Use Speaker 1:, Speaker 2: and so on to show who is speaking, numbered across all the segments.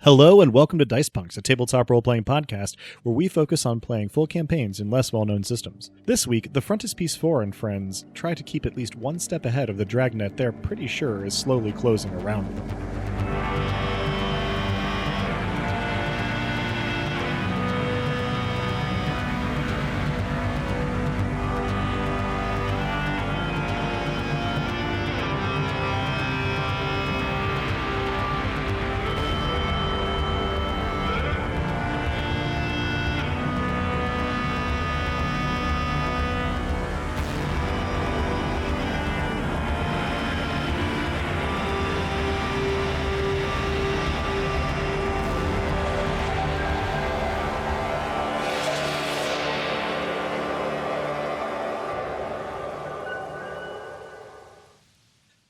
Speaker 1: Hello and welcome to Dice Punks, a tabletop role-playing podcast where we focus on playing full campaigns in less well-known systems. This week, the Frontispiece Four and friends try to keep at least one step ahead of the dragnet they're pretty sure is slowly closing around them.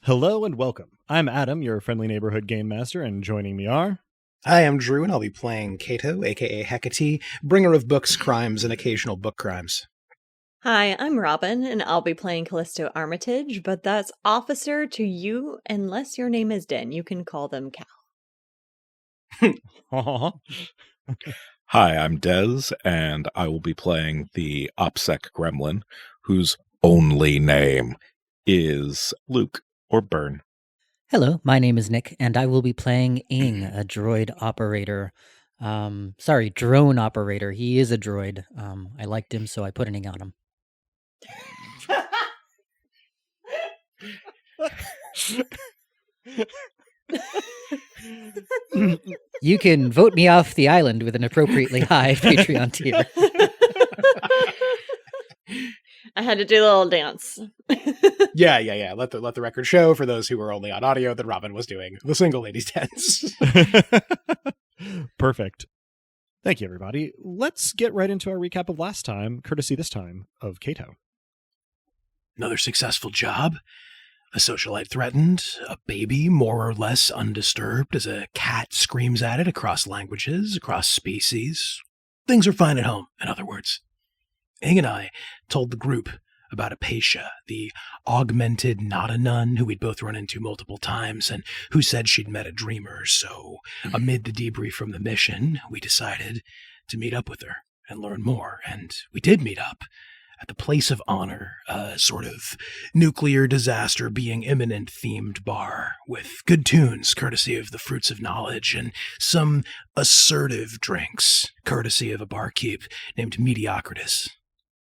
Speaker 1: Hello and welcome. I'm Adam, your friendly neighborhood game master, and joining me are...
Speaker 2: Hi, I'm Drew, and I'll be playing Cato, aka Hecate, bringer of books, crimes, and occasional book crimes.
Speaker 3: Hi, I'm Robin, and I'll be playing Callisto Armitage, but that's officer to you unless your name is Den. You can call them Cal.
Speaker 4: Hi, I'm Dez, and I will be playing the OPSEC gremlin, whose only name is Luke or Byrne.
Speaker 5: Hello, my name is Nick, and I will be playing Ing, a droid operator. Drone operator. He is a droid. I liked him, so I put an Ing on him. You can vote me off the island with an appropriately high Patreon tier.
Speaker 3: I had to do a little dance.
Speaker 2: Yeah. Let the record show, for those who were only on audio, that Robin was doing the single ladies dance.
Speaker 1: Perfect. Thank you, everybody. Let's get right into our recap of last time, courtesy this time of Cato.
Speaker 2: Another successful job. A socialite threatened. A baby more or less undisturbed as a cat screams at it across languages, across species. Things are fine at home, in other words. Ing and I told the group about Apatia, the augmented not-a-nun who we'd both run into multiple times and who said she'd met a dreamer. So, amid the debrief from the mission, we decided to meet up with her and learn more. And we did meet up at the Place of Honor, a sort of nuclear disaster being imminent themed bar with good tunes courtesy of the Fruits of Knowledge and some assertive drinks courtesy of a barkeep named Mediocritus.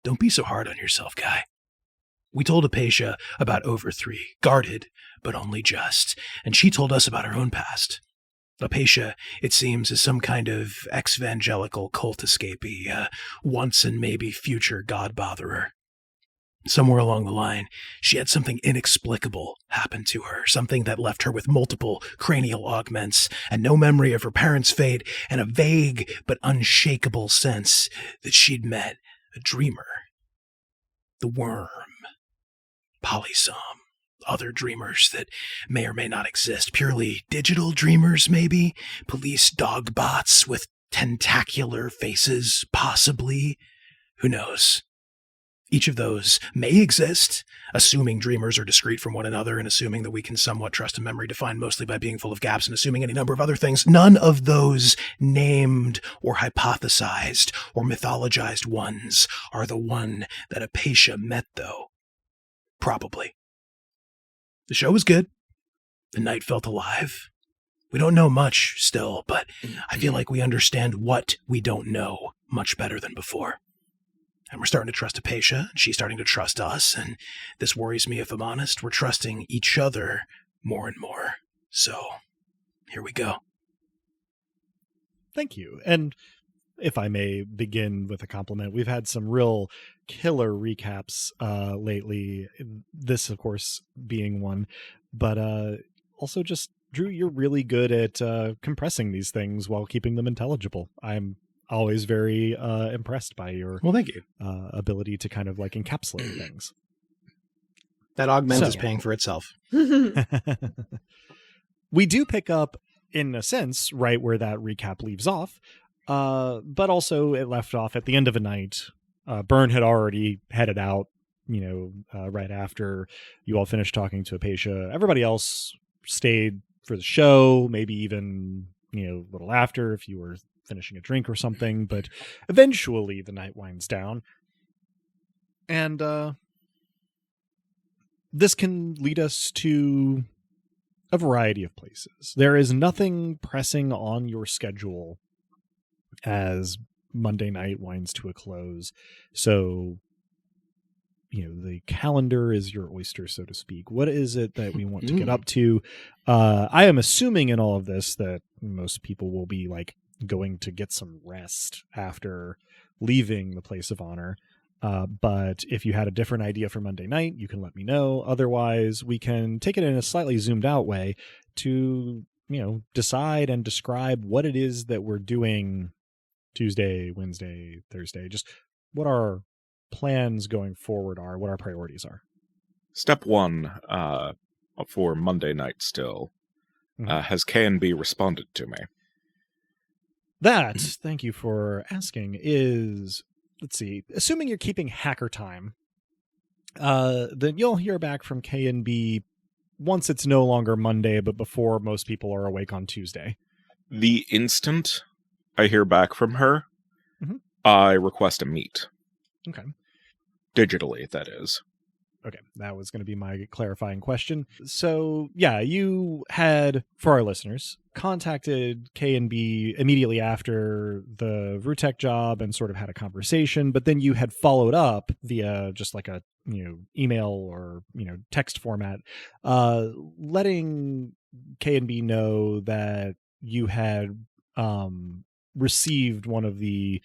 Speaker 2: Don't be so hard on yourself, guy. We told Apatia about Over3, guarded, but only just, and she told us about her own past. Apatia, it seems, is some kind of ex-evangelical cult escapee, once and maybe future god-botherer. Somewhere along the line, she had something inexplicable happen to her, something that left her with multiple cranial augments and no memory of her parents' fate, and a vague but unshakable sense that she'd met a dreamer. The worm. Polysom. Other dreamers that may or may not exist. Purely digital dreamers, maybe? Police dog bots with tentacular faces, possibly? Who knows? Each of those may exist, assuming dreamers are discrete from one another and assuming that we can somewhat trust a memory defined mostly by being full of gaps and assuming any number of other things. None of those named or hypothesized or mythologized ones are the one that Apatia met, though. Probably. The show was good. The night felt alive. We don't know much still, but I feel like we understand what we don't know much better than before. And we're starting to trust Apatia, and she's starting to trust us, and this worries me if I'm honest. We're trusting each other more and more. So, here we go.
Speaker 1: Thank you. And if I may begin with a compliment, we've had some real killer recaps lately, this, of course, being one. But also just, Drew, you're really good at compressing these things while keeping them intelligible. I'm always very impressed by your
Speaker 2: thank you.
Speaker 1: Ability to kind of like encapsulate things.
Speaker 2: That augment is paying for itself.
Speaker 1: We do pick up, in a sense, right where that recap leaves off, but also it left off at the end of a night. Byrne had already headed out, right after you all finished talking to Apatia. Everybody else stayed for the show, maybe even a little after if you were finishing a drink or something, but eventually the night winds down. And this can lead us to a variety of places. There is nothing pressing on your schedule as Monday night winds to a close. So, the calendar is your oyster, so to speak. What is it that we want to get up to? I am assuming in all of this that most people will be like going to get some rest after leaving the place of honor. But if you had a different idea for Monday night, you can let me know. Otherwise, we can take it in a slightly zoomed out way to, decide and describe what it is that we're doing Tuesday, Wednesday, Thursday, just what our plans going forward are, what our priorities are.
Speaker 4: Step 1 for Monday night still. Has K&B responded to me?
Speaker 1: That, thank you for asking, is, let's see, assuming you're keeping hacker time, then you'll hear back from K&B once it's no longer Monday, but before most people are awake on Tuesday.
Speaker 4: The instant I hear back from her, I request a meet.
Speaker 1: Okay.
Speaker 4: Digitally, that is.
Speaker 1: Okay, that was going to be my clarifying question. So, yeah, you had, for our listeners, contacted K&B immediately after the Rutech job and sort of had a conversation, but then you had followed up via just like a, email or, text format, letting K&B know that you had received one of the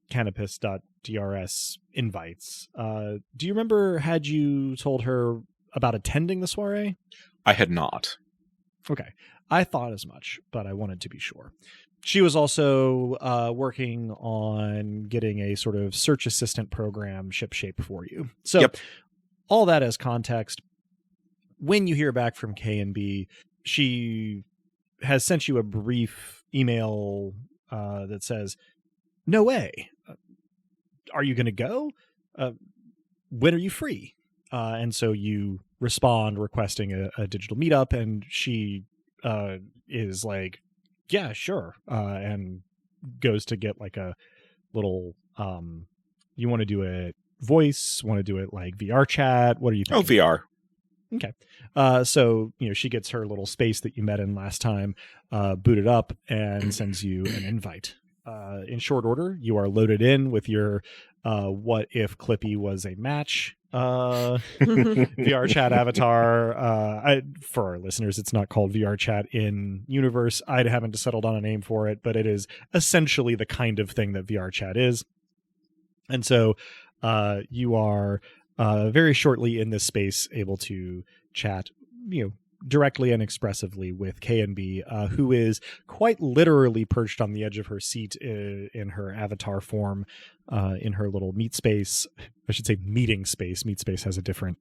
Speaker 1: Canopus.drs invites. Do you remember, had you told her about attending the soiree?
Speaker 4: I had not.
Speaker 1: Okay. I thought as much, but I wanted to be sure. She was also working on getting a sort of search assistant program shipshape for you. So all that as context, when you hear back from K&B, she has sent you a brief email that says, "No way. Are you going to go? When are you free?" And so you respond requesting a digital meetup, and she is like, "Yeah, sure," and goes to get like a little, you want to do it voice, want to do it like VR chat? What are you thinking?
Speaker 4: Oh, VR.
Speaker 1: Okay. So, she gets her little space that you met in last time, booted up, and sends you an invite. In short order, you are loaded in with your what if Clippy was a match VR chat avatar. For our listeners, it's not called VR chat in universe. I haven't settled on a name for it, but it is essentially the kind of thing that VR chat is. And so you are very shortly in this space able to chat, directly and expressively with K&B, who is quite literally perched on the edge of her seat in her avatar form, in her little meet space. I should say meeting space. Meet space has a different,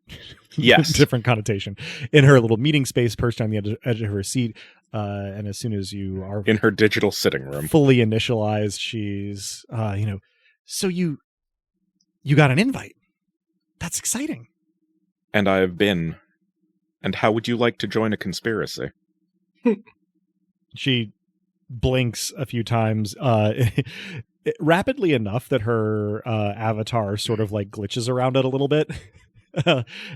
Speaker 1: different connotation. In her little meeting space, perched on the edge of her seat, and as soon as you are
Speaker 4: in her digital sitting room,
Speaker 1: fully initialized, she's, so you got an invite. That's exciting.
Speaker 4: And I have been. And how would you like to join a conspiracy?
Speaker 1: She blinks a few times, rapidly enough that her avatar sort of like glitches around it a little bit,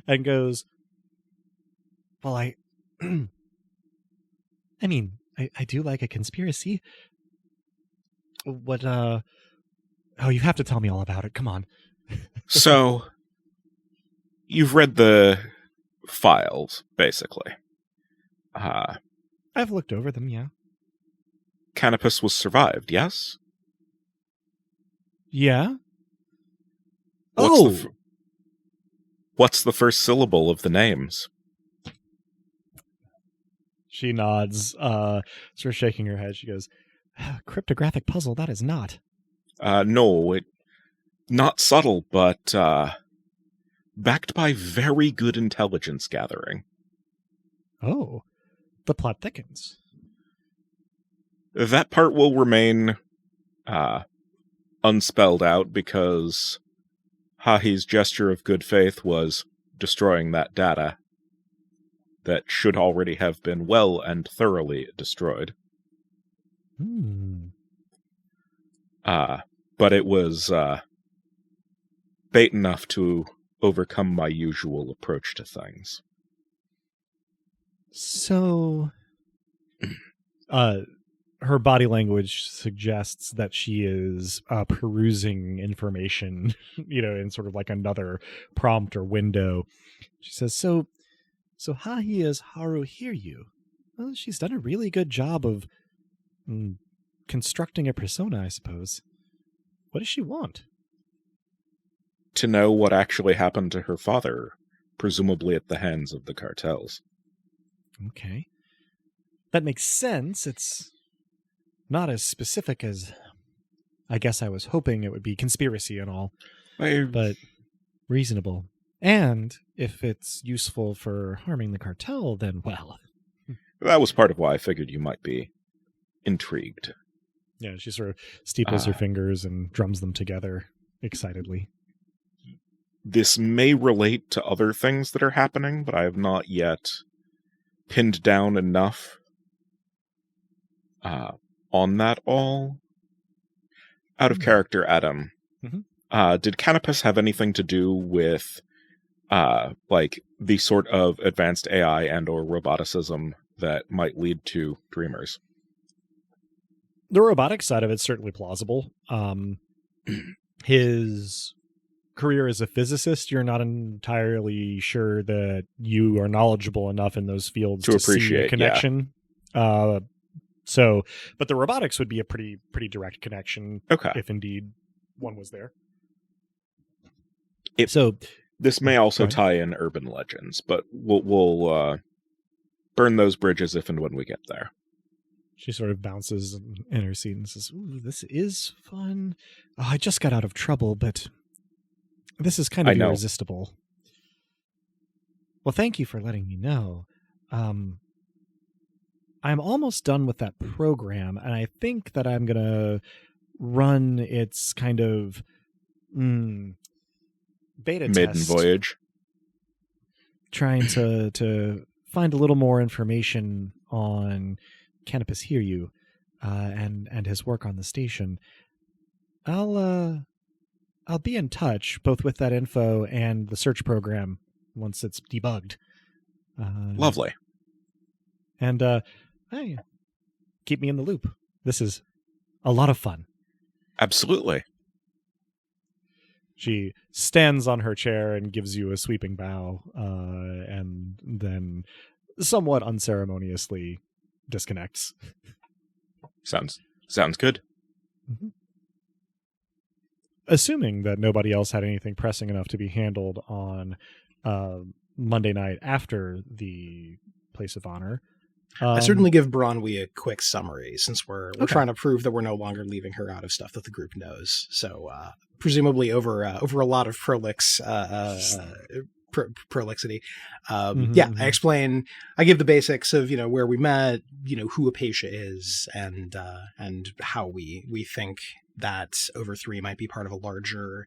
Speaker 1: and goes, "Well, I mean, I do like a conspiracy. What, oh, you have to tell me all about it. Come on."
Speaker 4: So, you've read the files, basically.
Speaker 1: I've looked over them, yeah.
Speaker 4: Canopus was survived, yes?
Speaker 1: Yeah?
Speaker 4: What's the first syllable of the names?
Speaker 1: She nods, sort of shaking her head. She goes, "Cryptographic puzzle, that is not."
Speaker 4: No, not subtle, but backed by very good intelligence gathering.
Speaker 1: Oh, the plot thickens.
Speaker 4: That part will remain unspelled out because Hahi's gesture of good faith was destroying that data that should already have been well and thoroughly destroyed.
Speaker 1: Hmm.
Speaker 4: But it was bait enough to overcome my usual approach to things.
Speaker 1: So, her body language suggests that she is perusing information, in sort of like another prompt or window. She says, so Hahi is Haru hear you? Well, she's done a really good job of constructing a persona, I suppose. What does she want?
Speaker 4: To know what actually happened to her father, presumably at the hands of the cartels.
Speaker 1: Okay. That makes sense. It's not as specific as I guess I was hoping it would be, conspiracy and all, but reasonable. And if it's useful for harming the cartel, then well.
Speaker 4: That was part of why I figured you might be intrigued.
Speaker 1: Yeah, she sort of steeples her fingers and drums them together excitedly.
Speaker 4: This may relate to other things that are happening, but I have not yet pinned down enough on that all. Out of character, Adam, did Canopus have anything to do with like the sort of advanced AI and or roboticism that might lead to Dreamers?
Speaker 1: The robotics side of it's certainly plausible. His career as a physicist, you're not entirely sure that you are knowledgeable enough in those fields to
Speaker 4: appreciate
Speaker 1: see a connection. Yeah. But the robotics would be a pretty direct connection.
Speaker 4: Okay.
Speaker 1: If indeed one was there.
Speaker 4: This may also tie in urban legends, but we'll burn those bridges if and when we get there.
Speaker 1: She sort of bounces in her seat and says, "Ooh, this is fun. Oh, I just got out of trouble, but this is kind of irresistible." Well, thank you for letting me know. I'm almost done with that program, and I think that I'm going to run its kind of beta
Speaker 4: Maiden
Speaker 1: test.
Speaker 4: voyage.
Speaker 1: Trying to find a little more information on Canopus Hear You and his work on the station. I'll be in touch both with that info and the search program once it's debugged.
Speaker 4: Lovely.
Speaker 1: And hey, keep me in the loop. This is a lot of fun.
Speaker 4: Absolutely.
Speaker 1: She stands on her chair and gives you a sweeping bow, and then somewhat unceremoniously disconnects.
Speaker 4: Sounds good.
Speaker 1: Mm-hmm. Assuming that nobody else had anything pressing enough to be handled on Monday night after the place of honor.
Speaker 2: I certainly give Bronwy a quick summary, since we're trying to prove that we're no longer leaving her out of stuff that the group knows. So presumably over a lot of prolixity. I explain, I give the basics of, where we met, who Apatia is, and how we think that Over3 might be part of a larger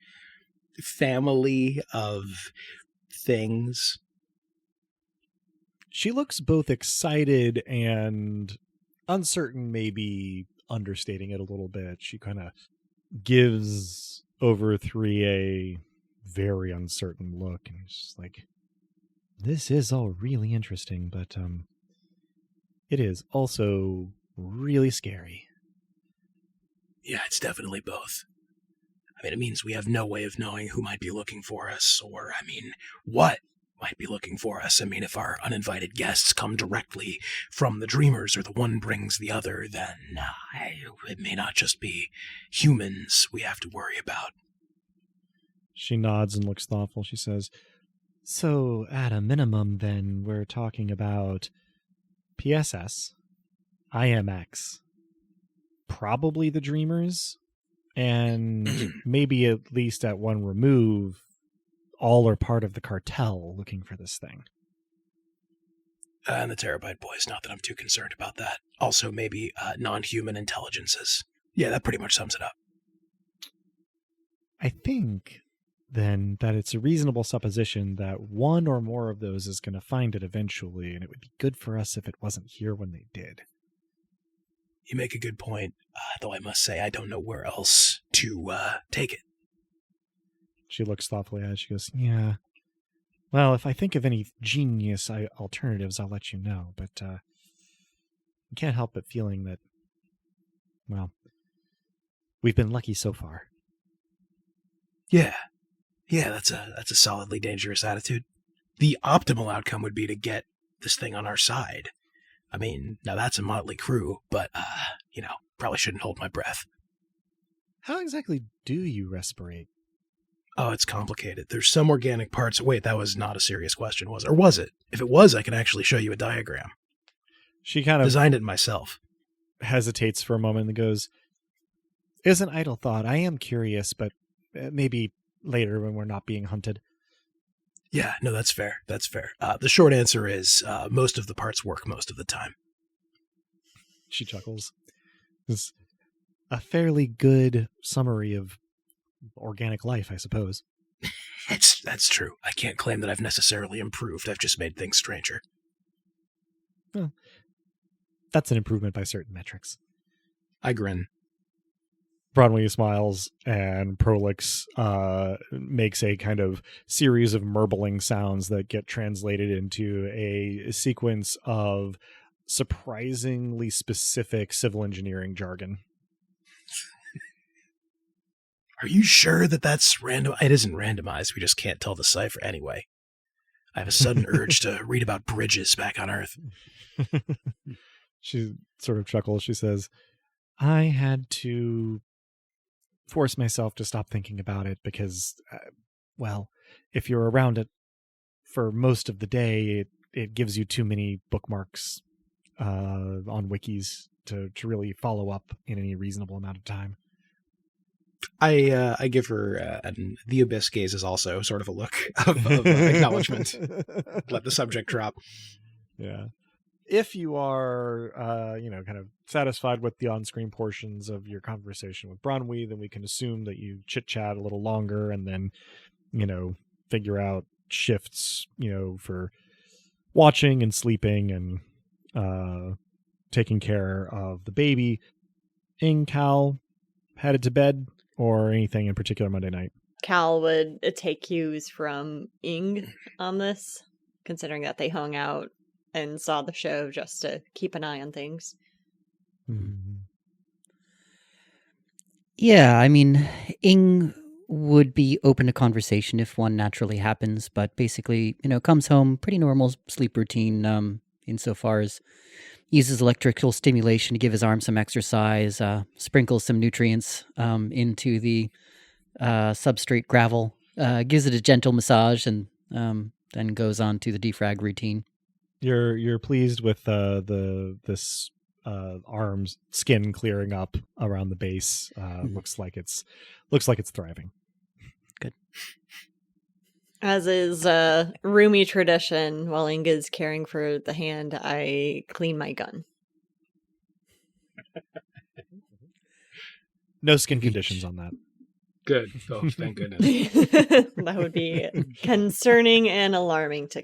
Speaker 2: family of things.
Speaker 1: She looks both excited and uncertain, maybe understating it a little bit. She kind of gives Over3 a very uncertain look, and she's like, this is all really interesting, but it is also really scary.
Speaker 2: Yeah, it's definitely both. I mean, it means we have no way of knowing who might be looking for us, or, what might be looking for us. If our uninvited guests come directly from the Dreamers, or the one brings the other, then it may not just be humans we have to worry about.
Speaker 1: She nods and looks thoughtful. She says, so at a minimum, then, we're talking about PSS, IMX, probably the Dreamers, and maybe at least at one remove, all are part of the cartel looking for this thing.
Speaker 2: And the Terabyte Boys, not that I'm too concerned about that. Also, maybe non-human intelligences. Yeah, that pretty much sums it up.
Speaker 1: I think, then, that it's a reasonable supposition that one or more of those is going to find it eventually, and it would be good for us if it wasn't here when they did.
Speaker 2: You make a good point, though I must say I don't know where else to take it.
Speaker 1: She looks thoughtfully at it. She goes, yeah. Well, if I think of any genius alternatives, I'll let you know. But you can't help but feeling that, well, we've been lucky so far.
Speaker 2: Yeah, that's a solidly dangerous attitude. The optimal outcome would be to get this thing on our side. I mean, now that's a motley crew, but, probably shouldn't hold my breath.
Speaker 1: How exactly do you respirate?
Speaker 2: Oh, it's complicated. There's some organic parts. Wait, that was not a serious question, was it? Or was it? If it was, I can actually show you a diagram.
Speaker 1: She kind of
Speaker 2: designed it myself.
Speaker 1: Hesitates for a moment and goes, "Is an idle thought. I am curious, but maybe later when we're not being hunted."
Speaker 2: Yeah, no, that's fair. That's fair. The short answer is most of the parts work most of the time.
Speaker 1: She chuckles. It's a fairly good summary of organic life, I suppose.
Speaker 2: That's true. I can't claim that I've necessarily improved. I've just made things stranger.
Speaker 1: Well, that's an improvement by certain metrics.
Speaker 2: I grin.
Speaker 1: Bronwyn smiles, and Prolix makes a kind of series of murbling sounds that get translated into a sequence of surprisingly specific civil engineering jargon.
Speaker 2: Are you sure that that's random? It isn't randomized. We just can't tell the cipher anyway. I have a sudden urge to read about bridges back on Earth.
Speaker 1: She sort of chuckles. She says, I had to force myself to stop thinking about it because, if you're around it for most of the day, it gives you too many bookmarks on wikis to really follow up in any reasonable amount of time.
Speaker 2: I give her the abyss gaze is also sort of a look of acknowledgement. Let the subject drop.
Speaker 1: Yeah. If you are, kind of satisfied with the on-screen portions of your conversation with Bronwyn, then we can assume that you chit-chat a little longer and then, figure out shifts, for watching and sleeping and taking care of the baby. Cal headed to bed, or anything in particular Monday night?
Speaker 3: Cal would take cues from Ing on this, considering that they hung out and saw the show just to keep an eye on things.
Speaker 1: Mm-hmm.
Speaker 5: Yeah, I mean, Ing would be open to conversation if one naturally happens, but basically, comes home, pretty normal sleep routine, insofar as uses electrical stimulation to give his arm some exercise, sprinkles some nutrients into the substrate gravel, gives it a gentle massage, and then goes on to the defrag routine.
Speaker 1: You're pleased with this arm's skin clearing up around the base. Looks like it's thriving.
Speaker 5: Good.
Speaker 3: As is roomy tradition, while Inga's caring for the hand, I clean my gun.
Speaker 1: No skin conditions on that.
Speaker 2: Good. Oh, thank goodness.
Speaker 3: That would be concerning and alarming to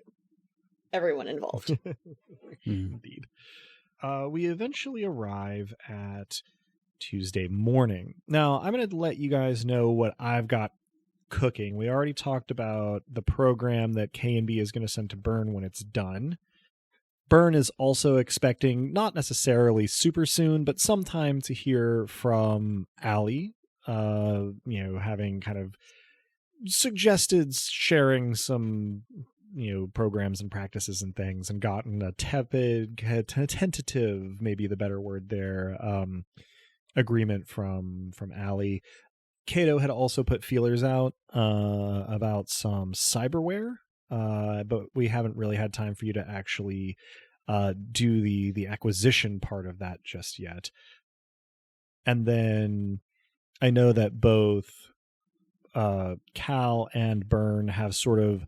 Speaker 3: everyone involved.
Speaker 1: Indeed. We eventually arrive at Tuesday morning. Now, I'm going to let you guys know what I've got cooking. We already talked about the program that K&B is going to send to Byrne when it's done. Byrne is also expecting, not necessarily super soon, but sometime to hear from Allie, having kind of suggested sharing some, programs and practices and things, and gotten a tentative, maybe the better word there, agreement from Allie. Cato had also put feelers out about some cyberware, but we haven't really had time for you to actually do the acquisition part of that just yet. And then I know that both Cal and Byrne have sort of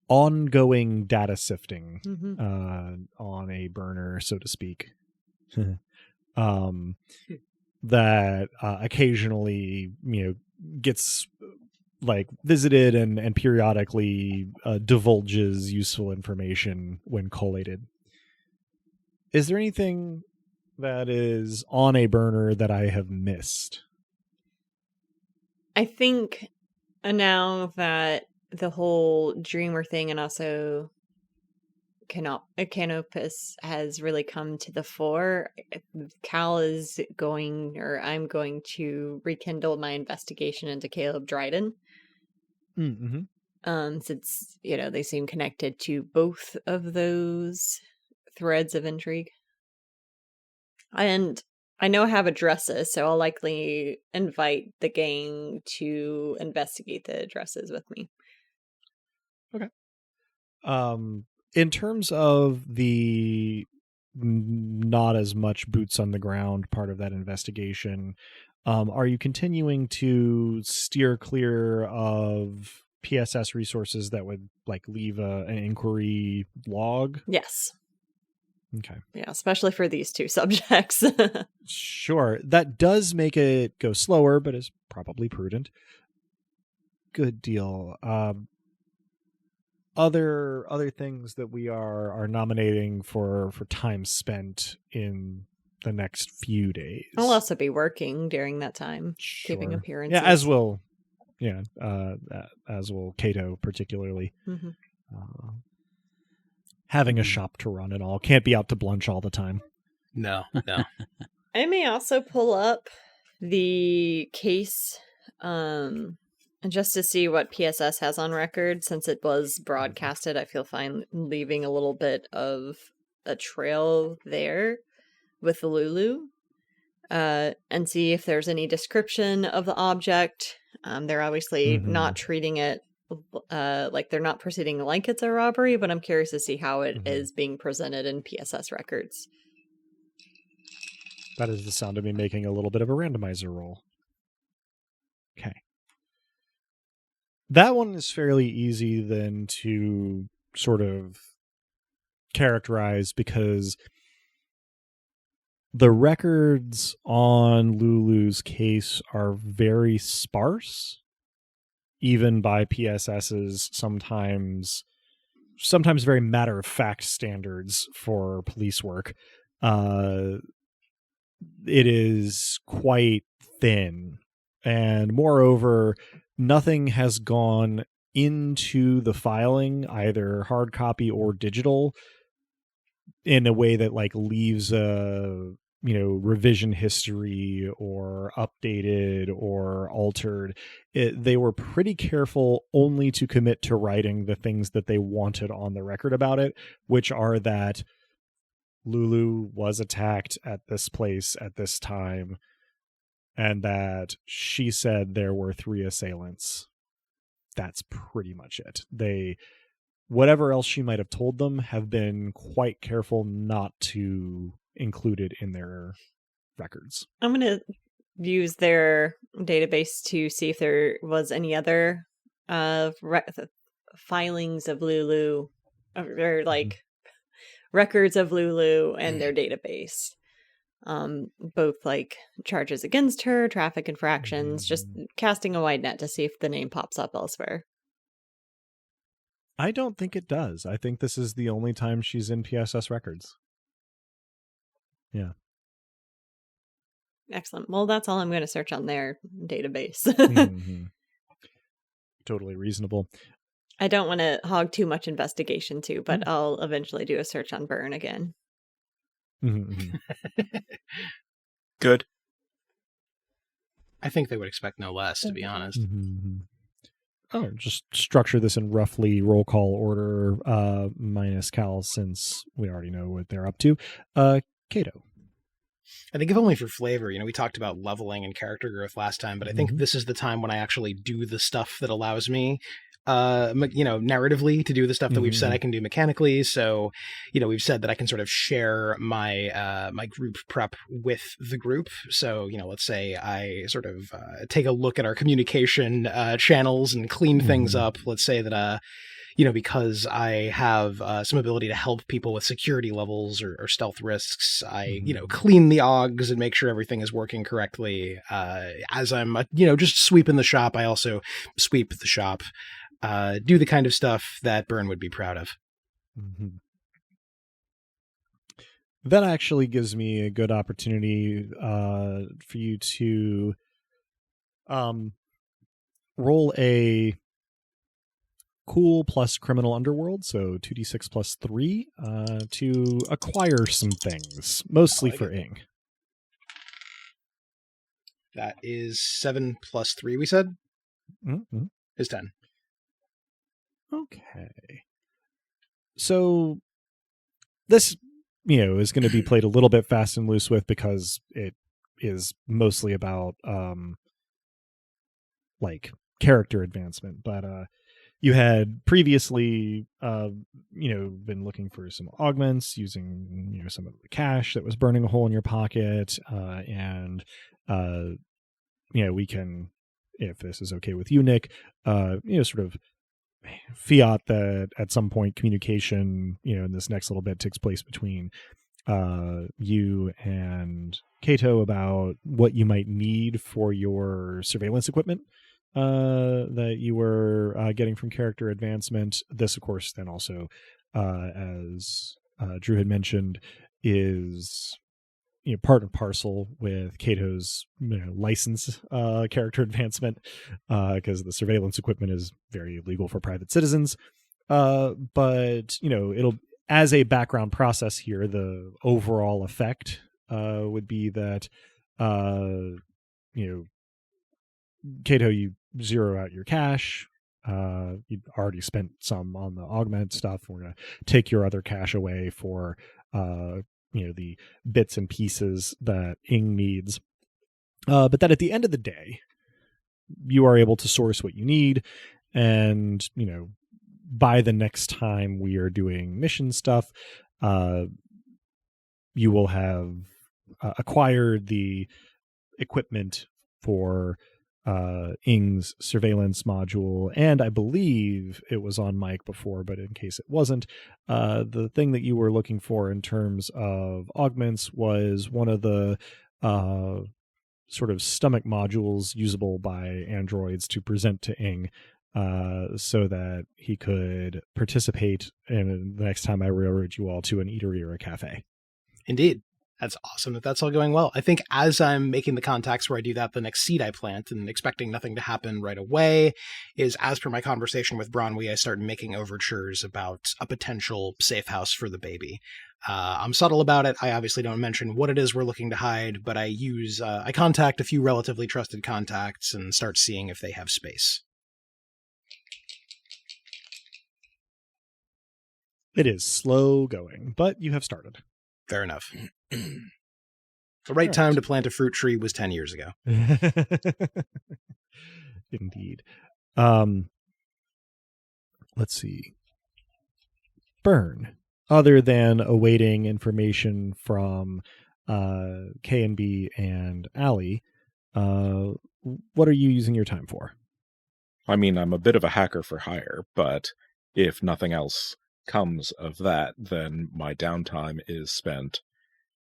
Speaker 1: ongoing data sifting on a burner, so to speak. That occasionally, gets visited and periodically divulges useful information when collated. Is there anything that is on a burner that I have missed?
Speaker 3: I think now that the whole dreamer thing and also Canopus has really come to the fore, Cal is going, or I'm going to rekindle my investigation into Caleb Dryden.
Speaker 1: Mm-hmm.
Speaker 3: Since, they seem connected to both of those threads of intrigue. And I know I have addresses, so I'll likely invite the gang to investigate the addresses with me.
Speaker 1: Okay. In terms of the not as much boots on the ground part of that investigation, are you continuing to steer clear of PSS resources that would leave an inquiry log?
Speaker 3: Yes.
Speaker 1: Okay.
Speaker 3: Yeah, especially for these two subjects.
Speaker 1: Sure. That does make it go slower, but is probably prudent. Good deal. Other things that we are nominating for time spent in the next few days.
Speaker 3: I'll also be working during that time, keeping appearances.
Speaker 1: Yeah, as will Cato particularly.
Speaker 3: Mm-hmm.
Speaker 1: Having a shop to run and all. Can't be out to lunch all the time.
Speaker 2: No.
Speaker 3: I may also pull up the case just to see what PSS has on record. Since it was broadcasted, I feel fine leaving a little bit of a trail there with Lulu, and see if there's any description of the object. They're obviously not treating it they're not proceeding like it's a robbery, but I'm curious to see how it is being presented in PSS records.
Speaker 1: That is the sound of me making a little bit of a randomizer roll. Okay. That one is fairly easy then to sort of characterize, because the records on Lulu's case are very sparse, even by PSS's sometimes very matter-of-fact standards for police work. It is quite thin. And moreover, nothing has gone into the filing, either hard copy or digital, in a way that leaves a revision history or updated or altered. They were pretty careful only to commit to writing the things that they wanted on the record about it, which are that Lulu was attacked at this place at this time, and that she said there were 3 assailants. That's pretty much it. Whatever else she might have told them, have been quite careful not to include it in their records.
Speaker 3: I'm going to use their database to see if there was any other filings of Lulu, or records of Lulu and their database. Both charges against her, traffic infractions, just casting a wide net to see if the name pops up elsewhere.
Speaker 1: I don't think it does. I think this is the only time she's in PSS records. Yeah.
Speaker 3: Excellent. Well, that's all I'm going to search on their database.
Speaker 1: Totally reasonable.
Speaker 3: I don't want to hog too much investigation too, but I'll eventually do a search on Byrne again.
Speaker 4: Good.
Speaker 2: I think they would expect no less, to be honest.
Speaker 1: Oh, just structure this in roughly roll call order, minus Cal, since we already know what they're up to. Cato.
Speaker 2: I think if only for flavor, we talked about leveling and character growth last time, but I think this is the time when I actually do the stuff that allows me, narratively to do the stuff that we've said I can do mechanically. So, we've said that I can sort of share my, my group prep with the group. So, let's say I sort of take a look at our communication channels and clean things up. Let's say that, because I have some ability to help people with security levels or stealth risks, I, clean the OGs and make sure everything is working correctly. As I'm, just sweeping the shop, I also sweep the shop, do the kind of stuff that Byrne would be proud of.
Speaker 1: that actually gives me a good opportunity for you to roll a cool plus criminal underworld, so 2d6 plus 3 to acquire some things, mostly
Speaker 2: I like
Speaker 1: for
Speaker 2: it.
Speaker 1: Ing.
Speaker 2: That is 7 plus 3, we said?
Speaker 1: Mm-hmm.
Speaker 2: Is 10.
Speaker 1: Okay. So this, is going to be played a little bit fast and loose with, because it is mostly about like character advancement. But you had previously been looking for some augments using some of the cash that was burning a hole in your pocket, and we can, if this is okay with you, Nick, sort of fiat that at some point communication in this next little bit takes place between you and Kato about what you might need for your surveillance equipment that you were getting from character advancement. This, of course, then also, as Drew had mentioned, is part and parcel with Kato's license character advancement, because the surveillance equipment is very illegal for private citizens. But it'll, as a background process here, the overall effect would be that Kato, you zero out your cash. You've already spent some on the augment stuff. We're gonna take your other cash away for the bits and pieces that Ing needs. But then at the end of the day, you are able to source what you need, and by the next time we are doing mission stuff, you will have acquired the equipment for Ing's surveillance module, and I believe it was on mic before, but in case it wasn't, the thing that you were looking for in terms of augments was one of the sort of stomach modules usable by androids to present to Ing, so that he could participate in the next time I railroad you all to an eatery or a cafe.
Speaker 2: Indeed. That's awesome that that's all going well. I think as I'm making the contacts where I do that, the next seed I plant, and expecting nothing to happen right away, is as per my conversation with Bronwyn, I start making overtures about a potential safe house for the baby. I'm subtle about it. I obviously don't mention what it is we're looking to hide, but I contact a few relatively trusted contacts and start seeing if they have space.
Speaker 1: It is slow going, but you have started.
Speaker 2: Fair enough. The right time to plant a fruit tree was 10 years ago.
Speaker 1: Indeed. Let's see. Byrne, other than awaiting information from K&B and Allie, what are you using your time for?
Speaker 4: I mean, I'm a bit of a hacker for hire, but if nothing else comes of that, then my downtime is spent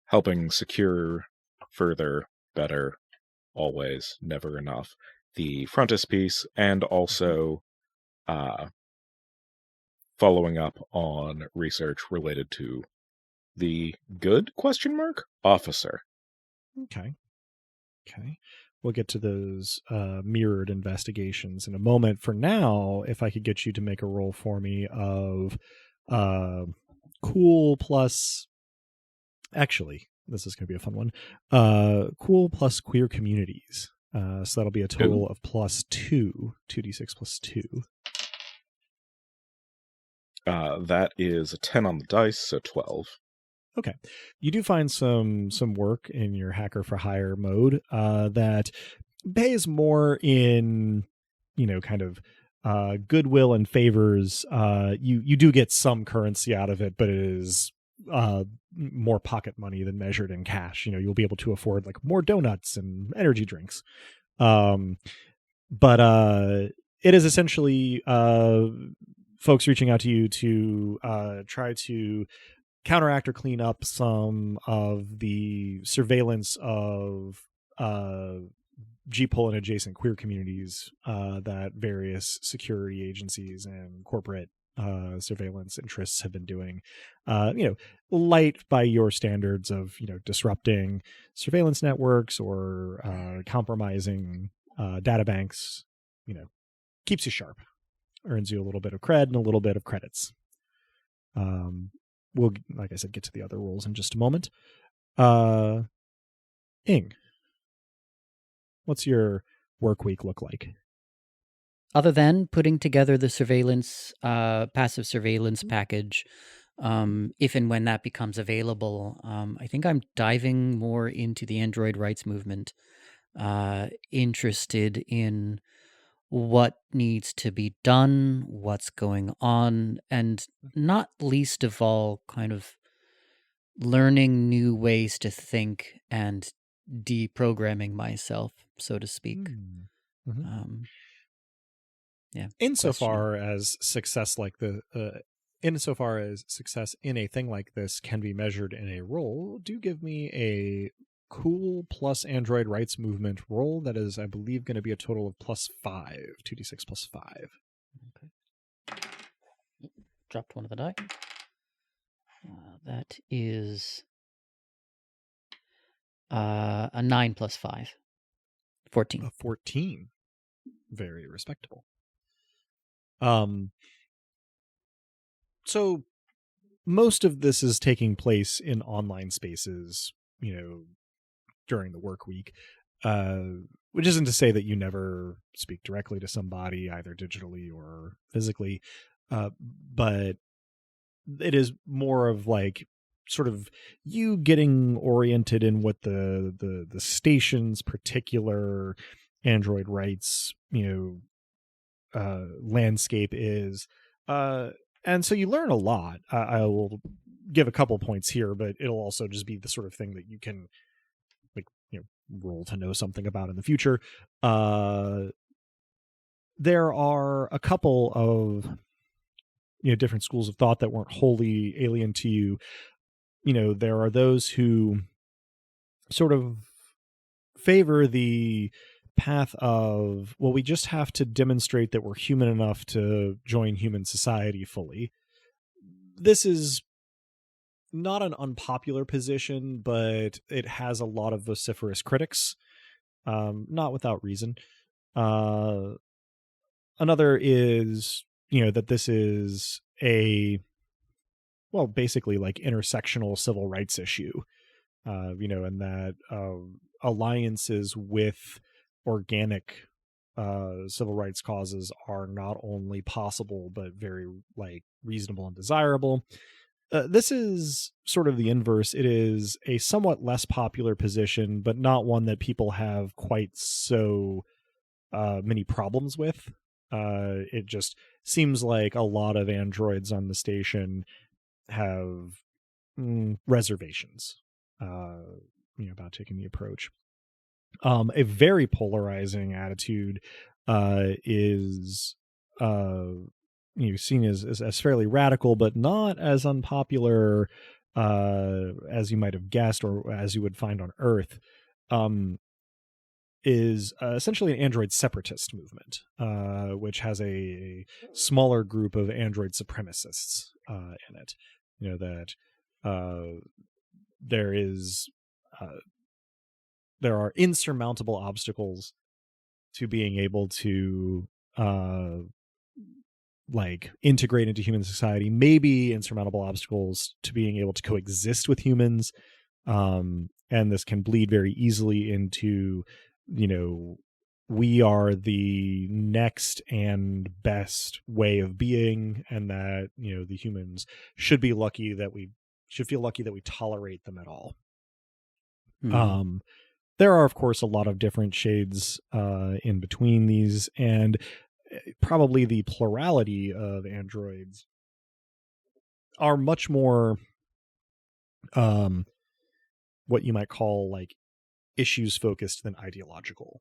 Speaker 4: helping secure further, better, always, never enough, the frontispiece, and also following up on research related to the good ? Officer.
Speaker 1: Okay. We'll get to those mirrored investigations in a moment. For now, if I could get you to make a roll for me of cool plus... Actually, this is going to be a fun one. Cool plus queer communities. So that'll be a total of plus 2d6 plus 2.
Speaker 4: That is a 10 on the dice, so 12.
Speaker 1: Okay. You do find some work in your hacker for hire mode that pays more in, kind of goodwill and favors. You do get some currency out of it, but it is more pocket money than measured in cash. You'll be able to afford like more donuts and energy drinks. But it is essentially folks reaching out to you to try to counteract or clean up some of the surveillance of G-Pol and adjacent queer communities that various security agencies and corporate surveillance interests have been doing. Light by your standards of disrupting surveillance networks or compromising data banks. Keeps you sharp, earns you a little bit of cred and a little bit of credits. We'll, like I said, get to the other rules in just a moment. Ing, what's your work week look like?
Speaker 5: Other than putting together the surveillance, passive surveillance package, if and when that becomes available, I think I'm diving more into the Android rights movement, interested in what needs to be done, what's going on, and not least of all, kind of learning new ways to think and deprogramming myself, so to speak.
Speaker 1: Mm-hmm.
Speaker 5: Yeah.
Speaker 1: Insofar as success in a thing like this can be measured in a role, do give me a cool plus Android rights movement roll that is, I believe, going to be a total of +5, 2d6 + 5.
Speaker 5: Okay. Dropped one of the die. That is a 9 + 5. 14.
Speaker 1: A 14. Very respectable. So most of this is taking place in online spaces, during the work week, which isn't to say that you never speak directly to somebody, either digitally or physically, but it is more of like sort of you getting oriented in what the station's particular Android rights, landscape is. And so you learn a lot. I will give a couple points here, but it'll also just be the sort of thing that you can roll to know something about in the future. There are a couple of different schools of thought that weren't wholly alien to you. There are those who sort of favor the path of, well, we just have to demonstrate that we're human enough to join human society fully. This is not an unpopular position, but it has a lot of vociferous critics, not without reason. Another is, that this is basically like intersectional civil rights issue, and that alliances with organic civil rights causes are not only possible, but very reasonable and desirable. This is sort of the inverse. It is a somewhat less popular position, but not one that people have quite so many problems with. It just seems like a lot of androids on the station have reservations about taking the approach. A very polarizing attitude is seen as fairly radical, but not as unpopular as you might have guessed, or as you would find on Earth. Is essentially an Android separatist movement, which has a smaller group of Android supremacists in it. That there are insurmountable obstacles to being able to integrate into human society, maybe insurmountable obstacles to being able to coexist with humans. And this can bleed very easily into, we are the next and best way of being, and that, the humans should feel lucky that we tolerate them at all. Mm-hmm. There are, of course, a lot of different shades in between these, and probably the plurality of androids are much more what you might call issues focused than ideological.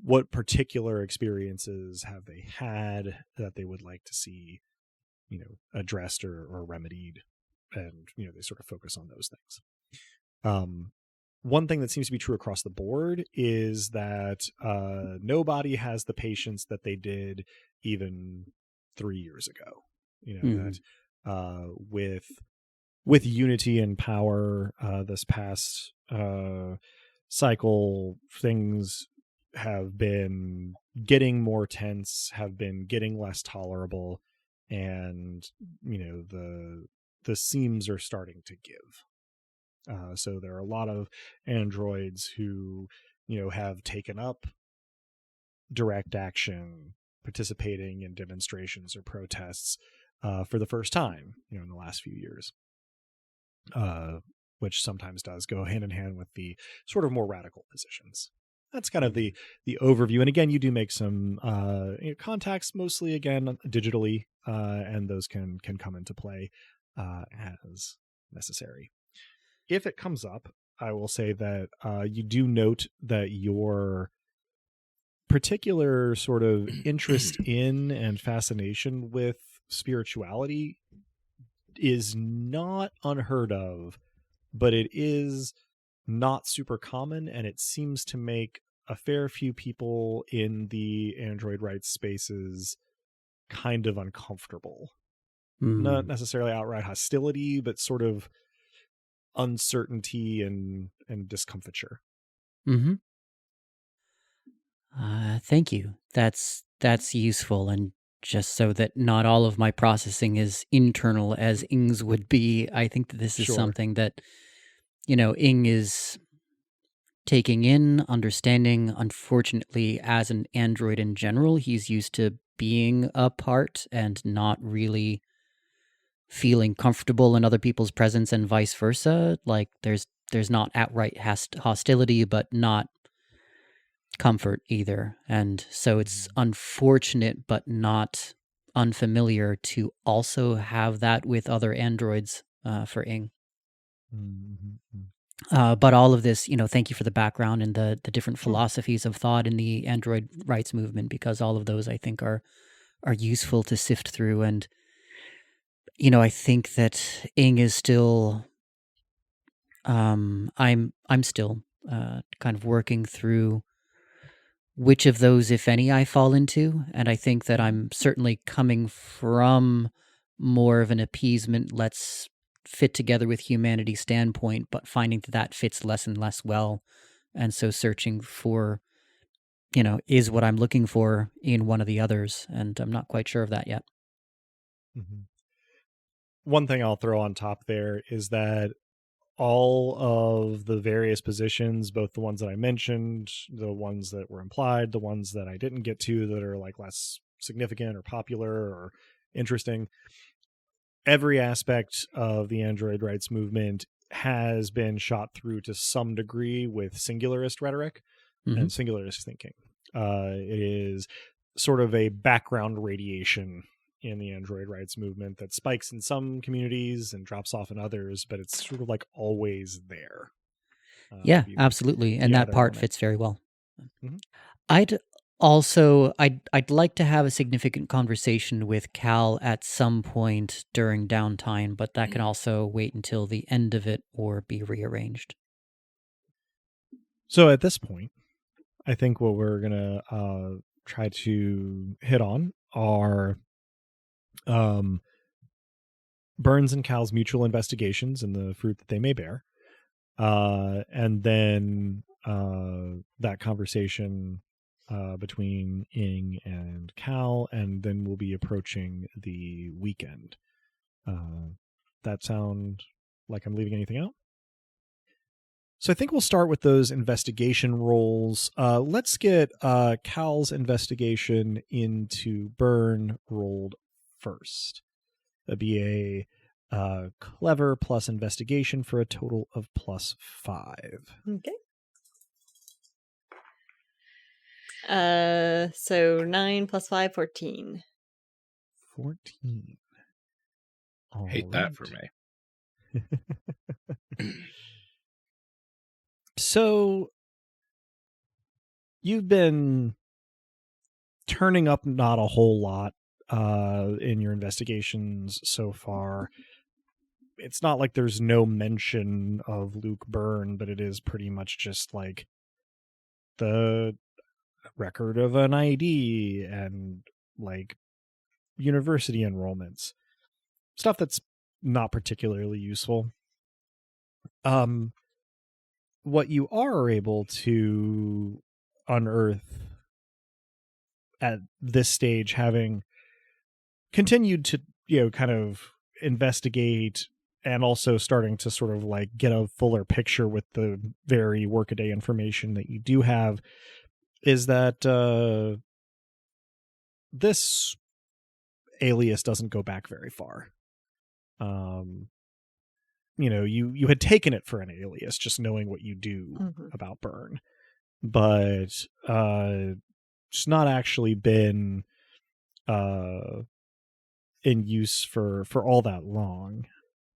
Speaker 1: What particular experiences have they had that they would like to see addressed or remedied, and they sort of focus on those things. One thing that seems to be true across the board is that nobody has the patience that they did even 3 years ago. That with Unity and Power this past cycle, things have been getting more tense, have been getting less tolerable, and the seams are starting to give. So there are a lot of androids who have taken up direct action, participating in demonstrations or protests for the first time in the last few years, which sometimes does go hand in hand with the sort of more radical positions. That's kind of the overview. And again, you do make some contacts, mostly again digitally, and those can come into play as necessary. If it comes up, I will say that you do note that your particular sort of interest in and fascination with spirituality is not unheard of, but it is not super common, and it seems to make a fair few people in the Android rights spaces kind of uncomfortable. Not necessarily outright hostility, but sort of uncertainty and discomfiture.
Speaker 5: Mm-hmm. Thank you. That's useful, and just so that not all of my processing is internal as Ing's would be, I think that this is something that Ing is taking in, understanding. Unfortunately, as an android in general, he's used to being apart and not really feeling comfortable in other people's presence, and vice versa. Like there's not outright hostility, but not comfort either. And so it's unfortunate but not unfamiliar to also have that with other androids for Ing. But all of this, thank you for the background and the different philosophies of thought in the android rights movement, because all of those I think are useful to sift through. And I think that Ing is still I'm still kind of working through which of those, if any, I fall into. And I think that I'm certainly coming from more of an appeasement, let's fit together with humanity standpoint, but finding that fits less and less well. And so searching for, is what I'm looking for in one of the others. And I'm not quite sure of that yet.
Speaker 1: Mm-hmm. One thing I'll throw on top there is that all of the various positions, both the ones that I mentioned, the ones that were implied, the ones that I didn't get to that are like less significant or popular or interesting, every aspect of the Android rights movement has been shot through to some degree with singularist rhetoric and singularist thinking. It is sort of a background radiation in the Android rights movement that spikes in some communities and drops off in others, but it's sort of like always there.
Speaker 5: Yeah, absolutely. And that part fits very well. I'd like to have a significant conversation with Cal at some point during downtime, but that can also wait until the end of it or be rearranged.
Speaker 1: So at this point, I think what we're going to try to hit on are Byrne's and Cal's mutual investigations and the fruit that they may bear. And then that conversation between Ing and Cal, and then we'll be approaching the weekend. That sound like I'm leaving anything out? So I think we'll start with those investigation rolls. Let's get Cal's investigation into Byrne rolled first. That'd be a clever plus investigation for a total of +5.
Speaker 3: Okay. So 9 + 5, 14.
Speaker 1: 14.
Speaker 4: Hate that for me.
Speaker 1: So you've been turning up not a whole lot in your investigations so far. It's not like there's no mention of Luke Byrne, but it is pretty much just like the record of an ID and like university enrollments, stuff that's not particularly useful. What you are able to unearth at this stage, having continued to, kind of investigate and also starting to sort of like get a fuller picture with the very workaday information that you do have, is that this alias doesn't go back very far. You had taken it for an alias, just knowing what you do about Byrne, but it's not actually been in use for all that long.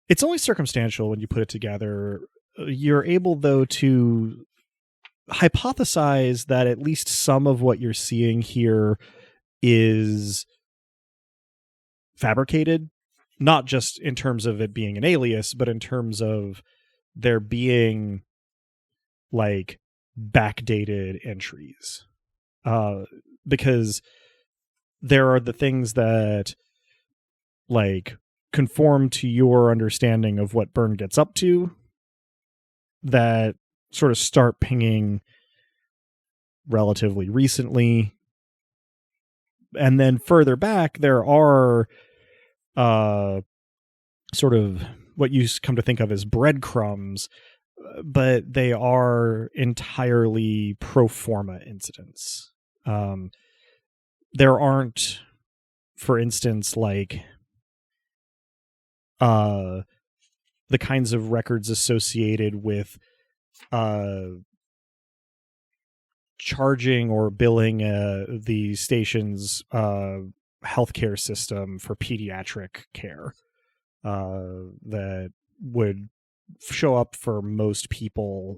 Speaker 1: It's only circumstantial when you put it together. You're able, though, to hypothesize that at least some of what you're seeing here is fabricated, not just in terms of it being an alias, but in terms of there being like backdated entries. Because there are the things that like conform to your understanding of what Byrne gets up to that sort of start pinging relatively recently. And then further back, there are sort of what you come to think of as breadcrumbs, but they are entirely pro forma incidents. There aren't, for instance, like the kinds of records associated with charging or billing the station's healthcare system for pediatric care that would show up for most people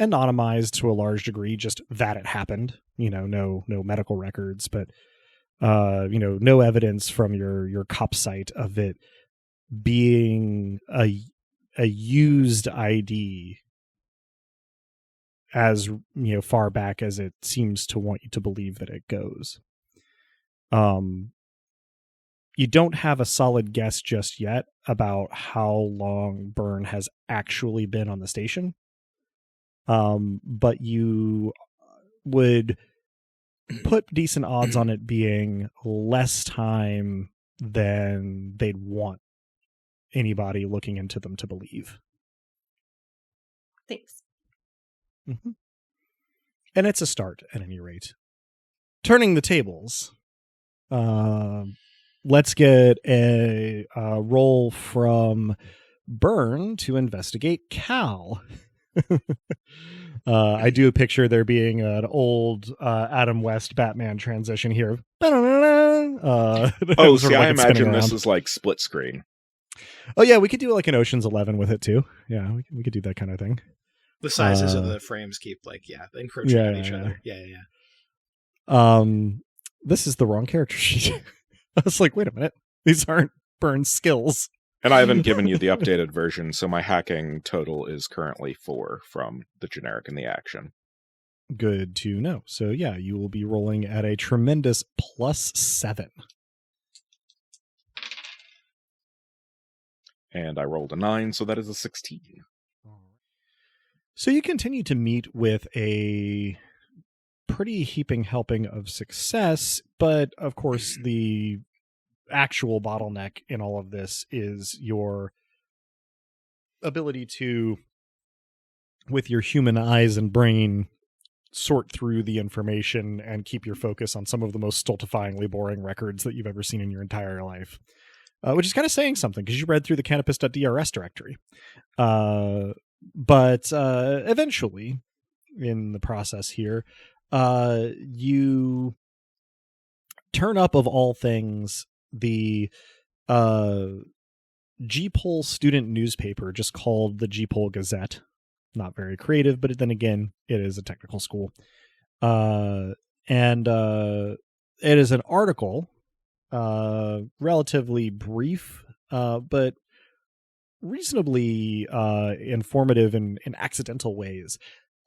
Speaker 1: anonymized to a large degree, just that it happened, no medical records, but no evidence from your cop site of it being a used ID as far back as it seems to want you to believe that it goes. You don't have a solid guess just yet about how long Byrne has actually been on the station, but you would put decent odds on it being less time than they'd want anybody looking into them to believe.
Speaker 3: Thanks.
Speaker 1: Mm-hmm. And it's a start at any rate. Turning the tables. Let's get a roll from Byrne to investigate Cal. I do picture there being an old Adam West Batman transition here.
Speaker 4: I imagine this is like split screen.
Speaker 1: Oh yeah, we could do like an Ocean's 11 with it too. Yeah, we could do that kind of thing.
Speaker 2: The sizes of the frames keep encroaching on each other. Yeah.
Speaker 1: This is the wrong character sheet. I was like, wait a minute, these aren't Byrne's skills.
Speaker 4: And I haven't given you the updated version, so my hacking total is currently 4 from the generic and the action.
Speaker 1: Good to know. So yeah, you will be rolling at a tremendous +7.
Speaker 4: And I rolled a 9, so that is a 16.
Speaker 1: So you continue to meet with a pretty heaping helping of success, but of course the actual bottleneck in all of this is your ability to, with your human eyes and brain, sort through the information and keep your focus on some of the most stultifyingly boring records that you've ever seen in your entire life. Which is kind of saying something, because you read through the canopus.drs directory. But eventually, in the process here, you turn up, of all things, the G-Pol student newspaper, just called the G-Pol Gazette. Not very creative, but then again, it is a technical school. And it is an article, relatively brief, but reasonably informative in accidental ways.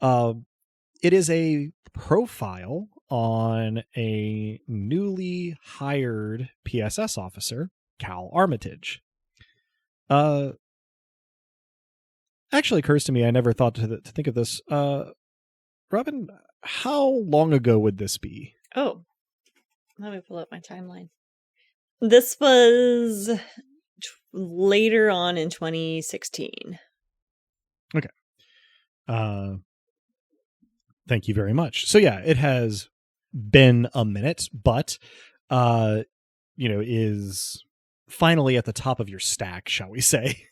Speaker 1: It is a profile on a newly hired PSS officer, Cal Armitage. Actually occurs to me, I never thought to think of this. Robin, how long ago would this be?
Speaker 3: Oh, let me pull up my timeline. This was later on in 2016.
Speaker 1: Okay. Thank you very much. So yeah, it has been a minute, but is finally at the top of your stack, shall we say,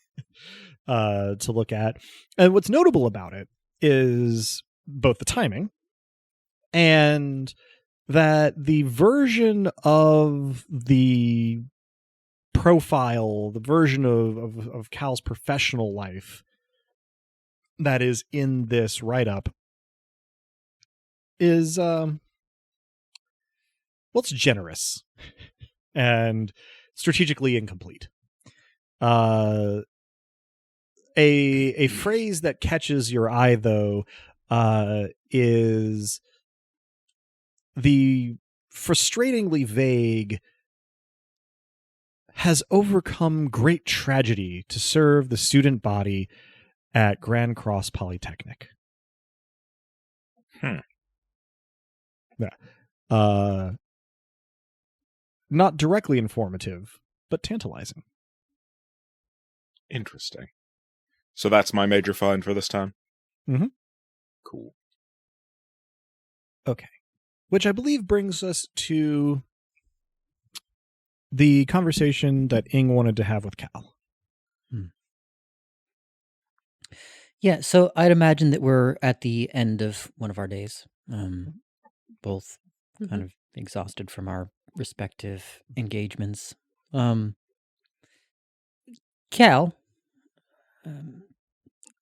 Speaker 1: to look at. And what's notable about it is both the timing and that the version of the profile, the version of Cal's professional life that is in this write-up is it's generous and strategically incomplete. A phrase that catches your eye, though, is the frustratingly vague has overcome great tragedy to serve the student body at Grand Cross Polytechnic. Yeah. Not directly informative, but tantalizing.
Speaker 4: Interesting. So that's my major find for this time?
Speaker 1: Mm-hmm.
Speaker 4: Cool.
Speaker 1: Okay. Which I believe brings us to the conversation that Ing wanted to have with Cal.
Speaker 5: Yeah, so I'd imagine that we're at the end of one of our days. Both kind of exhausted from our respective engagements. Cal,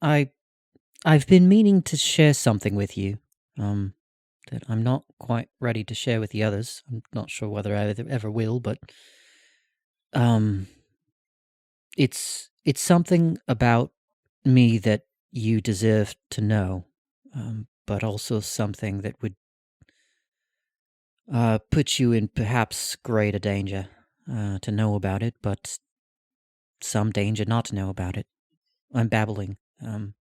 Speaker 5: I've been meaning to share something with you that I'm not quite ready to share with the others. I'm not sure whether I ever will, but it's something about me that you deserve to know, but also something that would put you in perhaps greater danger to know about it, but some danger not to know about it. I'm babbling. Do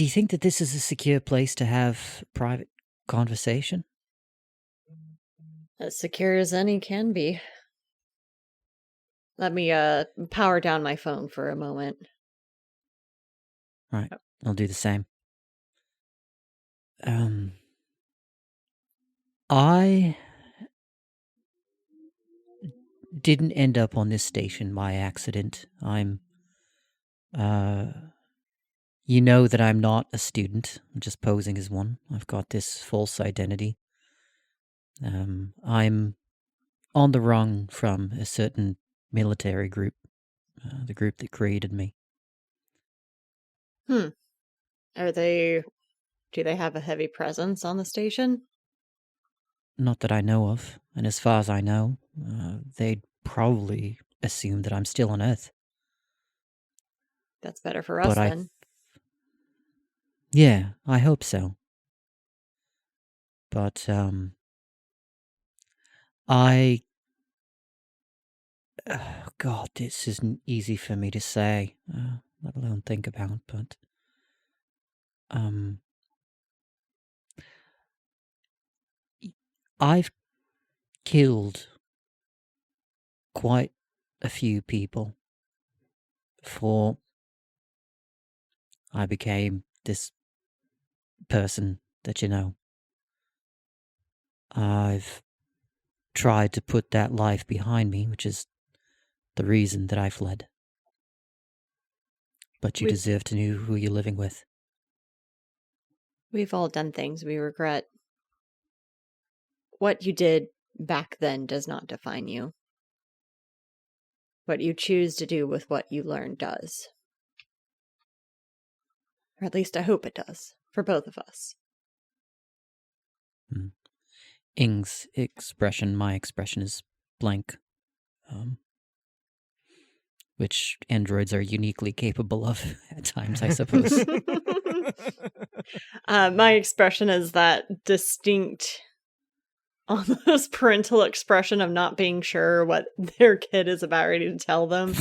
Speaker 5: you think that this is a secure place to have private conversation?
Speaker 3: As secure as any can be. Let me power down my phone for a moment.
Speaker 5: All right, I'll do the same. I didn't end up on this station by accident. I'm, you know that I'm not a student. I'm just posing as one. I've got this false identity. I'm on the run from a certain military group, the group that created me.
Speaker 3: Do they have a heavy presence on the station?
Speaker 5: Not that I know of, and as far as I know, they'd probably assume that I'm still on Earth.
Speaker 3: That's better for us, then.
Speaker 5: Yeah, I hope so. But, God, this isn't easy for me to say, let alone think about, but, I've killed quite a few people before I became this person that you know. I've tried to put that life behind me, which is the reason that I fled. But you deserve to know who you're living with.
Speaker 3: We've all done things we regret. What you did back then does not define you. What you choose to do with what you learn does. Or at least I hope it does, for both of us.
Speaker 5: Ing's expression, my expression, is blank. Which androids are uniquely capable of at times, I suppose.
Speaker 3: My expression is that distinct, almost parental expression of not being sure what their kid is about ready to tell them,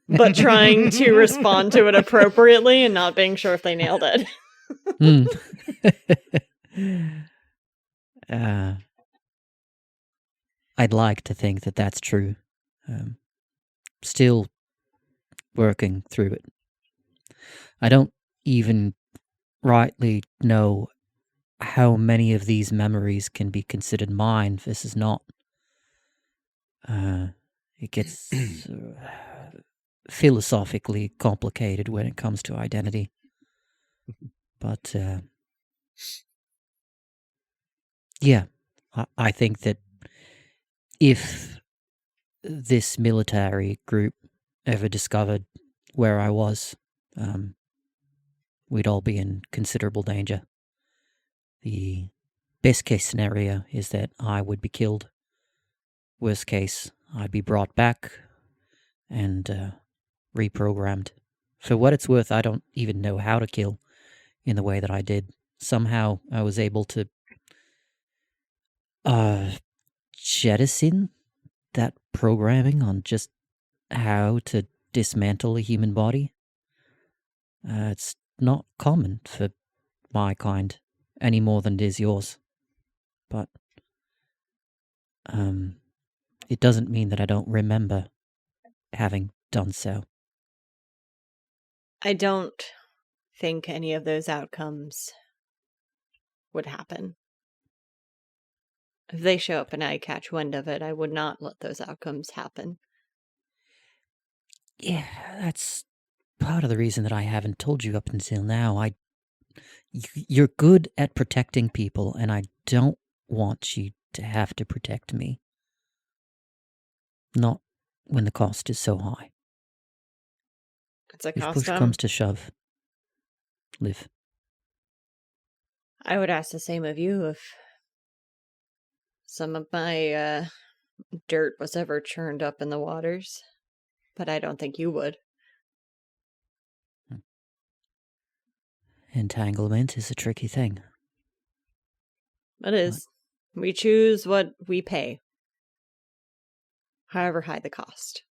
Speaker 3: but trying to respond to it appropriately and not being sure if they nailed it.
Speaker 5: I'd like to think that that's true. Still working through it. I don't even rightly know how many of these memories can be considered mine versus not. It gets philosophically complicated when it comes to identity. But, yeah, I think that if this military group ever discovered where I was, we'd all be in considerable danger. The best case scenario is that I would be killed. Worst case, I'd be brought back and reprogrammed. For what it's worth, I don't even know how to kill in the way that I did. Somehow I was able to jettison that programming on just how to dismantle a human body. It's not common for my kind any more than it is yours. But it doesn't mean that I don't remember having done so.
Speaker 3: I don't think any of those outcomes would happen. If they show up and I catch wind of it, I would not let those outcomes happen.
Speaker 5: Yeah, that's part of the reason that I haven't told you up until now. You're good at protecting people, and I don't want you to have to protect me. Not when the cost is so high.
Speaker 3: It's a
Speaker 5: If
Speaker 3: cost.
Speaker 5: push comes to shove, live.
Speaker 3: I would ask the same of you if some of my dirt was ever churned up in the waters, but I don't think you would.
Speaker 5: Entanglement is a tricky thing.
Speaker 3: It is. We choose what we pay, however high the cost.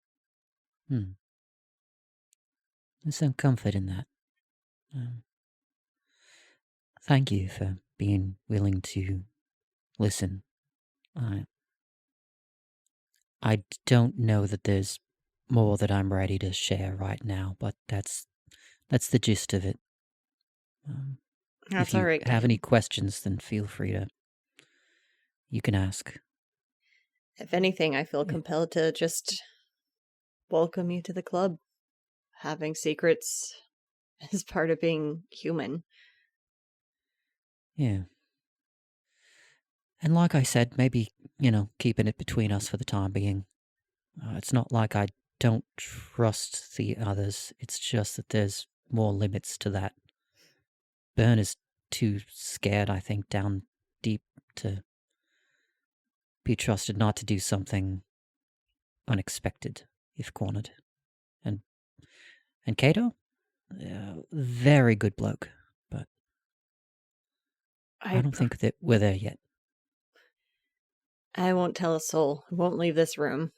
Speaker 5: There's some comfort in that. Thank you for being willing to listen. I don't know that there's more that I'm ready to share right now, but that's the gist of it.
Speaker 3: That's
Speaker 5: if you
Speaker 3: all right.
Speaker 5: have any questions, then feel free to. You can ask.
Speaker 3: If anything, I feel compelled to just welcome you to the club. Having secrets is part of being human.
Speaker 5: Yeah. And like I said, maybe, keeping it between us for the time being. It's not like I don't trust the others. It's just that there's more limits to that. Byrne is too scared, I think, down deep to be trusted not to do something unexpected if cornered. And Cato? Very good bloke, but I don't think that we're there yet.
Speaker 3: I won't tell a soul. I won't leave this room.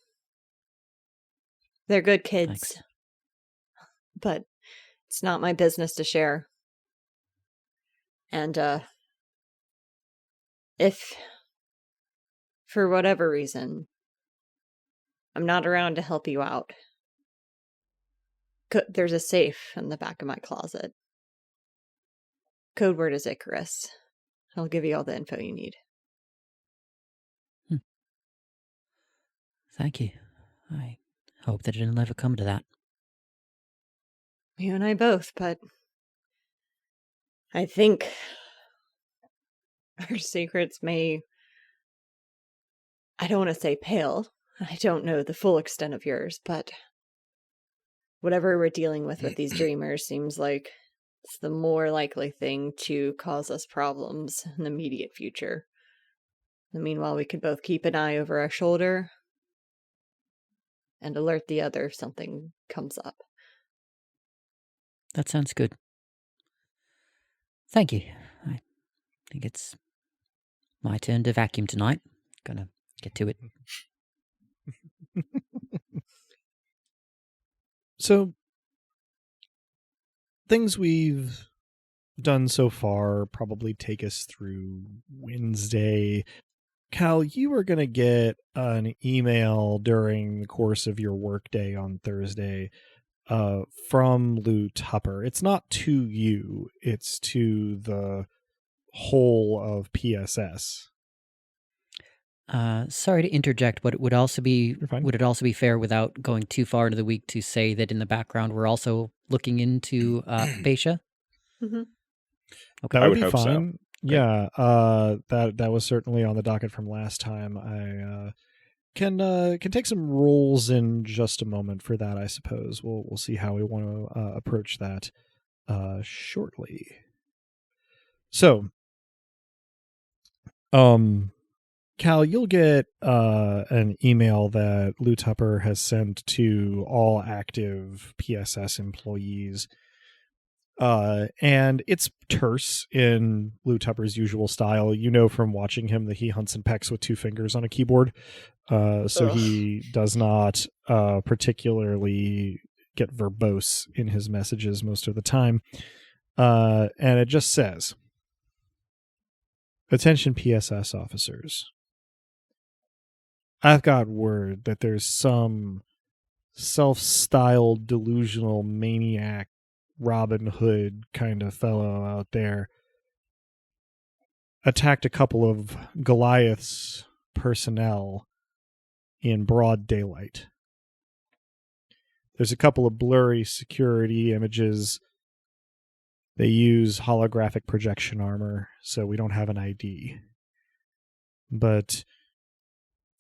Speaker 3: They're good kids.
Speaker 5: Thanks.
Speaker 3: But it's not my business to share. And if, for whatever reason, I'm not around to help you out, there's a safe in the back of my closet. Code word is Icarus. I'll give you all the info you need.
Speaker 5: Thank you. I hope that it'll never come to that.
Speaker 3: You and I both, but I think our secrets may, I don't want to say pale. I don't know the full extent of yours, but whatever we're dealing with these dreamers seems like it's the more likely thing to cause us problems in the immediate future. And meanwhile, we could both keep an eye over our shoulder and alert the other if something comes up.
Speaker 5: That sounds good. Thank you. I think it's my turn to vacuum tonight. Gonna get to it.
Speaker 1: So, things we've done so far probably take us through Wednesday. Cal, you were going to get an email during the course of your workday on Thursday from Lou Tupper. It's not to you, it's to the whole of PSS.
Speaker 5: Sorry to interject, but would it also be
Speaker 1: You're fine.
Speaker 5: fair, without going too far into the week, to say that in the background we're also looking into Apatia?
Speaker 3: Mm-hmm.
Speaker 5: Okay.
Speaker 1: That
Speaker 4: I
Speaker 1: would
Speaker 4: would
Speaker 1: be
Speaker 4: hope so.
Speaker 1: fine. Yeah, that was certainly on the docket from last time. I can take some rolls in just a moment for that. I suppose we'll see how we want to approach that shortly. So, Cal, you'll get an email that Lou Tupper has sent to all active PSS employees. And it's terse in Lou Tupper's usual style. You know from watching him that he hunts and pecks with two fingers on a keyboard. So he does not particularly get verbose in his messages most of the time. And it just says, "Attention PSS officers. I've got word that there's some self-styled delusional maniac Robin Hood kind of fellow out there attacked a couple of Goliath's personnel in broad daylight. There's a couple of blurry security images. They use holographic projection armor, so we don't have an ID. But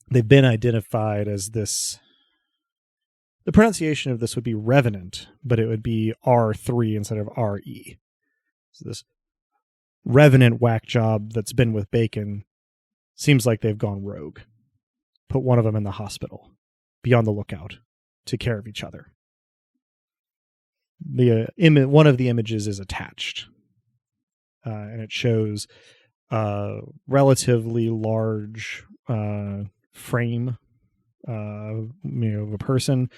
Speaker 1: they've been identified as this. The pronunciation of this would be Revenant, but it would be R3 instead of RE. So this Revenant whack job that's been with Bacon seems like they've gone rogue. Put one of them in the hospital. Be on the lookout. Take care of each other." One of the images is attached, and it shows a relatively large frame of a person,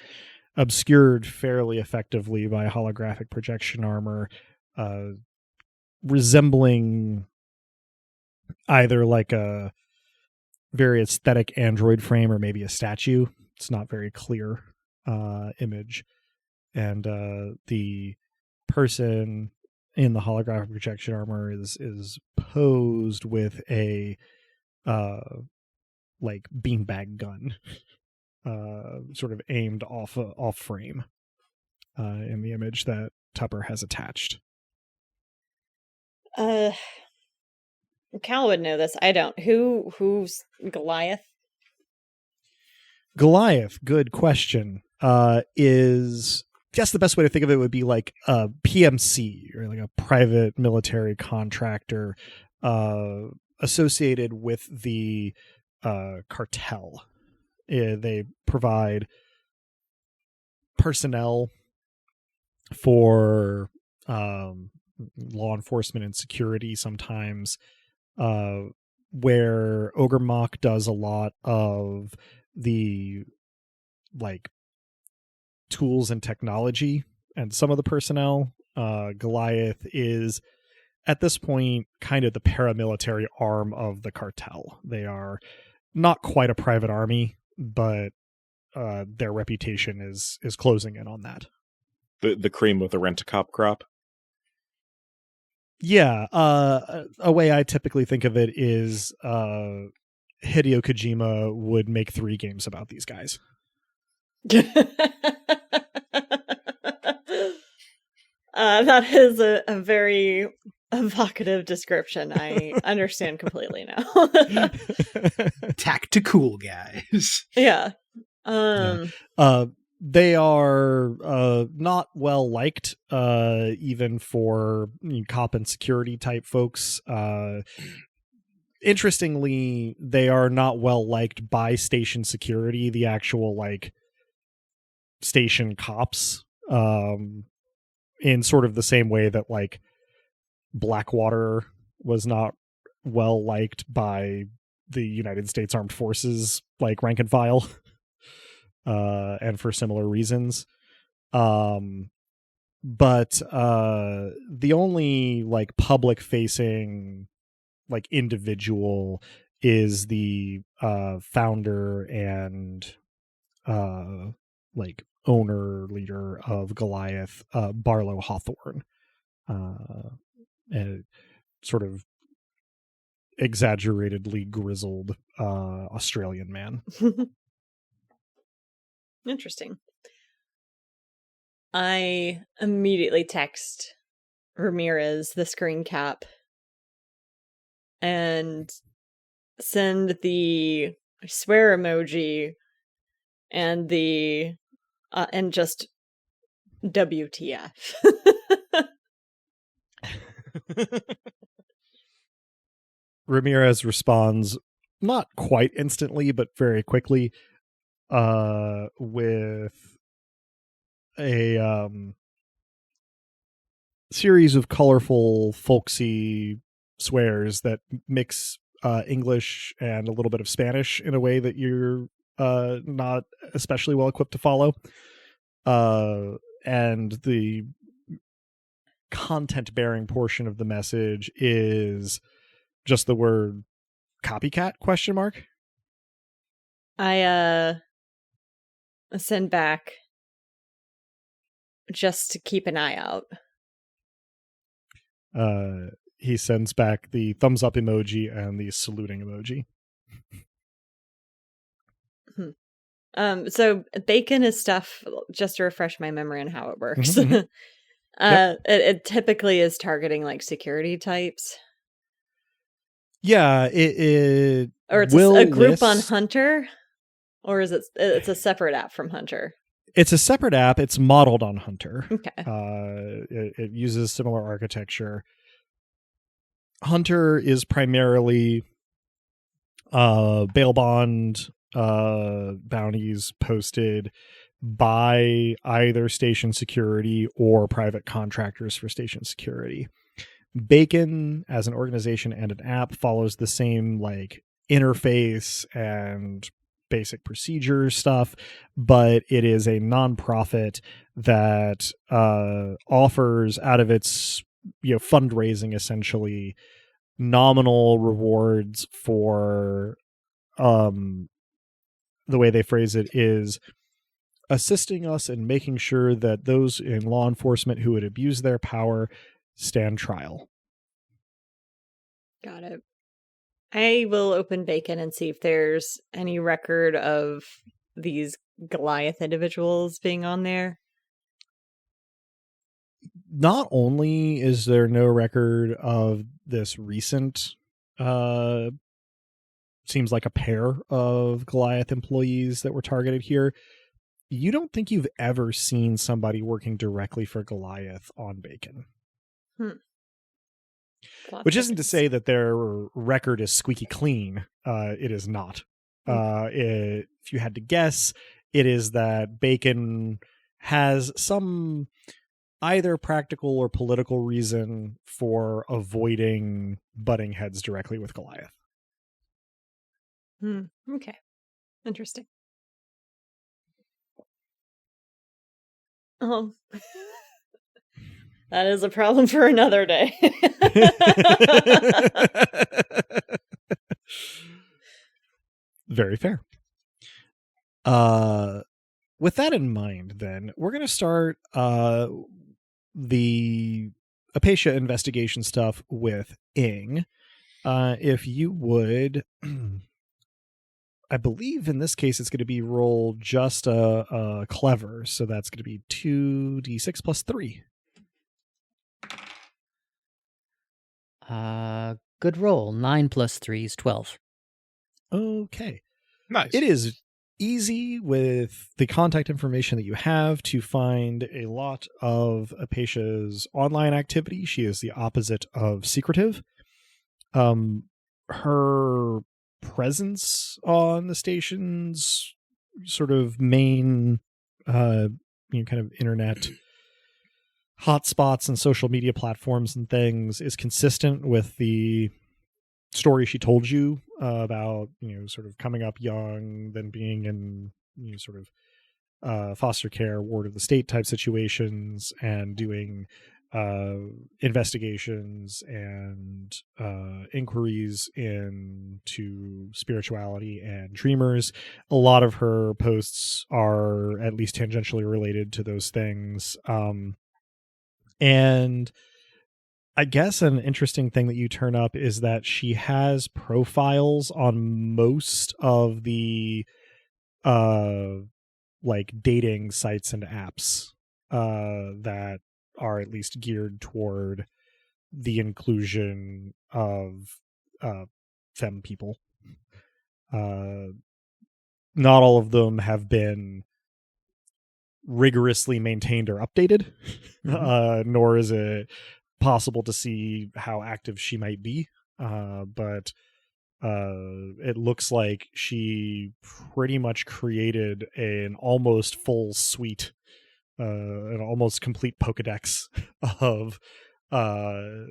Speaker 1: obscured fairly effectively by holographic projection armor, resembling either like a very aesthetic android frame or maybe a statue. It's not very clear image. And the person in the holographic projection armor is posed with a like beanbag gun, sort of aimed off frame in the image that Tupper has attached.
Speaker 3: Cal would know this. I don't. Who's Goliath?
Speaker 1: Goliath, good question. Is, guess the best way to think of it would be like a PMC, or like a private military contractor associated with the cartel. They provide personnel for law enforcement and security sometimes, where Ogremok does a lot of the like tools and technology and some of the personnel. Goliath is at this point kind of the paramilitary arm of the cartel. They are not quite a private army, but their reputation is closing in on that.
Speaker 4: The cream of the rent-a-cop crop.
Speaker 1: Yeah, a way I typically think of it is Hideo Kojima would make 3 games about these guys.
Speaker 3: That is a very evocative description. I understand completely now.
Speaker 2: Tactical guys.
Speaker 3: Yeah.
Speaker 1: They are not well liked, even for cop and security type folks. Interestingly, they are not well liked by station security, the actual like station cops, in sort of the same way that like Blackwater was not well liked by the United States Armed Forces, like rank and file, and for similar reasons. But the only like public facing like individual is the founder and like owner leader of Goliath, Barlow Hawthorne, and sort of exaggeratedly grizzled Australian man.
Speaker 3: Interesting. I immediately text Ramirez the screen cap and send the swear emoji and the and just WTF.
Speaker 1: Ramirez responds not quite instantly, but very quickly, with a series of colorful, folksy swears that mix English and a little bit of Spanish in a way that you're not especially well equipped to follow. And the content-bearing portion of the message is just the word copycat ?
Speaker 3: I send back just to keep an eye out.
Speaker 1: He sends back the thumbs up emoji and the saluting emoji.
Speaker 3: So bacon is stuff, just to refresh my memory on how it works.
Speaker 1: Mm-hmm. Yep.
Speaker 3: It typically is targeting like security types.
Speaker 1: Yeah, it
Speaker 3: or it's
Speaker 1: will
Speaker 3: a group on
Speaker 1: list...
Speaker 3: Hunter, or is it's a separate app from Hunter?
Speaker 1: It's a separate app. It's modeled on Hunter.
Speaker 3: Okay.
Speaker 1: It uses similar architecture. Hunter is primarily bail bond bounties posted by either station security or private contractors for station security. Bacon, as an organization and an app, follows the same like interface and basic procedure stuff, but it is a nonprofit that offers out of its fundraising essentially nominal rewards for the way they phrase it is assisting us in making sure that those in law enforcement who would abuse their power stand trial.
Speaker 3: Got it. I will open Bacon and see if there's any record of these Goliath individuals being on there.
Speaker 1: Not only is there no record of this recent, seems like a pair of Goliath employees that were targeted here, you don't think you've ever seen somebody working directly for Goliath on Bacon. Which isn't to say that their record is squeaky clean. It is not. If you had to guess, it is that Bacon has some either practical or political reason for avoiding butting heads directly with Goliath.
Speaker 3: Okay. Interesting. That is a problem for another day.
Speaker 1: Very fair. With that in mind, then, we're going to start the Apatia investigation stuff with Ing. If you would, I believe in this case it's going to be roll just a clever, so that's going to be 2d6 plus 3.
Speaker 5: Good roll. 9 plus 3 is 12.
Speaker 1: Okay.
Speaker 4: Nice.
Speaker 1: It is easy with the contact information that you have to find a lot of Apatia's online activity. She is the opposite of secretive. Her presence on the station's sort of main kind of internet hotspots and social media platforms and things is consistent with the story she told you about, sort of coming up young, then being in, sort of foster care, ward of the state type situations, and doing investigations and inquiries into spirituality and dreamers. A lot of her posts are at least tangentially related to those things. And I guess an interesting thing that you turn up is that she has profiles on most of the like dating sites and apps that are at least geared toward the inclusion of femme people. Not all of them have been rigorously maintained or updated, nor is it possible to see how active she might be. But it looks like she pretty much created an almost full suite, an almost complete Pokedex of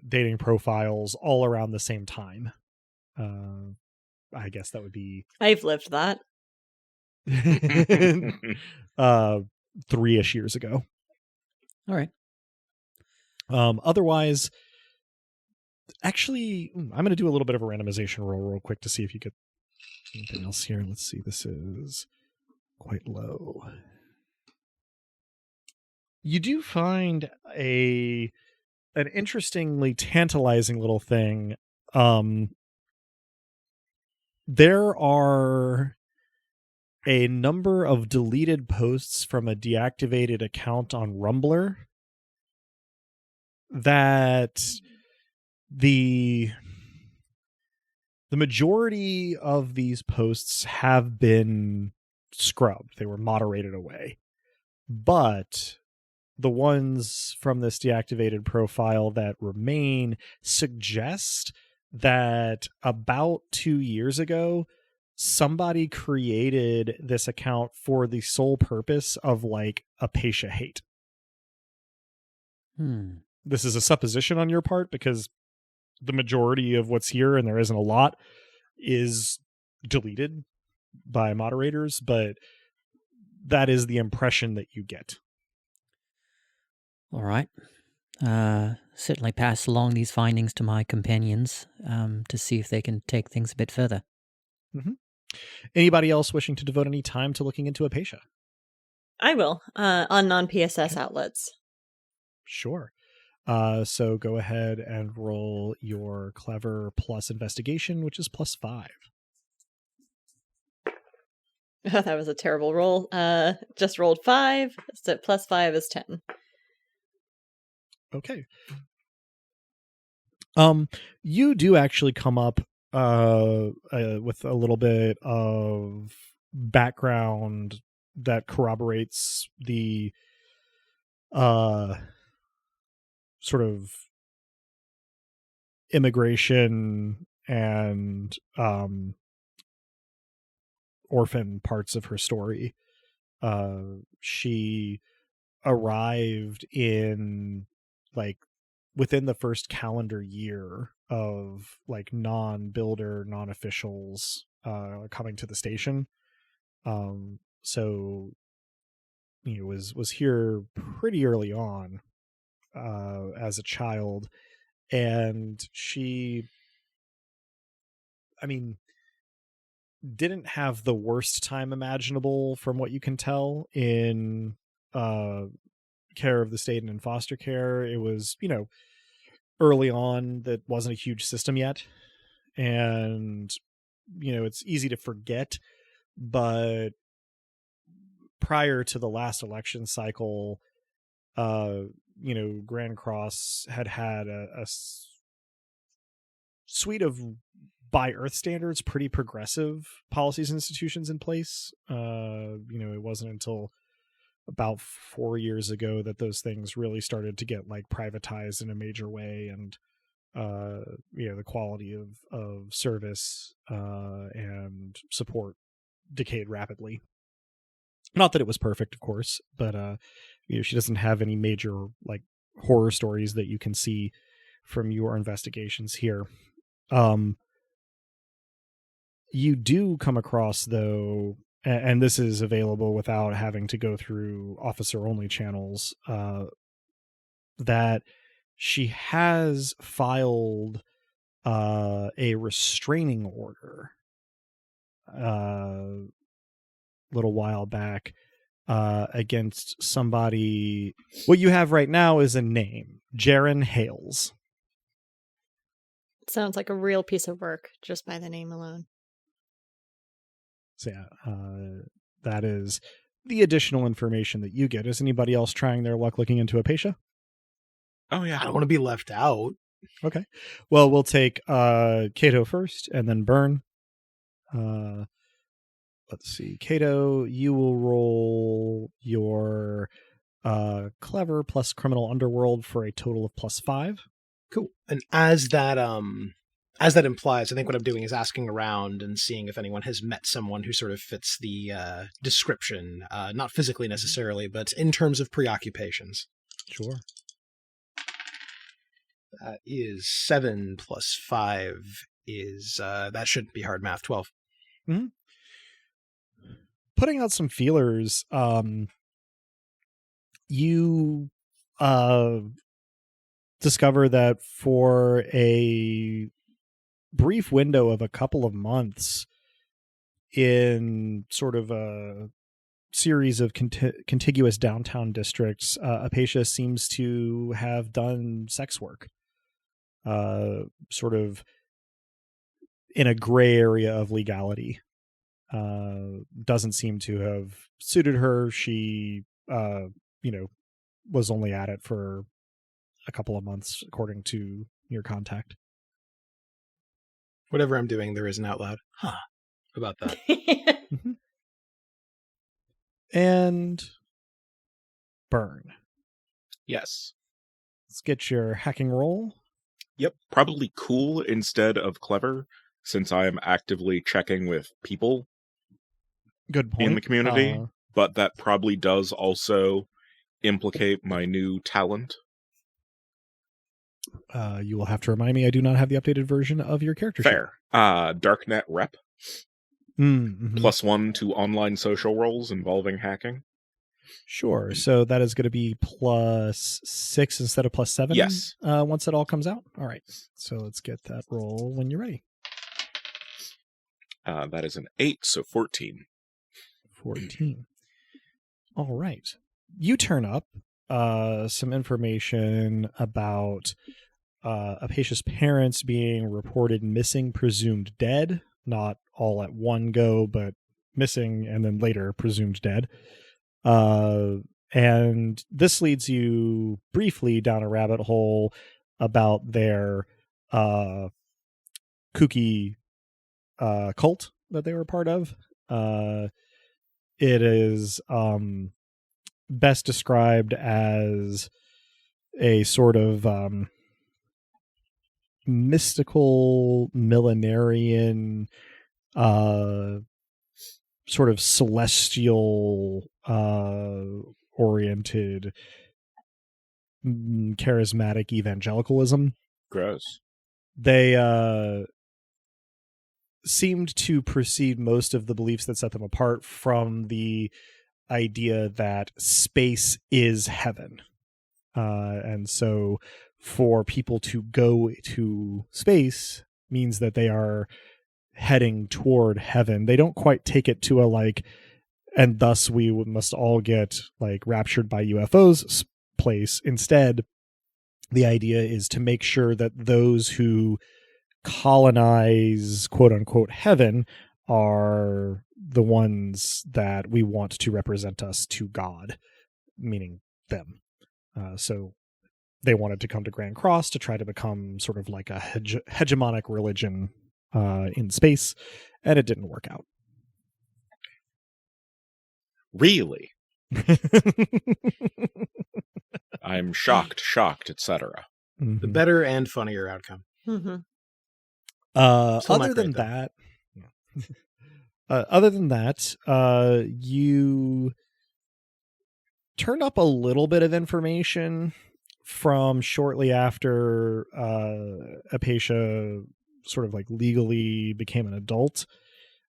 Speaker 1: dating profiles all around the same time. I guess that would be
Speaker 3: I've lived that.
Speaker 1: 3-ish years ago.
Speaker 5: All right.
Speaker 1: Otherwise, actually, I'm going to do a little bit of a randomization roll real quick to see if you get anything else here. Let's see. This is quite low. You do find an interestingly tantalizing little thing. There are a number of deleted posts from a deactivated account on Rumbler that the majority of these posts have been scrubbed. They were moderated away. But the ones from this deactivated profile that remain suggest that about 2 years ago, somebody created this account for the sole purpose of like Apatia hate. This is a supposition on your part because the majority of what's here, and there isn't a lot, is deleted by moderators, but that is the impression that you get.
Speaker 5: All right. Certainly pass along these findings to my companions to see if they can take things a bit further.
Speaker 1: Anybody else wishing to devote any time to looking into Apatia?
Speaker 3: I will, on non-PSS outlets.
Speaker 1: Sure. So go ahead and roll your clever plus investigation, which is +5.
Speaker 3: That was a terrible roll. Just rolled 5, so +5 is 10.
Speaker 1: Okay. You do actually come up with a little bit of background that corroborates the sort of immigration and orphan parts of her story. She arrived in like within the first calendar year of like non-builder, non-officials coming to the station. So was here pretty early on as a child, and she, I mean, didn't have the worst time imaginable from what you can tell in care of the state and in foster care. It was, early on, that wasn't a huge system yet, and it's easy to forget, but prior to the last election cycle, Grand Cross had a suite of, by Earth standards, pretty progressive policies and institutions in place. It wasn't until about 4 years ago that those things really started to get like privatized in a major way, and the quality of service and support decayed rapidly. Not that it was perfect, of course, but she doesn't have any major like horror stories that you can see from your investigations here. You do come across, though, and this is available without having to go through officer-only channels, that she has filed a restraining order a little while back against somebody. What you have right now is a name, Jaron Hales.
Speaker 3: Sounds like a real piece of work just by the name alone.
Speaker 1: So yeah, that is the additional information that you get. Is anybody else trying their luck looking into Apatia?
Speaker 4: Oh yeah.
Speaker 2: I don't want to be left out.
Speaker 1: Okay. Well, we'll take Cato first and then Byrne. Let's see. Cato, you will roll your clever plus criminal underworld for a total of +5.
Speaker 2: Cool. And as that implies, I think what I'm doing is asking around and seeing if anyone has met someone who sort of fits the description, not physically necessarily, but in terms of preoccupations.
Speaker 1: Sure.
Speaker 2: That is 7 plus 5 is, that shouldn't be hard math, 12.
Speaker 1: Mm-hmm. Putting out some feelers, you discover that for a brief window of a couple of months in sort of a series of contiguous downtown districts, Apatia seems to have done sex work, sort of in a gray area of legality. Doesn't seem to have suited her. She, was only at it for a couple of months, according to your contact.
Speaker 2: Whatever I'm doing, there isn't out loud. Huh. About that.
Speaker 1: Mm-hmm. And Byrne.
Speaker 4: Yes.
Speaker 1: Let's get your hacking roll.
Speaker 4: Yep. Probably cool instead of clever, since I am actively checking with people.
Speaker 1: Good point.
Speaker 4: In the community, but that probably does also implicate my new talent.
Speaker 1: You will have to remind me, I do not have the updated version of your character sheet.
Speaker 4: Fair. Darknet rep.
Speaker 1: Mm-hmm.
Speaker 4: +1 to online social roles involving hacking.
Speaker 1: Sure. So that is going to be +6 instead of +7?
Speaker 4: Yes.
Speaker 1: Once it all comes out? All right. So let's get that roll when you're ready.
Speaker 4: That is an 8, so 14.
Speaker 1: 14. All right. You turn up some information about Apatia's parents being reported missing, presumed dead, not all at one go, but missing and then later presumed dead. And this leads you briefly down a rabbit hole about their kooky cult that they were part of. It is best described as a sort of mystical millenarian sort of celestial oriented charismatic evangelicalism.
Speaker 4: Gross.
Speaker 1: They seemed to precede most of the beliefs that set them apart from the idea that space is heaven. And so for people to go to space means that they are heading toward heaven. They don't quite take it to a and thus we must all get raptured by UFOs place. Instead, the idea is to make sure that those who colonize quote unquote heaven are the ones that we want to represent us to God, meaning them. So they wanted to come to Grand Cross to try to become sort of like a hegemonic religion in space, and it didn't work out.
Speaker 4: Really? I'm shocked, etc.
Speaker 1: Mm-hmm.
Speaker 2: The better and funnier outcome.
Speaker 3: Mm-hmm.
Speaker 1: Other than that, you turn up a little bit of information from shortly after Apatia sort of like legally became an adult,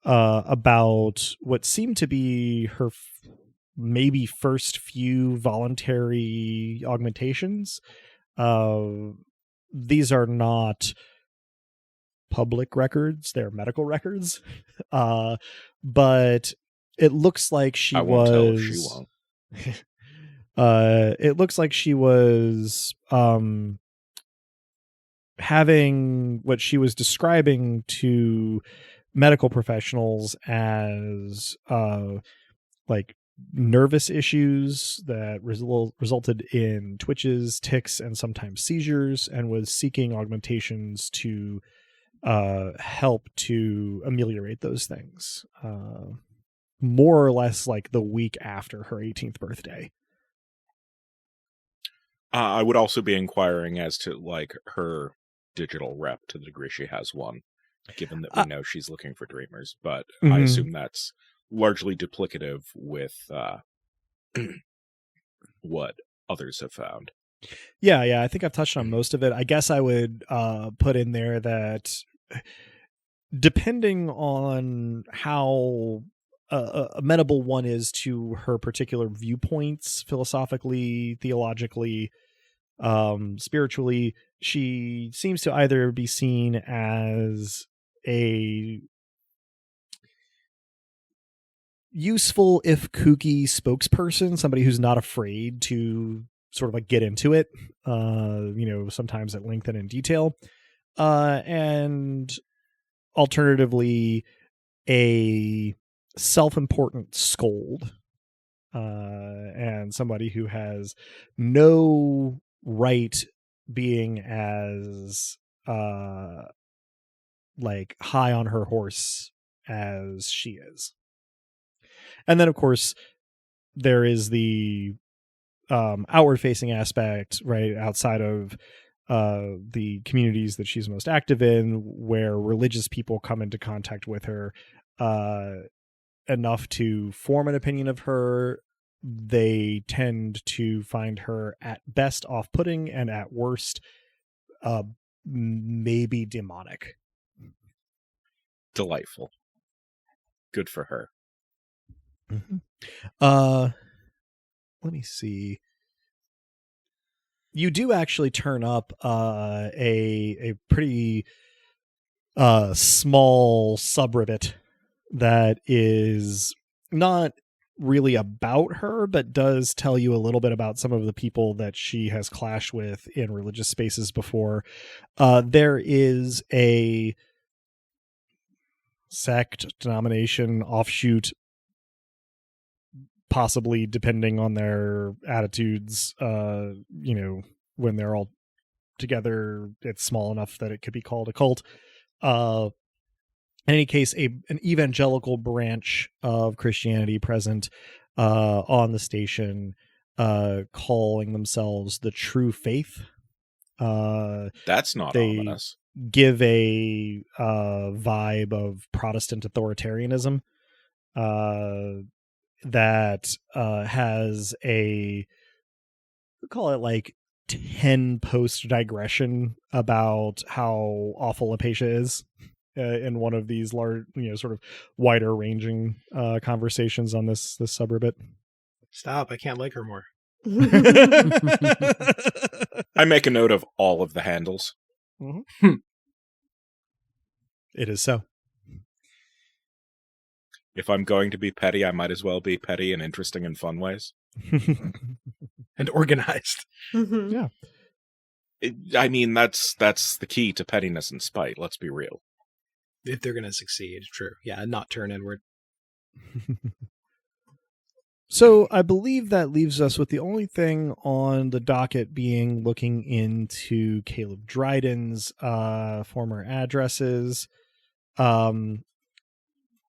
Speaker 1: about what seemed to be her maybe first few voluntary augmentations. These are not public records, they're medical records. But it looks like she
Speaker 4: I won't tell if she won't.
Speaker 1: It looks like she was having what she was describing to medical professionals as like nervous issues that resulted in twitches, tics, and sometimes seizures, and was seeking augmentations to help to ameliorate those things, more or less like the week after her 18th birthday.
Speaker 4: I would also be inquiring as to like her digital rep, to the degree she has one, given that we know she's looking for dreamers, but I assume that's largely duplicative with what others have found.
Speaker 1: Yeah, I think I've touched on most of it. I guess I would put in there that depending on how amenable one is to her particular viewpoints, philosophically, theologically, spiritually, she seems to either be seen as a useful, if kooky, spokesperson, somebody who's not afraid to sort of like get into it, sometimes at length and in detail, and alternatively a self-important scold, and somebody who has no right being as like high on her horse as she is. And then of course there is the outward facing aspect, right, outside of the communities that she's most active in, where religious people come into contact with her enough to form an opinion of her. They tend to find her at best off-putting and at worst maybe demonic.
Speaker 4: Delightful. Good for her.
Speaker 1: Let me see. You do actually turn up a pretty small subreddit that is not really about her, but does tell you a little bit about some of the people that she has clashed with in religious spaces before. There is a sect, denomination, offshoot, possibly depending on their attitudes, when they're all together, it's small enough that it could be called a cult. In any case, an evangelical branch of Christianity present on the station, calling themselves the True Faith.
Speaker 4: That's not ominous.
Speaker 1: Give a vibe of Protestant authoritarianism that has a, call it like 10 post digression about how awful Apatia is in one of these large, sort of wider ranging conversations on this subreddit.
Speaker 2: Stop, I can't like her more.
Speaker 4: I make a note of all of the handles.
Speaker 1: Mm-hmm. It is so.
Speaker 4: If I'm going to be petty, I might as well be petty in interesting and fun ways.
Speaker 2: And organized.
Speaker 3: Mm-hmm.
Speaker 1: Yeah.
Speaker 4: I mean, that's the key to pettiness and spite, let's be real.
Speaker 2: If they're going to succeed, true. Yeah, and not turn inward.
Speaker 1: So I believe that leaves us with the only thing on the docket being looking into Caleb Dryden's former addresses.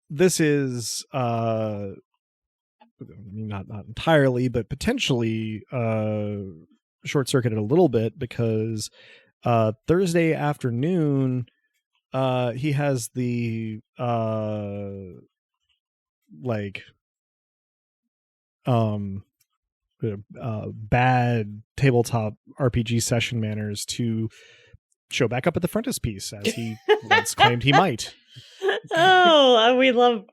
Speaker 1: This is not entirely, but potentially short-circuited a little bit, because Thursday afternoon he has the bad tabletop RPG session manners to show back up at the frontispiece as he once claimed he might.
Speaker 3: Oh, we love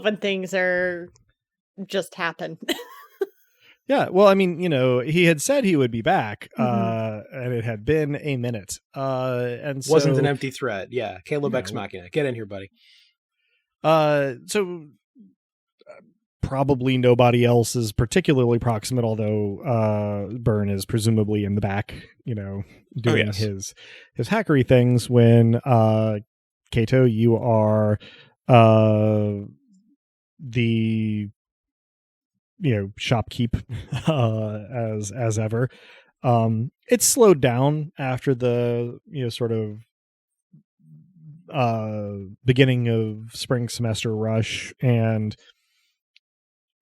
Speaker 3: when things are just happen.
Speaker 1: Yeah, well, I mean, he had said he would be back,
Speaker 3: Mm-hmm.
Speaker 1: and it had been a minute, and so,
Speaker 2: Wasn't an empty threat. Yeah, Caleb
Speaker 1: Yeah,
Speaker 2: Ex Machina. Get in here, buddy.
Speaker 1: So probably nobody else is particularly proximate, although Byrne is presumably in the back, doing
Speaker 4: yes.
Speaker 1: his hackery things. When Kato, you are the shopkeep as ever. It's slowed down after the sort of beginning of spring semester rush, and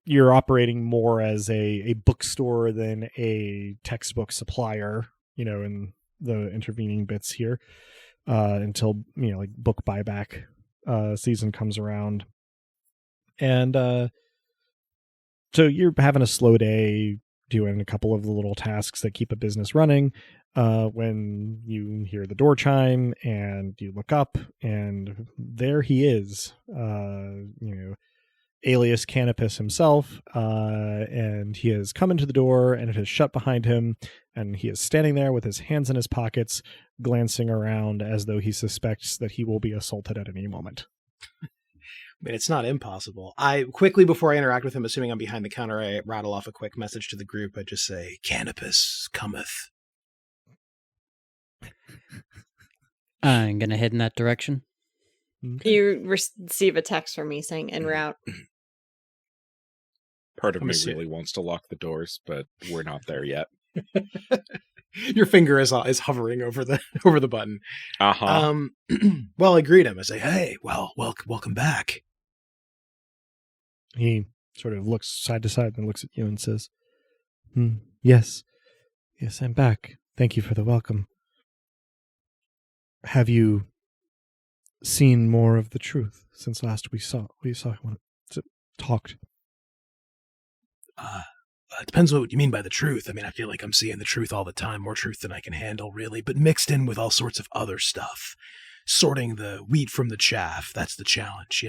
Speaker 1: you're operating more as a bookstore than a textbook supplier, in the intervening bits here, until like book buyback season comes around. And so you're having a slow day doing a couple of the little tasks that keep a business running, when you hear the door chime and you look up, and there he is, alias Canopus himself, and he has come into the door and it has shut behind him, and he is standing there with his hands in his pockets, glancing around as though he suspects that he will be assaulted at any moment.
Speaker 2: I mean, it's not impossible. I quickly, before I interact with him, assuming I'm behind the counter, I rattle off a quick message to the group. I just say, "Canopus cometh."
Speaker 5: I'm going to head in that direction.
Speaker 1: Okay.
Speaker 3: You receive a text from me saying en route.
Speaker 4: Part of
Speaker 2: I'm
Speaker 4: me
Speaker 2: assuming-
Speaker 4: really wants to lock the doors, but we're not there yet.
Speaker 2: Your finger is hovering over the button.
Speaker 4: Uh-huh.
Speaker 2: Well, I greet him. I say, "Hey, welcome back."
Speaker 1: He sort of looks side to side and looks at you and says, yes, I'm back. Thank you for the welcome. Have you seen more of the truth since last we saw one talked?
Speaker 2: It depends on what you mean by the truth. I mean, I feel like I'm seeing the truth all the time, more truth than I can handle, really, but mixed in with all sorts of other stuff. Sorting the wheat from the chaff, that's the challenge,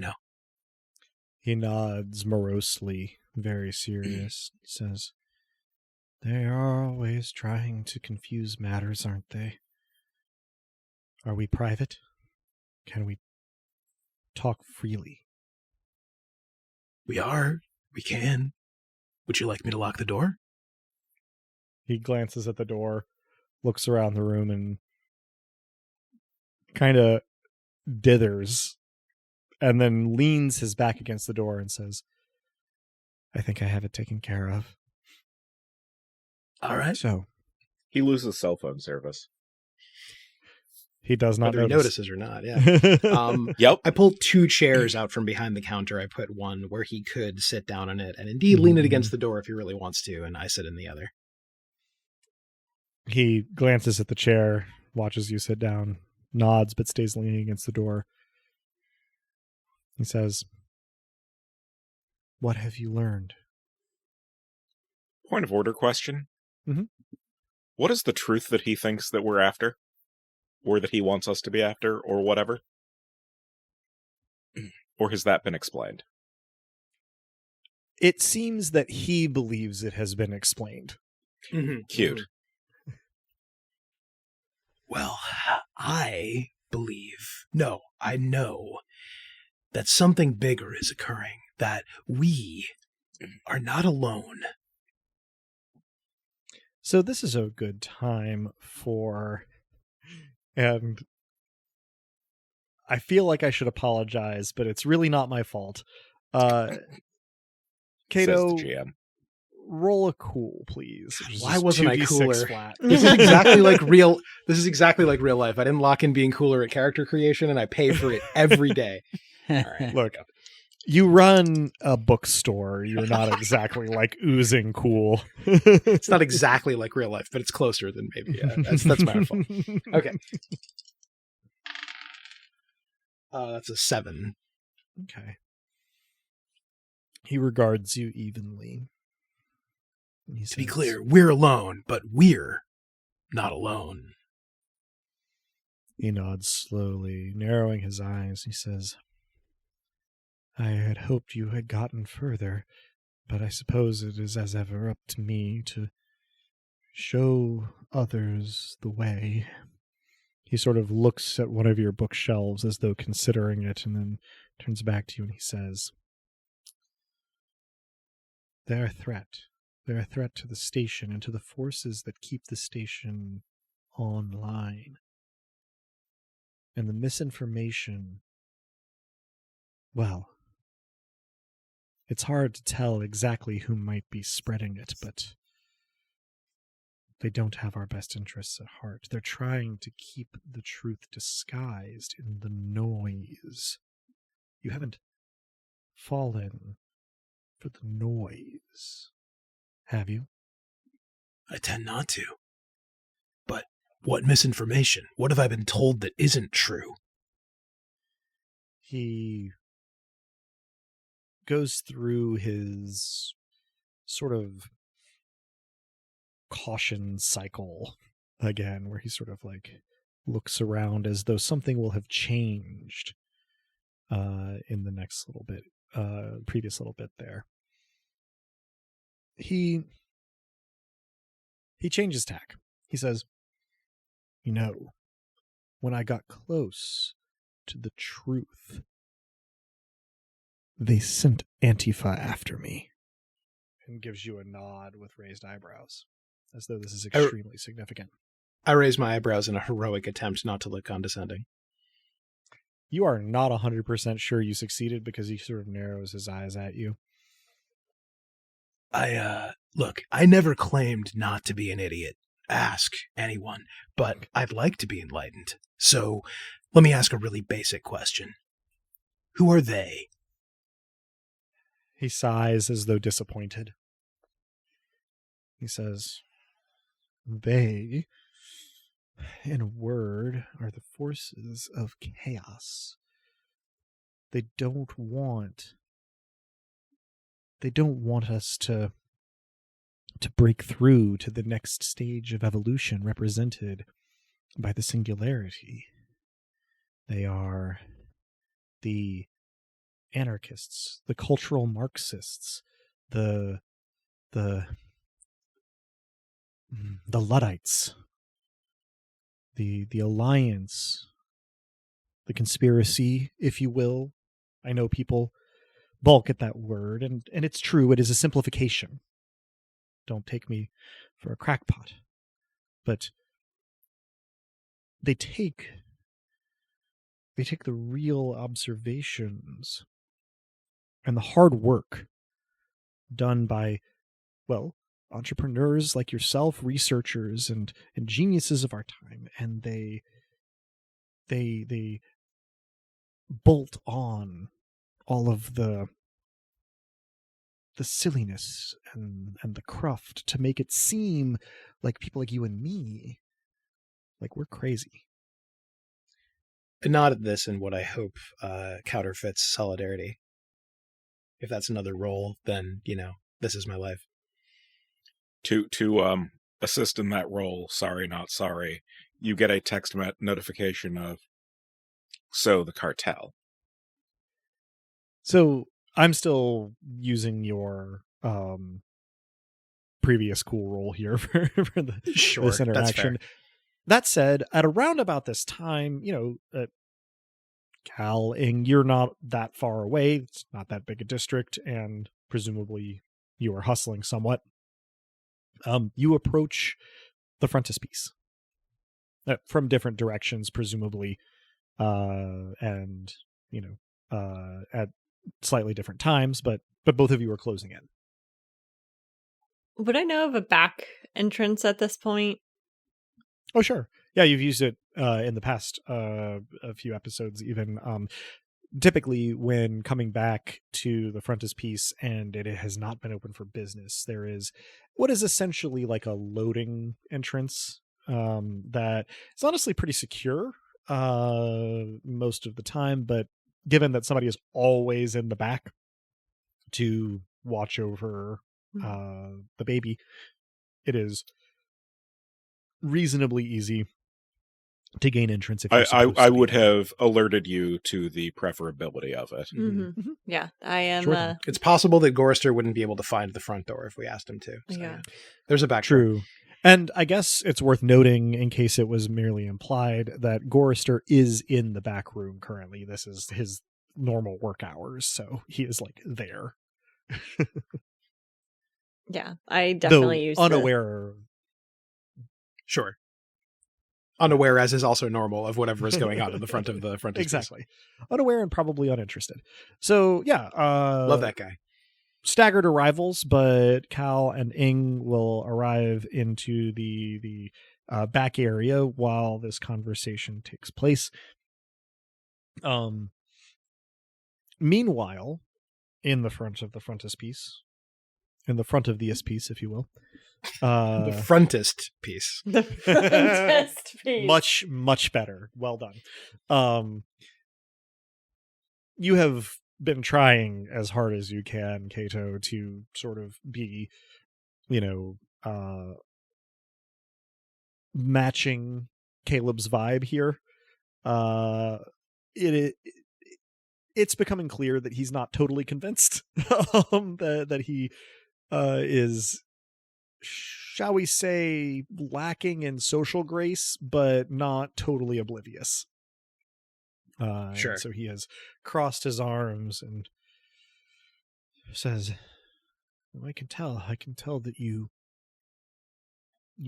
Speaker 1: He nods morosely, very serious, says, "They are always trying to confuse matters, aren't they? Are we private? Can we talk freely?"
Speaker 2: We can. Would you like me to lock the door?
Speaker 1: He glances at the door, looks around the room, and kind of dithers, and then leans his back against the door and says, "I think I have it taken care of."
Speaker 2: All right.
Speaker 1: So
Speaker 4: He loses cell phone service.
Speaker 1: he does not
Speaker 2: Whether he
Speaker 1: notice.
Speaker 2: notices or not, yeah.
Speaker 4: Yep.
Speaker 2: I pulled 2 chairs out from behind the counter. I put one where he could sit down on it and indeed lean it against the door if he really wants to, and I sit in the other.
Speaker 1: He glances at the chair, watches you sit down, nods, but stays leaning against the door. He says, "What have you learned?"
Speaker 4: Point of order question.
Speaker 1: Mhm.
Speaker 4: What is the truth that he thinks that we're after? Or that he wants us to be after, or whatever? Or has that been explained?
Speaker 1: It seems that he believes it has been explained.
Speaker 4: Cute.
Speaker 2: Well, I know that something bigger is occurring, that we are not alone.
Speaker 1: So this is a good time for, and I feel like I should apologize, but it's really not my fault.
Speaker 4: Says
Speaker 1: Kato,
Speaker 4: the GM.
Speaker 1: roll a cool, please. which is
Speaker 2: Why
Speaker 1: just
Speaker 2: wasn't I
Speaker 1: 2d6
Speaker 2: cooler?
Speaker 1: flat.
Speaker 2: This is exactly like real. This is exactly like real life. I didn't lock in being cooler at character creation, and I pay for it every day. All right.
Speaker 1: Look, you run a bookstore. You're not exactly like oozing cool.
Speaker 2: It's not exactly like real life, but it's closer than maybe. Yeah, that's my own fault. Okay. That's a 7.
Speaker 1: Okay. He regards you evenly.
Speaker 2: To be clear, we're alone, but we're not alone.
Speaker 1: He nods slowly, narrowing his eyes. He says, I had hoped you had gotten further, but I suppose it is as ever up to me to show others the way. He sort of looks at one of your bookshelves as though considering it, and then turns back to you and he says, They're a threat. They're a threat to the station and to the forces that keep the station online. And the misinformation, well, it's hard to tell exactly who might be spreading it, but they don't have our best interests at heart. They're trying to keep the truth disguised in the noise. You haven't fallen for the noise, have you?
Speaker 2: I tend not to. But what misinformation? What have I been told that isn't true?
Speaker 1: He goes through his sort of caution cycle again, where he sort of like looks around as though something will have changed in the next little bit, previous little bit there. He changes tack. He says, you know, when I got close to the truth, they sent Antifa after me. And gives you a nod with raised eyebrows, as though this is extremely significant.
Speaker 2: I raise my eyebrows in a heroic attempt not to look condescending.
Speaker 1: You are not 100% sure you succeeded because he sort of narrows his eyes at you.
Speaker 2: Look, I never claimed not to be an idiot. Ask anyone, but I'd like to be enlightened. So let me ask a really basic question. Who are they?
Speaker 1: He sighs as though disappointed. He says, they, in a word, are the forces of chaos. They don't want us to break through to the next stage of evolution represented by the singularity. They are the anarchists, the cultural Marxists, the Luddites, the alliance, the conspiracy, if you will. I know people balk at that word, and it's true, it is a simplification. Don't take me for a crackpot. But they take the real observations and the hard work done by, well, entrepreneurs like yourself, researchers and geniuses of our time, and they bolt on all of the silliness and the cruft to make it seem like people like you and me, like we're crazy.
Speaker 2: I nod at this in what I hope counterfeits solidarity. If that's another role, then, this is my life.
Speaker 4: To assist in that role, sorry, not sorry, you get a text notification of, so the cartel.
Speaker 1: So I'm still using your previous cool role here for this interaction. That said, at around about this time, Cal, Ing, you're not that far away. It's not that big a district, and presumably you are hustling somewhat. You approach the frontispiece from different directions, presumably, and at slightly different times, but both of you are closing in.
Speaker 3: Would I know of a back entrance at this point?
Speaker 1: Oh, sure. Yeah, you've used it in the past a few episodes even. Typically, when coming back to the frontispiece and it has not been open for business, there is what is essentially like a loading entrance that is honestly pretty secure most of the time, but given that somebody is always in the back to watch over the baby, it is reasonably easy to gain entrance if you're supposed
Speaker 4: I
Speaker 1: to be
Speaker 4: would
Speaker 1: there.
Speaker 4: have alerted you to the preferability of it.
Speaker 3: Yeah, I am.
Speaker 1: Sure thing.
Speaker 2: It's possible that Gorrister wouldn't be able to find the front door if we asked him to. So,
Speaker 3: Yeah.
Speaker 2: There's a back door.
Speaker 1: True. And I guess it's worth noting, in case it was merely implied, that Gorrister is in the back room currently. This is his normal work hours, so he is like there.
Speaker 3: Yeah, I definitely
Speaker 1: Though
Speaker 3: use
Speaker 1: unaware.
Speaker 2: Sure. Unaware, as is also normal, of whatever is going on in the front of the frontispiece.
Speaker 1: Exactly. Unaware and probably uninterested. So yeah,
Speaker 2: Love that guy.
Speaker 1: staggered arrivals, but Cal and Ing will arrive into the back area while this conversation takes place. Meanwhile, in the front of the frontispiece, in the front of the piece, if you will,
Speaker 2: The frontist piece.
Speaker 3: the frontispiece.
Speaker 1: much better. Well done. You have been trying as hard as you can, Kato, to sort of be, matching Caleb's vibe here. It's becoming clear that he's not totally convinced that he is, shall we say, lacking in social grace, but not totally oblivious.
Speaker 2: Sure.
Speaker 1: So he has crossed his arms and says, I can tell that you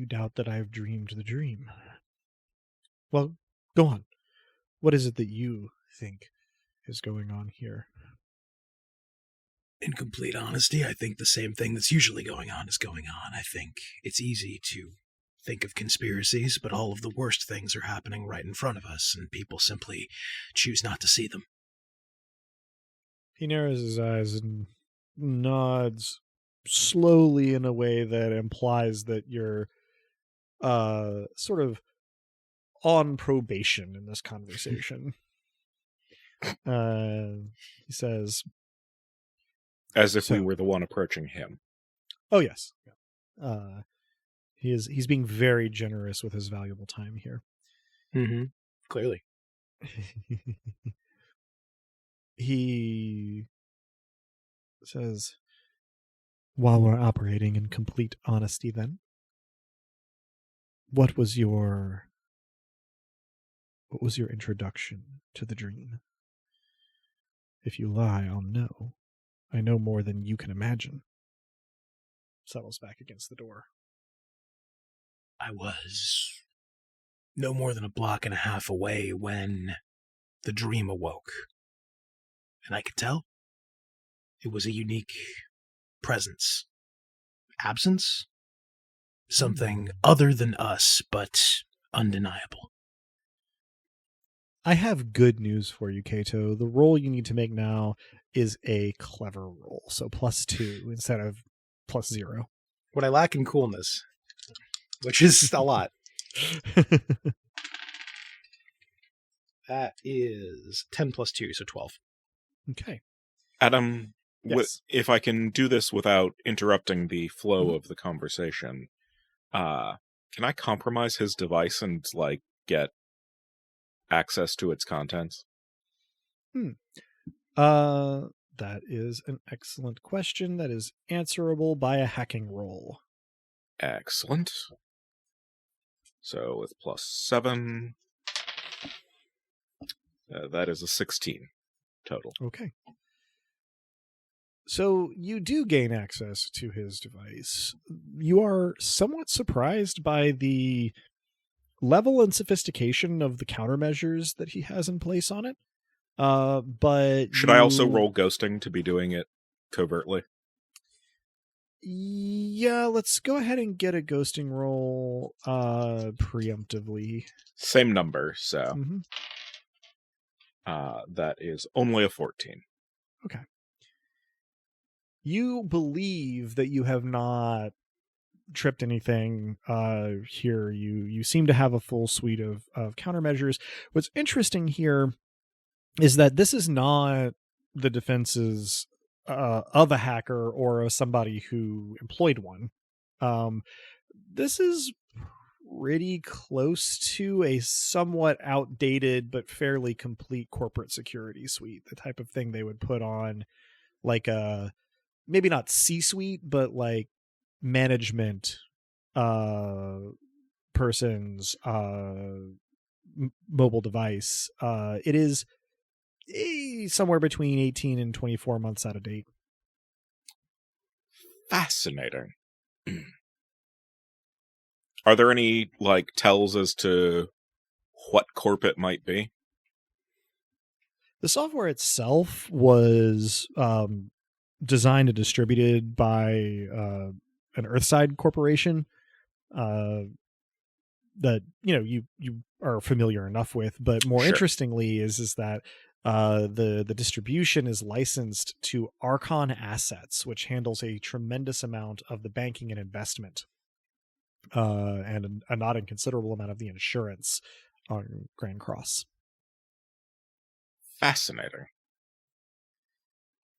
Speaker 1: doubt that I've dreamed the dream. Well, go on. What is it that you think is going on here?
Speaker 2: In complete honesty, I think the same thing that's usually going on is going on. I think it's easy to think of conspiracies, but all of the worst things are happening right in front of us, and people simply choose not to see them.
Speaker 1: He narrows his eyes and nods slowly in a way that implies that you're sort of on probation in this conversation. He says,
Speaker 4: As if we were the one approaching him.
Speaker 1: oh yes. He's being very generous with his valuable time here.
Speaker 2: Mm-hmm. Clearly.
Speaker 1: He says, while we're operating in complete honesty then, what was your introduction to the dream? If you lie, I'll know. I know more than you can imagine. Settles back against the door.
Speaker 2: I was no more than a block and a half away when the dream awoke. And I could tell it was a unique presence. Absence? Something other than us, but undeniable.
Speaker 1: I have good news for you, Kato. The roll you need to make now is a clever roll, so +2 instead of +0.
Speaker 2: What I lack in coolness, which is a lot. That is 10 plus 2, so 12.
Speaker 1: Okay.
Speaker 4: Adam,
Speaker 1: Yes.
Speaker 4: if I can do this without interrupting the flow of the conversation, can I compromise his device and, get access to its contents?
Speaker 1: That is an excellent question. That is answerable by a hacking roll.
Speaker 4: Excellent. So with +7, that is a 16 total.
Speaker 1: Okay. So you do gain access to his device. You are somewhat surprised by the level and sophistication of the countermeasures that he has in place on it. But
Speaker 4: Should I also roll ghosting to be doing it covertly?
Speaker 1: Yeah, let's go ahead and get a ghosting roll preemptively.
Speaker 4: Same number, so
Speaker 1: Mm-hmm.
Speaker 4: that is only a 14.
Speaker 1: Okay. You believe that you have not tripped anything here. You seem to have a full suite of countermeasures. What's interesting here is that this is not the defense's of a hacker or of somebody who employed one. This is pretty close to a somewhat outdated but fairly complete corporate security suite, the type of thing they would put on like a, maybe not C-suite, but like management person's mobile device. It is somewhere between 18 and 24 months out of date.
Speaker 4: Fascinating. Are there any like tells as to what corp it might be?
Speaker 1: The software itself was designed and distributed by an Earthside corporation that you are familiar enough with. But more interestingly is that the distribution is licensed to Archon Assets, which handles a tremendous amount of the banking and investment, and a not inconsiderable amount of the insurance on Grand Cross.
Speaker 4: Fascinating.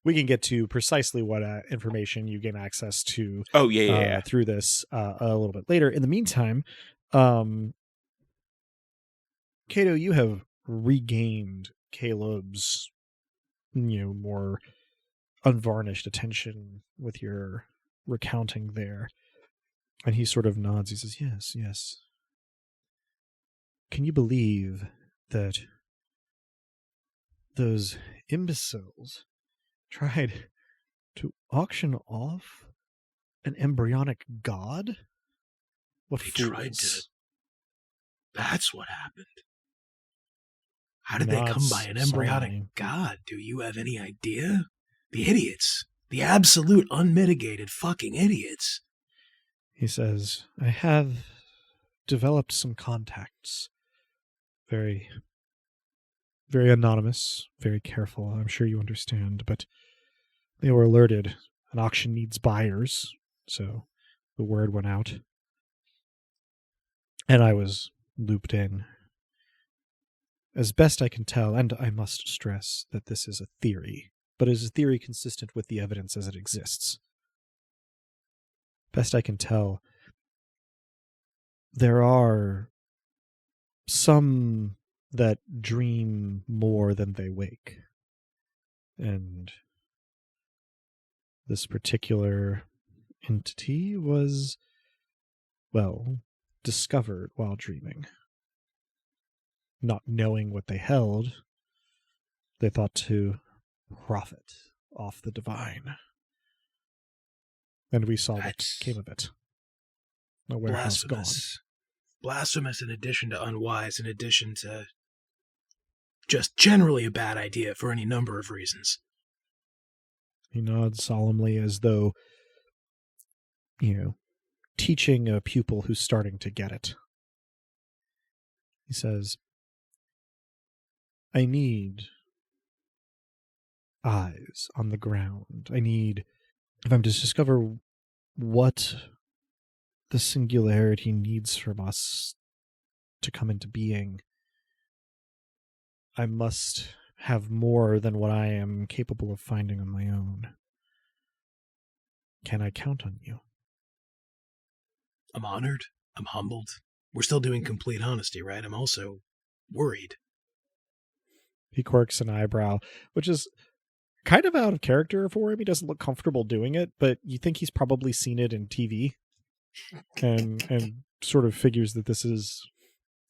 Speaker 1: We can get to precisely what information you gain access to through this a little bit later. In the meantime, Cato, you have regained Caleb's more unvarnished attention with your recounting there. And he sort of nods. He says, yes. Can you believe that those imbeciles tried to auction off an embryonic god? What
Speaker 2: they
Speaker 1: fools.
Speaker 2: Tried to. That's what happened. How did they come by an embryonic god? Do you have any idea? The idiots. The absolute unmitigated fucking idiots.
Speaker 1: He says, I have developed some contacts. Very, very anonymous, very careful. I'm sure you understand, but they were alerted. An auction needs buyers, so the word went out. And I was looped in. As best I can tell, and I must stress that this is a theory, but it is a theory consistent with the evidence as it exists. Best I can tell, there are some that dream more than they wake. And this particular entity was, well, discovered while dreaming. Not knowing what they held, they thought to profit off the divine. And we saw what came of it. A warehouse gone.
Speaker 2: Blasphemous in addition to unwise, in addition to just generally a bad idea for any number of reasons.
Speaker 1: He nods solemnly as though, teaching a pupil who's starting to get it. He says, I need eyes on the ground. I need, if I'm to discover what the singularity needs from us to come into being, I must have more than what I am capable of finding on my own. Can I count on you?
Speaker 2: I'm honored. I'm humbled. We're still doing complete honesty, right? I'm also worried.
Speaker 1: He quirks an eyebrow, which is kind of out of character for him. He doesn't look comfortable doing it, but you think he's probably seen it in TV and sort of figures that this is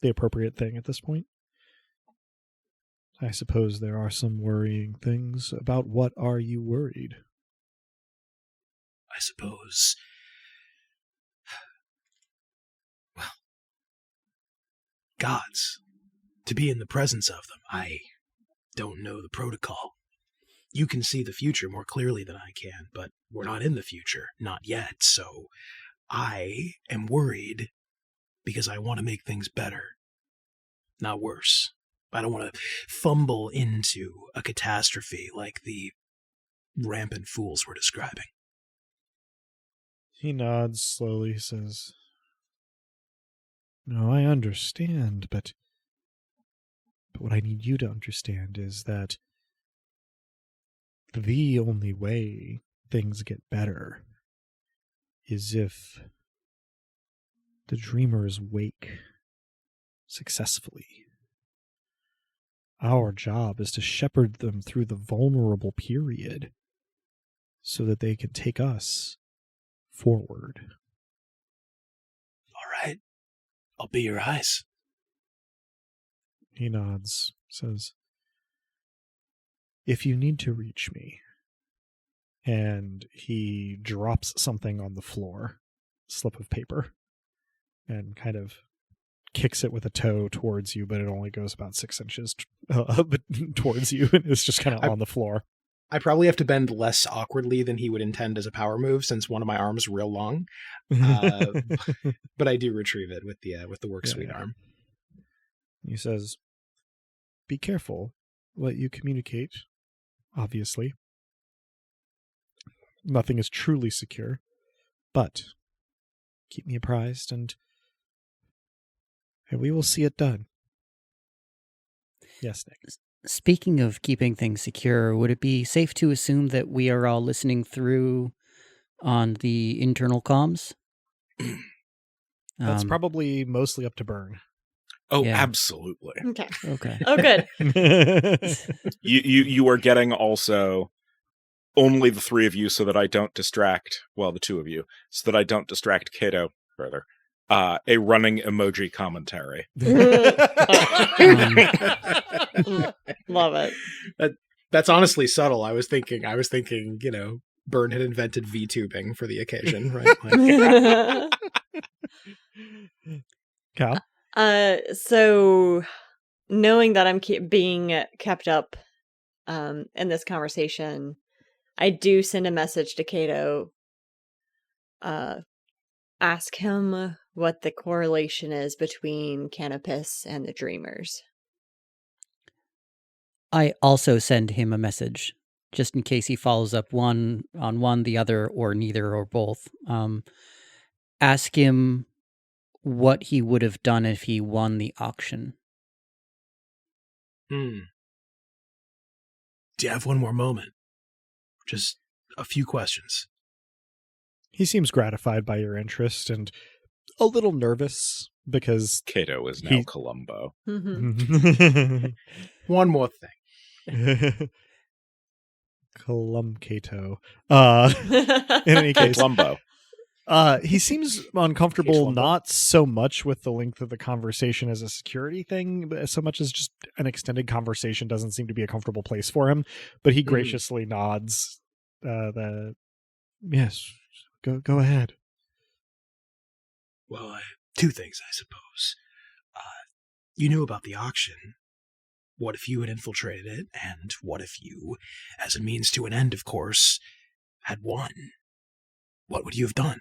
Speaker 1: the appropriate thing at this point. I suppose there are some worrying things. About what are you worried?
Speaker 2: I suppose. Well, gods. To be in the presence of them, I don't know the protocol. You can see the future more clearly than I can, but we're not in the future. Not yet, so I am worried because I want to make things better, not worse. I don't want to fumble into a catastrophe like the rampant fools were describing.
Speaker 1: He nods slowly, says, No, I understand, but what I need you to understand is that the only way things get better is if the dreamers wake successfully. Our job is to shepherd them through the vulnerable period so that they can take us forward.
Speaker 2: All right. I'll be your eyes.
Speaker 1: He nods, says, if you need to reach me. And he drops something on the floor, slip of paper, and kind of kicks it with a toe towards you, but it only goes about 6 inches towards you, and it's just kind of on the floor.
Speaker 2: I probably have to bend less awkwardly than he would intend as a power move, since one of my arms is real long. But I do retrieve it with the work suite arm.
Speaker 1: He says, be careful what you communicate, obviously. Nothing is truly secure, but keep me apprised and we will see it done. Yes, Nick.
Speaker 5: Speaking of keeping things secure, would it be safe to assume that we are all listening through on the internal comms?
Speaker 1: That's probably mostly up to Byrne.
Speaker 4: Oh,
Speaker 5: Yeah.
Speaker 4: absolutely.
Speaker 5: Okay.
Speaker 3: Oh, good.
Speaker 4: You are getting also only the three of you so that I don't distract, well, the two of you, so that I don't distract Kato further. A running emoji commentary.
Speaker 3: Love it.
Speaker 2: That's honestly subtle. I was thinking, Byrne had invented V-tubing for the occasion, right?
Speaker 1: Cal?
Speaker 3: So knowing that I'm being kept up in this conversation, I do send a message to Kato, ask him what the correlation is between Canopus and the Dreamers.
Speaker 5: I also send him a message, just in case he follows up one, the other, or neither, or both. Ask him what he would have done if he won the auction.
Speaker 2: Do you have one more moment? Just a few questions.
Speaker 1: He seems gratified by your interest and a little nervous because
Speaker 4: Kato is now Columbo.
Speaker 2: One more thing.
Speaker 1: Colum-Kato. In any case,
Speaker 4: Columbo.
Speaker 1: he seems uncomfortable, not so much with the length of the conversation as a security thing, but so much as just an extended conversation doesn't seem to be a comfortable place for him. But he graciously nods. Yes, go ahead.
Speaker 2: Well, two things, I suppose. You knew about the auction. What if you had infiltrated it? And what if you, as a means to an end, of course, had won? What would you have done?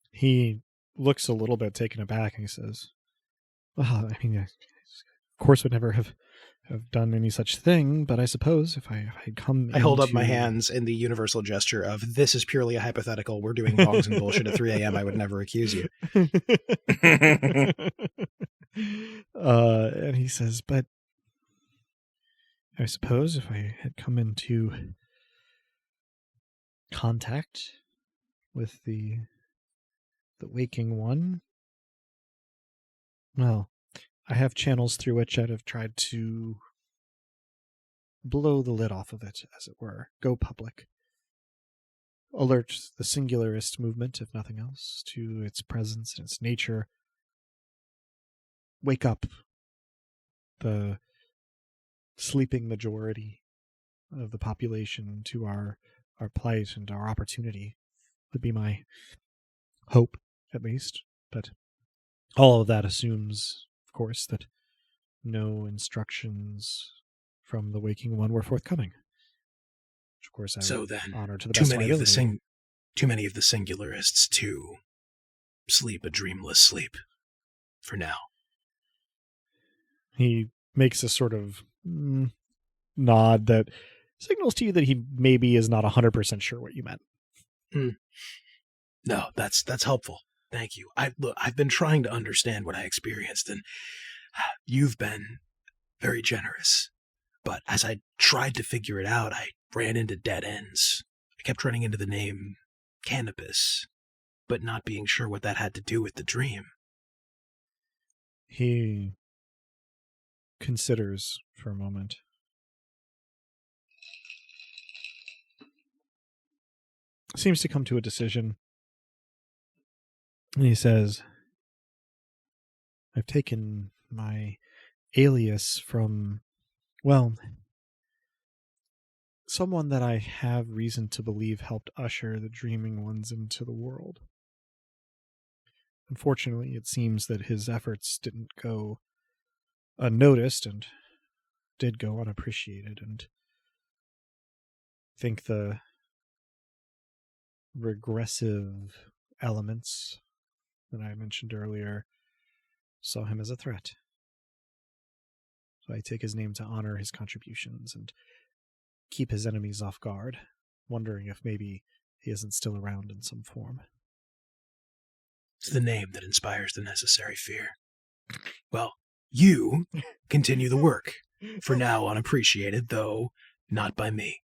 Speaker 1: He looks a little bit taken aback and he says, well, I mean, of course would never have done any such thing, but I suppose if I had come
Speaker 2: I hold up my hands in the universal gesture of, this is purely a hypothetical, we're doing bongs and bullshit at 3 a.m., I would never accuse you.
Speaker 1: And he says, but I suppose if I had come into contact with the waking one, well, I have channels through which I'd have tried to blow the lid off of it, as it were, go public. Alert the singularist movement, if nothing else, to its presence and its nature. Wake up the sleeping majority of the population to our plight and our opportunity would be my hope, at least. But all of that assumes, of course, that no instructions from the Waking One were forthcoming. Which, of course, I would honor to the best of my ability.
Speaker 2: Too many of the singularists to sleep a dreamless sleep for now.
Speaker 1: He makes a sort of nod that signals to you that he maybe is not 100% sure what you meant.
Speaker 2: No, that's helpful. Thank you. I've been trying to understand what I experienced, and you've been very generous. but as I tried to figure it out, I ran into dead ends. I kept running into the name Cannabis, but not being sure what that had to do with the dream.
Speaker 1: He considers for a moment. Seems to come to a decision. And he says, I've taken my alias from, well, someone that I have reason to believe helped usher the Dreaming Ones into the world. Unfortunately, it seems that his efforts didn't go unnoticed and did go unappreciated, and I think the regressive elements that I mentioned earlier saw him as a threat. So I take his name to honor his contributions and keep his enemies off guard, wondering if maybe he isn't still around in some form.
Speaker 2: It's the name that inspires the necessary fear. Well, you continue the work, for now unappreciated, though not by me.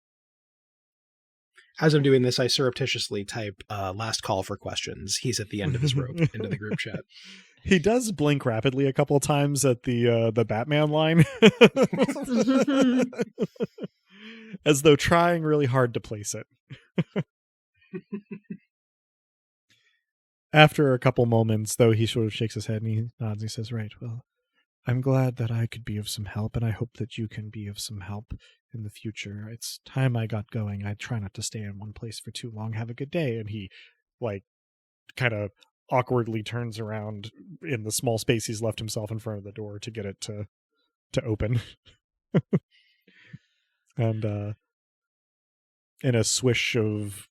Speaker 2: As I'm doing this, I surreptitiously type last call for questions. He's at the end of his rope into the group chat.
Speaker 1: He does blink rapidly a couple of times at the Batman line. As though trying really hard to place it. After a couple moments, though, he sort of shakes his head and he nods and he says, right, well, I'm glad that I could be of some help, and I hope that you can be of some help in the future. It's time I got going. I try not to stay in one place for too long. Have a good day. And he, kind of awkwardly turns around in the small space he's left himself in front of the door to get it to open. And in a swish of,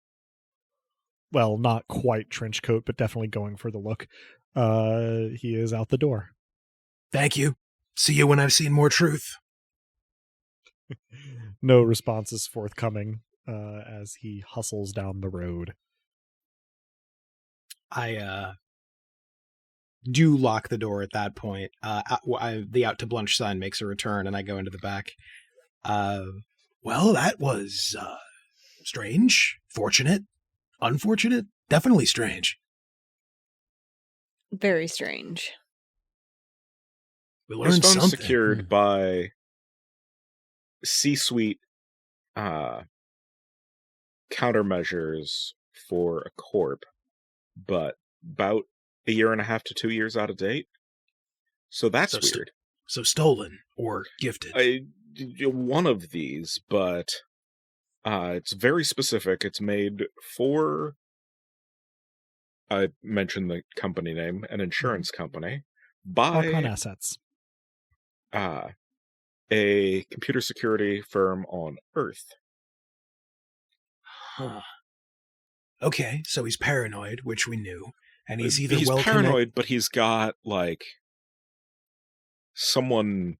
Speaker 1: well, not quite trench coat, but definitely going for the look, he is out the door.
Speaker 2: Thank you. See you when I've seen more truth.
Speaker 1: No response is forthcoming as he hustles down the road.
Speaker 6: I do lock the door at that point. The out to lunch sign makes a return, and I go into the back.
Speaker 2: Well, that was strange, fortunate, unfortunate, definitely strange.
Speaker 3: Very strange.
Speaker 2: We
Speaker 4: His
Speaker 2: learned
Speaker 4: phone's
Speaker 2: something.
Speaker 4: secured by C-suite countermeasures for a corp, but about a year and a half to 2 years out of date. So that's weird.
Speaker 2: So stolen or gifted.
Speaker 4: One of these, but it's very specific. It's made for, I mentioned the company name, an insurance company, by
Speaker 1: Archon Assets.
Speaker 4: A computer security firm on Earth.
Speaker 2: Huh. Okay, so he's paranoid, which we knew, and he's either
Speaker 4: paranoid, but he's got someone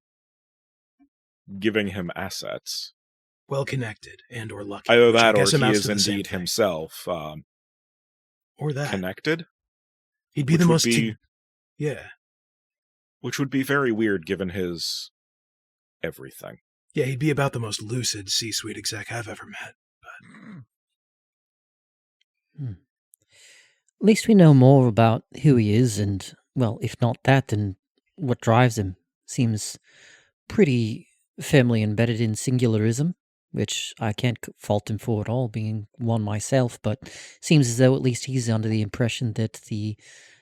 Speaker 4: giving him assets.
Speaker 2: Well connected and or lucky.
Speaker 4: Either that, or
Speaker 2: he
Speaker 4: is indeed himself
Speaker 2: or that
Speaker 4: connected.
Speaker 2: He'd be the most. Yeah.
Speaker 4: Which would be very weird given his everything.
Speaker 2: Yeah, he'd be about the most lucid C-suite exec I've ever met. But...
Speaker 5: At least we know more about who he is, and, well, if not that, then what drives him. Seems pretty firmly embedded in singularism, which I can't fault him for at all, being one myself, but seems as though at least he's under the impression that the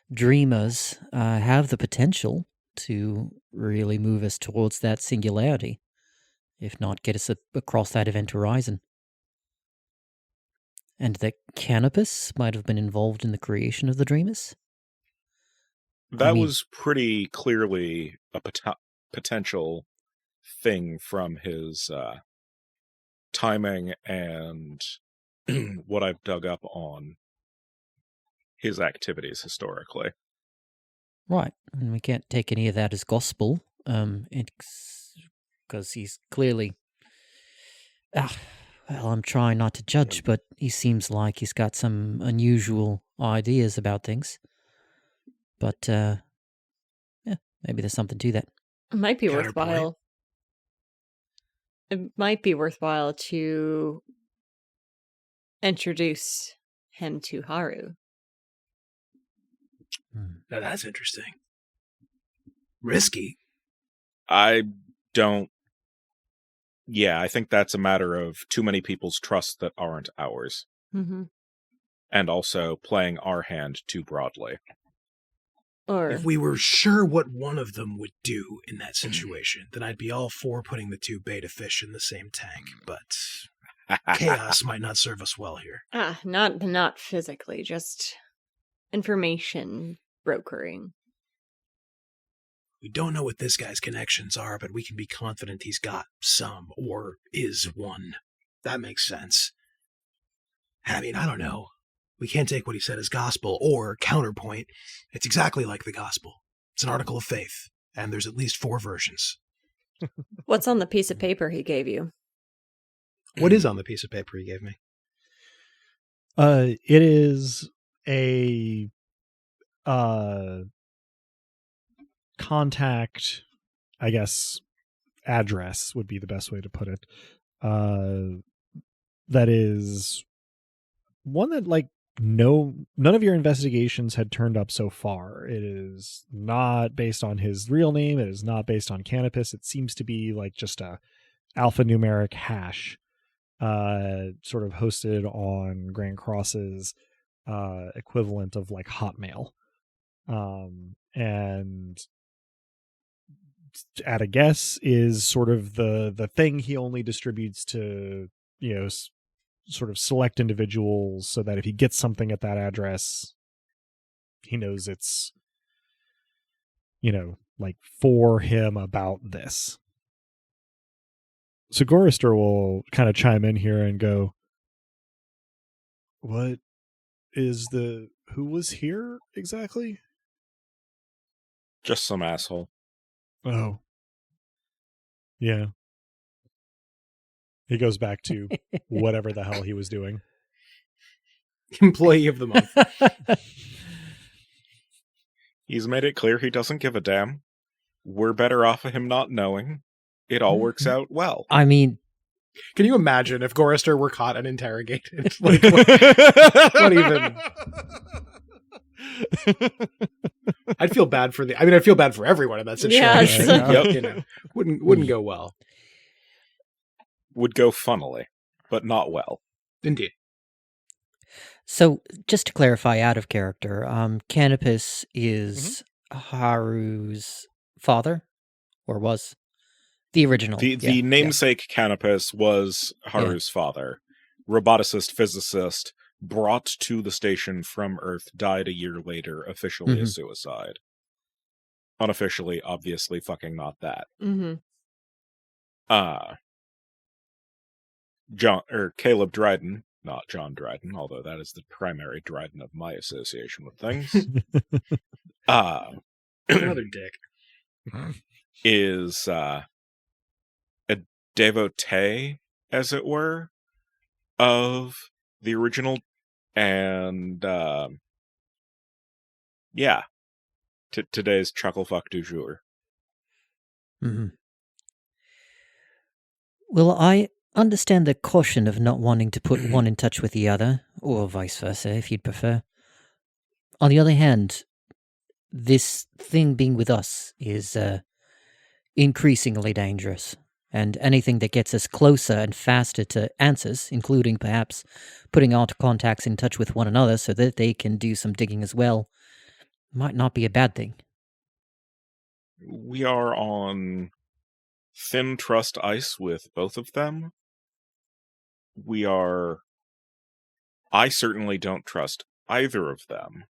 Speaker 5: dreamers have the potential to really move us towards that singularity, if not get us across that event horizon. And that Cannabis might have been involved in the creation of the dreamers?
Speaker 4: That was pretty clearly a potential thing from his timing and what I've dug up on his activities historically.
Speaker 5: Right, and we can't take any of that as gospel, because he's clearly... well, I'm trying not to judge, but he seems like he's got some unusual ideas about things. But, maybe there's something to that.
Speaker 3: It might be
Speaker 2: Counterpoint.
Speaker 3: worthwhile. it might be worthwhile to introduce him to Haru.
Speaker 2: Now that's interesting. Risky.
Speaker 4: I don't. Yeah, I think that's a matter of too many people's trust that aren't ours.
Speaker 3: Mm-hmm.
Speaker 4: And also playing our hand too broadly.
Speaker 3: Or
Speaker 2: If we were sure what one of them would do in that situation, then I'd be all for putting the two beta fish in the same tank. But chaos might not serve us well here.
Speaker 3: not physically, just information brokering.
Speaker 2: We don't know what this guy's connections are, but we can be confident he's got some, or is one. That makes sense. I mean, I don't know. We can't take what he said as gospel, or counterpoint. It's exactly like the gospel. It's an article of faith, and there's at least 4 versions.
Speaker 3: What's on the piece of paper he gave you?
Speaker 6: What is on the piece of paper he gave me?
Speaker 1: It is a contact, I guess, address would be the best way to put it. That is one that, like, none of your investigations had turned up so far. It is not based on his real name. It is not based on Canopus. It seems to be like just a alphanumeric hash, sort of hosted on Grand Cross's equivalent of like Hotmail. And at a guess is sort of the thing he only distributes to, sort of select individuals, so that if he gets something at that address, he knows it's, like for him about this. So Gorister will kind of chime in here and go, who was here exactly?
Speaker 4: Just some asshole.
Speaker 1: Oh. Yeah. He goes back to whatever the hell he was doing.
Speaker 6: Employee of the month.
Speaker 4: He's made it clear he doesn't give a damn. We're better off of him not knowing. It all works out well.
Speaker 5: I mean,
Speaker 6: Can you imagine if Gorister were caught and interrogated? Like, what even? I'd feel bad for I'd feel bad for everyone in that situation.
Speaker 3: Yes.
Speaker 4: Yep.
Speaker 6: Wouldn't go well.
Speaker 4: Would go funnily, but not well.
Speaker 6: Indeed.
Speaker 5: so just to clarify, out of character, Canopus is Haru's father, or was the original.
Speaker 4: The namesake Canopus was Haru's father. Roboticist physicist, brought to the station from Earth, died a year later, officially a suicide. Unofficially, obviously fucking not that.
Speaker 3: Mm-hmm.
Speaker 4: Caleb Dryden, not John Dryden, although that is the primary Dryden of my association with things.
Speaker 6: Another dick.
Speaker 4: Is a devotee, as it were, of the original, and today's chucklefuck du jour.
Speaker 5: Mm-hmm. Well, I understand the caution of not wanting to put one in touch with the other, or vice versa, if you'd prefer. On the other hand, this thing being with us is increasingly dangerous, and anything that gets us closer and faster to answers, including perhaps putting our contacts in touch with one another so that they can do some digging as well, might not be a bad thing.
Speaker 4: We are on thin trust ice with both of them. I certainly don't trust either of them.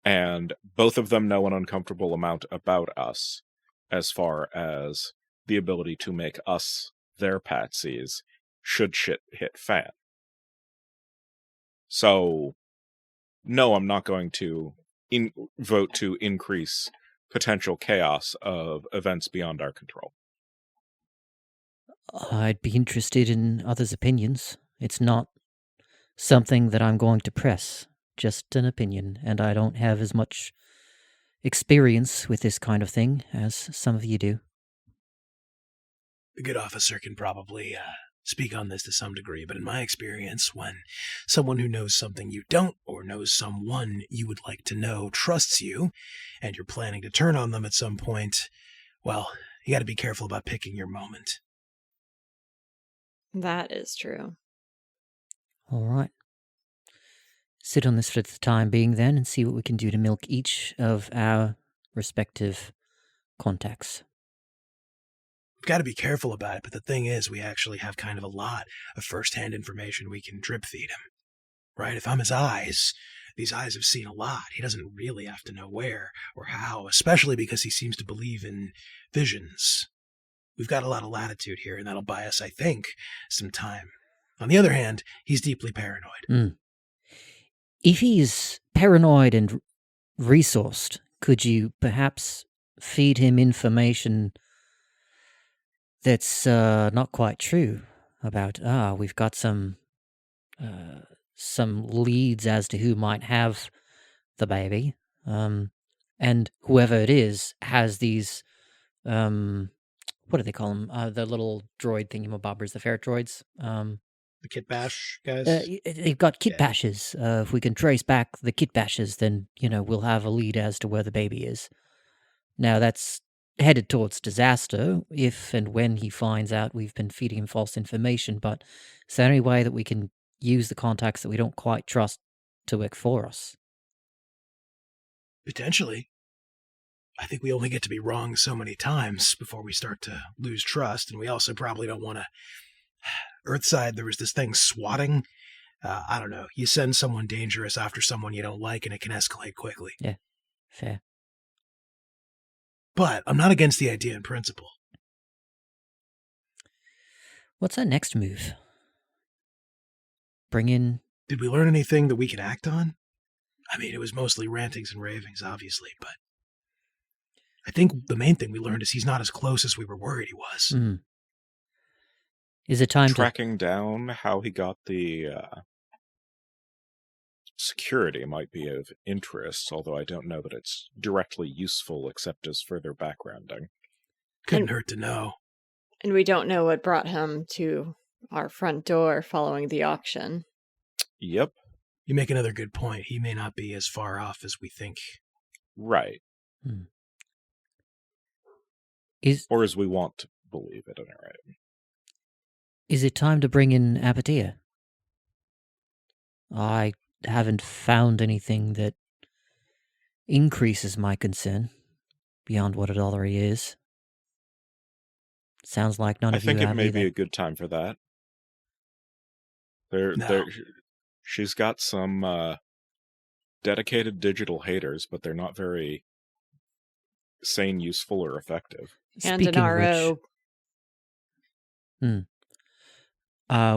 Speaker 4: And both of them know an uncomfortable amount about us, as far as the ability to make us their patsies should shit hit fan. So, no, I'm not going to vote to increase potential chaos of events beyond our control.
Speaker 5: I'd be interested in others' opinions. It's not something that I'm going to press, just an opinion, and I don't have as much experience with this kind of thing as some of you do.
Speaker 2: The good officer can probably speak on this to some degree, but in my experience, when someone who knows something you don't, or knows someone you would like to know, trusts you, and you're planning to turn on them at some point, well, you got to be careful about picking your moment.
Speaker 3: That is true.
Speaker 5: All right. Sit on this for the time being then and see what we can do to milk each of our respective contacts.
Speaker 2: We've got to be careful about it, but the thing is, we actually have kind of a lot of first-hand information we can drip feed him. Right? If I'm his eyes, these eyes have seen a lot. He doesn't really have to know where or how, especially because he seems to believe in visions. We've got a lot of latitude here, and that'll buy us, I think, some time. On the other hand, he's deeply paranoid.
Speaker 5: If he's paranoid and resourced, could you perhaps feed him information that's not quite true about, we've got some leads as to who might have the baby, and whoever it is has these, what do they call them? The little droid thingamabobbers, the ferret droids.
Speaker 6: The Kit Bash guys?
Speaker 5: They've got kit bashes. If we can trace back the kit bashes, then, we'll have a lead as to where the baby is. Now, that's headed towards disaster if and when he finds out we've been feeding him false information, but is there any way that we can use the contacts that we don't quite trust to work for us?
Speaker 2: Potentially. I think we only get to be wrong so many times before we start to lose trust, and we also probably don't want to... Earthside, there was this thing, swatting. I don't know. You send someone dangerous after someone you don't like, and it can escalate quickly.
Speaker 5: Yeah, fair.
Speaker 2: But I'm not against the idea in principle.
Speaker 5: What's our next move? Bring in...
Speaker 2: Did we learn anything that we could act on? I mean, it was mostly rantings and ravings, obviously, but I think the main thing we learned is he's not as close as we were worried he was.
Speaker 5: Is it time
Speaker 4: tracking down how he got the security might be of interest, although I don't know that it's directly useful except as further backgrounding.
Speaker 2: Couldn't hurt to know.
Speaker 3: And we don't know what brought him to our front door following the auction.
Speaker 4: Yep.
Speaker 2: You make another good point. He may not be as far off as we think.
Speaker 4: Right. Or as we want to believe at any rate.
Speaker 5: Is it time to bring in Abadia? I haven't found anything that increases my concern beyond what it already is. Sounds like none of you have
Speaker 4: I think it may
Speaker 5: either.
Speaker 4: be a good time for that. She's got some dedicated digital haters, but they're not very sane, useful, or effective.
Speaker 3: And
Speaker 5: Speaking
Speaker 3: an RO.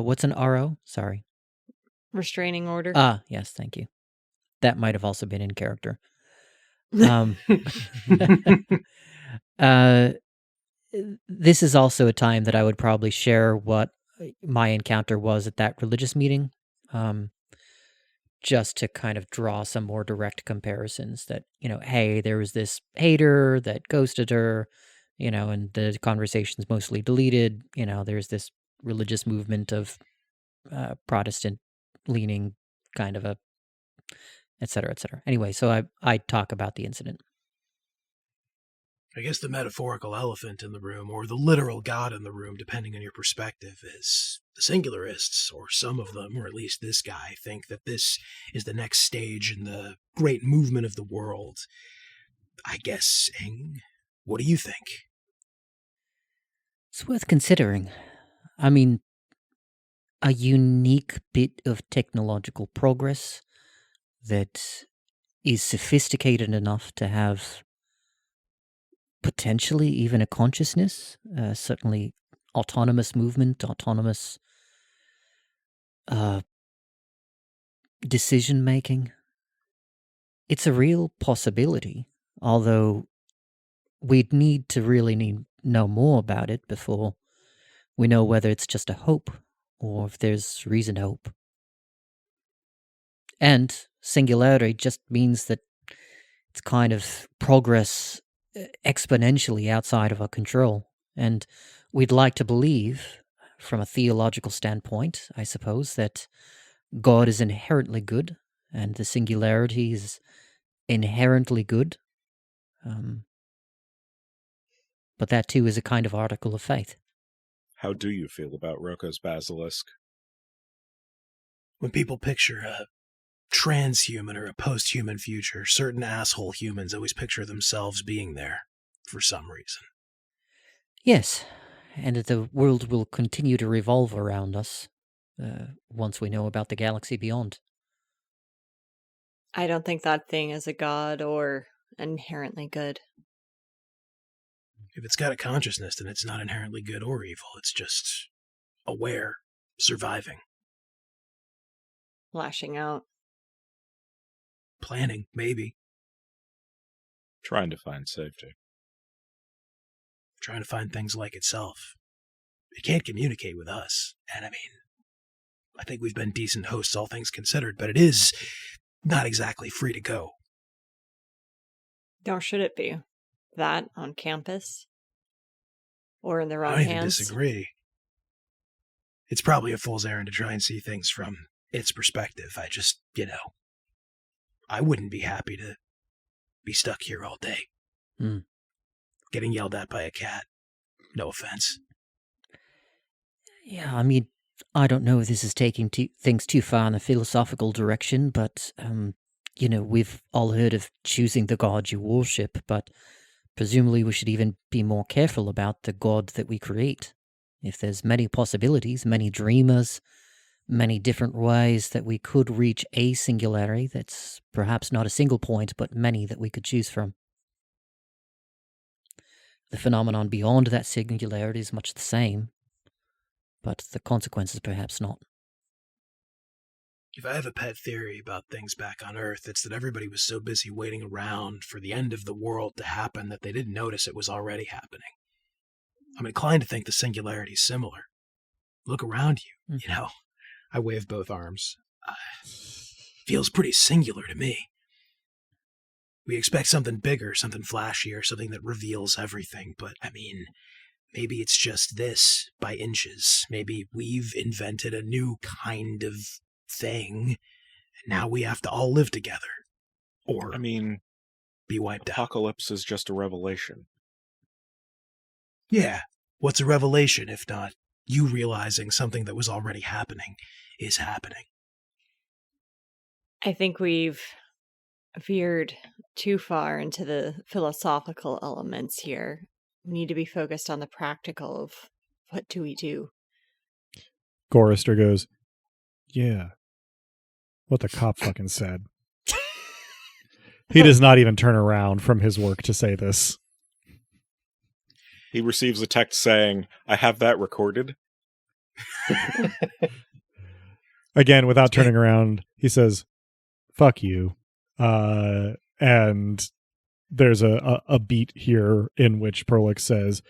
Speaker 5: What's an RO? Sorry.
Speaker 3: Restraining order.
Speaker 5: Yes, thank you. That might have also been in character. This is also a time that I would probably share what my encounter was at that religious meeting, just to kind of draw some more direct comparisons that, hey, there was this hater that ghosted her, and the conversation's mostly deleted. There's this religious movement of Protestant leaning kind of a et cetera, et cetera. Anyway, so I talk about the incident.
Speaker 2: I guess the metaphorical elephant in the room, or the literal God in the room, depending on your perspective, is the singularists, or some of them, or at least this guy, think that this is the next stage in the great movement of the world. I guess, Ing, what do you think?
Speaker 5: It's worth considering. I mean, a unique bit of technological progress that is sophisticated enough to have potentially even a consciousness, certainly autonomous movement, autonomous decision-making. It's a real possibility, although we'd need to really know more about it before we know whether it's just a hope or if there's reason to hope. And singularity just means that it's kind of progress exponentially outside of our control. And we'd like to believe, from a theological standpoint, I suppose, that God is inherently good, and the singularity is inherently good. But that too is a kind of article of faith.
Speaker 4: How do you feel about Roko's basilisk?
Speaker 2: When people picture a transhuman or a post-human future, certain asshole humans always picture themselves being there for some reason.
Speaker 5: Yes, and that the world will continue to revolve around us once we know about the galaxy beyond.
Speaker 3: I don't think that thing is a god or inherently good.
Speaker 2: If it's got a consciousness, then it's not inherently good or evil. It's just aware, surviving,
Speaker 3: Lashing out.
Speaker 2: planning, maybe.
Speaker 4: Trying to find safety.
Speaker 2: Trying to find things like itself. It can't communicate with us. And I mean, I think we've been decent hosts, all things considered, but it is not exactly free to go.
Speaker 3: Nor should it be. That on campus? Or in their
Speaker 2: I
Speaker 3: own
Speaker 2: don't even
Speaker 3: hands?
Speaker 2: disagree. It's probably a fool's errand to try and see things from its perspective. I just, I wouldn't be happy to be stuck here all day. Getting yelled at by a cat. No offense.
Speaker 5: Yeah, I mean, I don't know if this is taking things too far in a philosophical direction, but, we've all heard of choosing the god you worship, but presumably we should even be more careful about the god that we create. If there's many possibilities, many dreamers, many different ways that we could reach a singularity that's perhaps not a single point, but many that we could choose from. The phenomenon beyond that singularity is much the same, but the consequences perhaps not.
Speaker 2: If I have a pet theory about things back on Earth, it's that everybody was so busy waiting around for the end of the world to happen that they didn't notice it was already happening. I'm inclined to think the singularity is similar. Look around you,
Speaker 6: I wave both arms.
Speaker 2: Feels pretty singular to me. We expect something bigger, something flashier, something that reveals everything, but I mean, maybe it's just this by inches. Maybe we've invented a new kind of thing, and now we have to all live together. Or, be wiped out.
Speaker 4: Apocalypse is just a revelation.
Speaker 2: Yeah, what's a revelation if not you realizing something that was already happening is happening?
Speaker 3: I think we've veered too far into the philosophical elements here. We need to be focused on the practical of what do we do.
Speaker 1: Gorister goes, yeah, what the cop fucking said. He does not even turn around from his work to say this.
Speaker 4: He receives a text saying, I have that recorded.
Speaker 1: Again, without turning around, he says, fuck you. And there's a beat here in which Prolix says,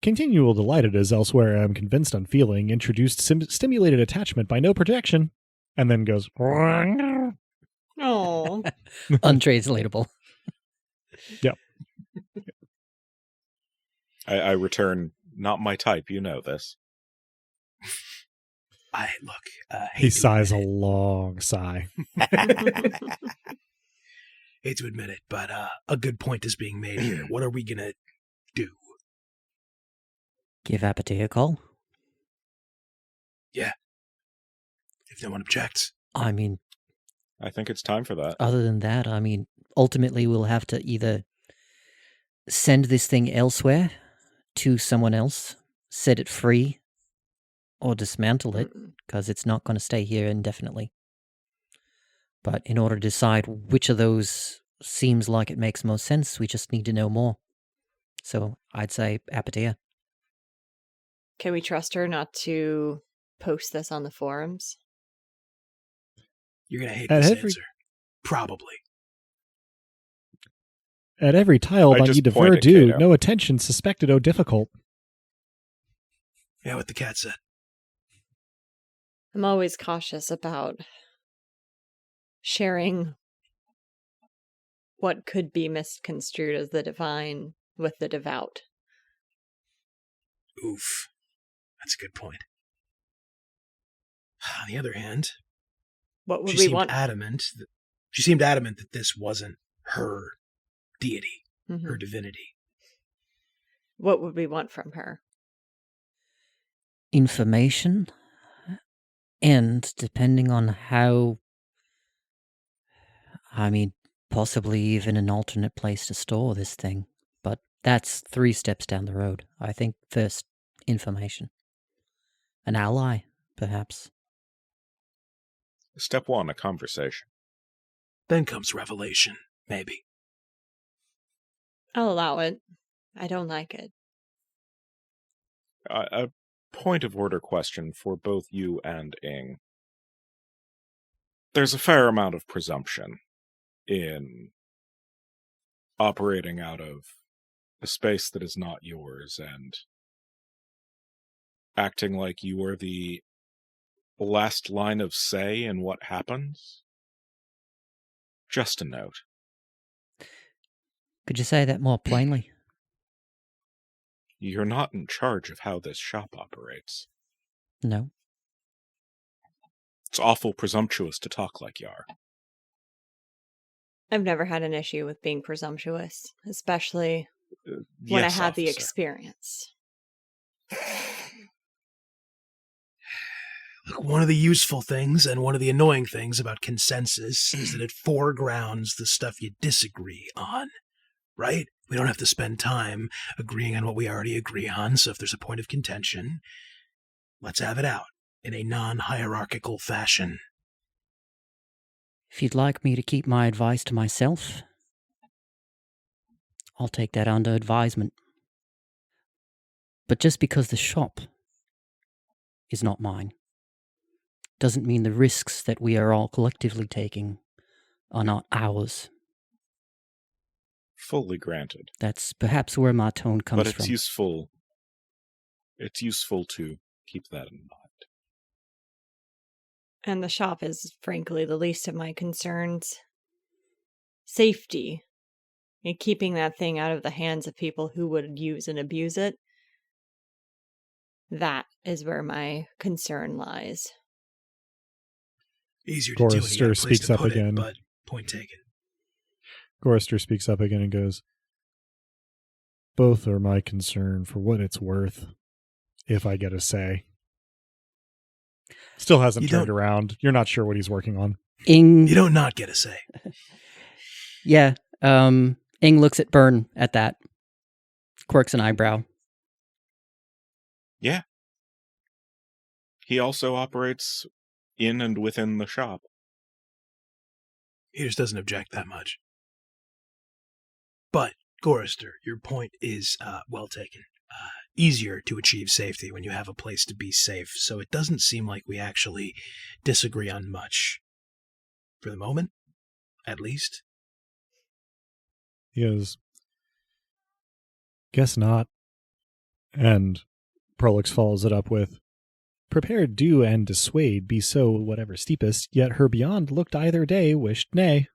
Speaker 1: continual delighted as elsewhere I am convinced on feeling, introduced stimulated attachment by no protection, and then goes,
Speaker 3: Oh,
Speaker 5: Untranslatable.
Speaker 1: Yep.
Speaker 4: I return, not my type, you know this.
Speaker 1: He sighs a long sigh.
Speaker 2: Hate to admit it, but a good point is being made here. What are we gonna do?
Speaker 5: Give Apathy a call?
Speaker 2: Yeah. If no one objects.
Speaker 5: I mean,
Speaker 4: I think it's time for that.
Speaker 5: other than that, I mean, ultimately we'll have to either send this thing elsewhere to someone else, set it free, or dismantle it, because it's not going to stay here indefinitely. But in order to decide which of those seems like it makes most sense, we just need to know more. So I'd say Apatia.
Speaker 3: can we trust her not to post this on the forums?
Speaker 2: You're gonna hate
Speaker 1: At
Speaker 2: this
Speaker 1: every-
Speaker 2: answer. Probably.
Speaker 1: At every tile
Speaker 4: I
Speaker 1: by
Speaker 4: just
Speaker 1: need to
Speaker 4: point at
Speaker 1: do,
Speaker 4: Kato.
Speaker 1: no attention suspected o difficult.
Speaker 2: Yeah, what the cat said.
Speaker 3: I'm always cautious about sharing what could be misconstrued as the divine with the devout.
Speaker 2: Oof. That's a good point. On the other hand,
Speaker 3: What would
Speaker 2: she
Speaker 3: we
Speaker 2: seemed
Speaker 3: want?
Speaker 2: adamant that this wasn't her deity,
Speaker 3: Mhm.
Speaker 2: her divinity.
Speaker 3: What would we want from her?
Speaker 5: Information, and depending on how, possibly even an alternate place to store this thing. But that's 3 steps down the road. I think first, information. An ally, perhaps.
Speaker 4: Step 1, a conversation.
Speaker 2: Then comes revelation, maybe.
Speaker 3: I'll allow it. I don't like it.
Speaker 4: A point of order question for both you and Ing. There's a fair amount of presumption in operating out of a space that is not yours and acting like you are the last line of say in what happens. Just a note.
Speaker 5: Could you say that more plainly?
Speaker 4: You're not in charge of how this shop operates.
Speaker 5: No.
Speaker 4: It's awful presumptuous to talk like you are.
Speaker 3: I've never had an issue with being presumptuous, especially when
Speaker 4: Yes,
Speaker 3: I had the
Speaker 4: officer.
Speaker 3: experience.
Speaker 2: Look, one of the useful things and one of the annoying things about consensus is that it foregrounds the stuff you disagree on, right? We don't have to spend time agreeing on what we already agree on, so if there's a point of contention, let's have it out in a non-hierarchical fashion.
Speaker 5: If you'd like me to keep my advice to myself, I'll take that under advisement. But just because the shop is not mine, doesn't mean the risks that we are all collectively taking are not ours.
Speaker 4: Fully granted.
Speaker 5: That's perhaps where my tone comes
Speaker 4: But it's
Speaker 5: from.
Speaker 4: useful. It's useful to keep that in mind.
Speaker 3: And the shop is, frankly, the least of my concerns. Safety. And keeping that thing out of the hands of people who would use and abuse it. That is where my concern lies.
Speaker 2: Easier to do when you got a
Speaker 1: Gorrister
Speaker 2: place
Speaker 1: speaks
Speaker 2: to
Speaker 1: up
Speaker 2: put
Speaker 1: again.
Speaker 2: it, but point taken.
Speaker 1: Gorrister speaks up again and goes, both are my concern for what it's worth, if I get a say. Still hasn't
Speaker 2: You
Speaker 1: turned
Speaker 2: don't-
Speaker 1: around. You're not sure what he's working on.
Speaker 5: Ing,
Speaker 2: You don't not get a say.
Speaker 5: yeah, Ing looks at Byrne at that, quirks an eyebrow.
Speaker 4: Yeah. He also operates in and within the shop.
Speaker 2: He just doesn't object that much. But, Gorrister, your point is well taken. Easier to achieve safety when you have a place to be safe, so it doesn't seem like we actually disagree on much. For the moment, at least.
Speaker 1: He goes, guess not. And Prolix follows it up with, prepared do and dissuade be so whatever steepest, yet her beyond looked either day, wished nay.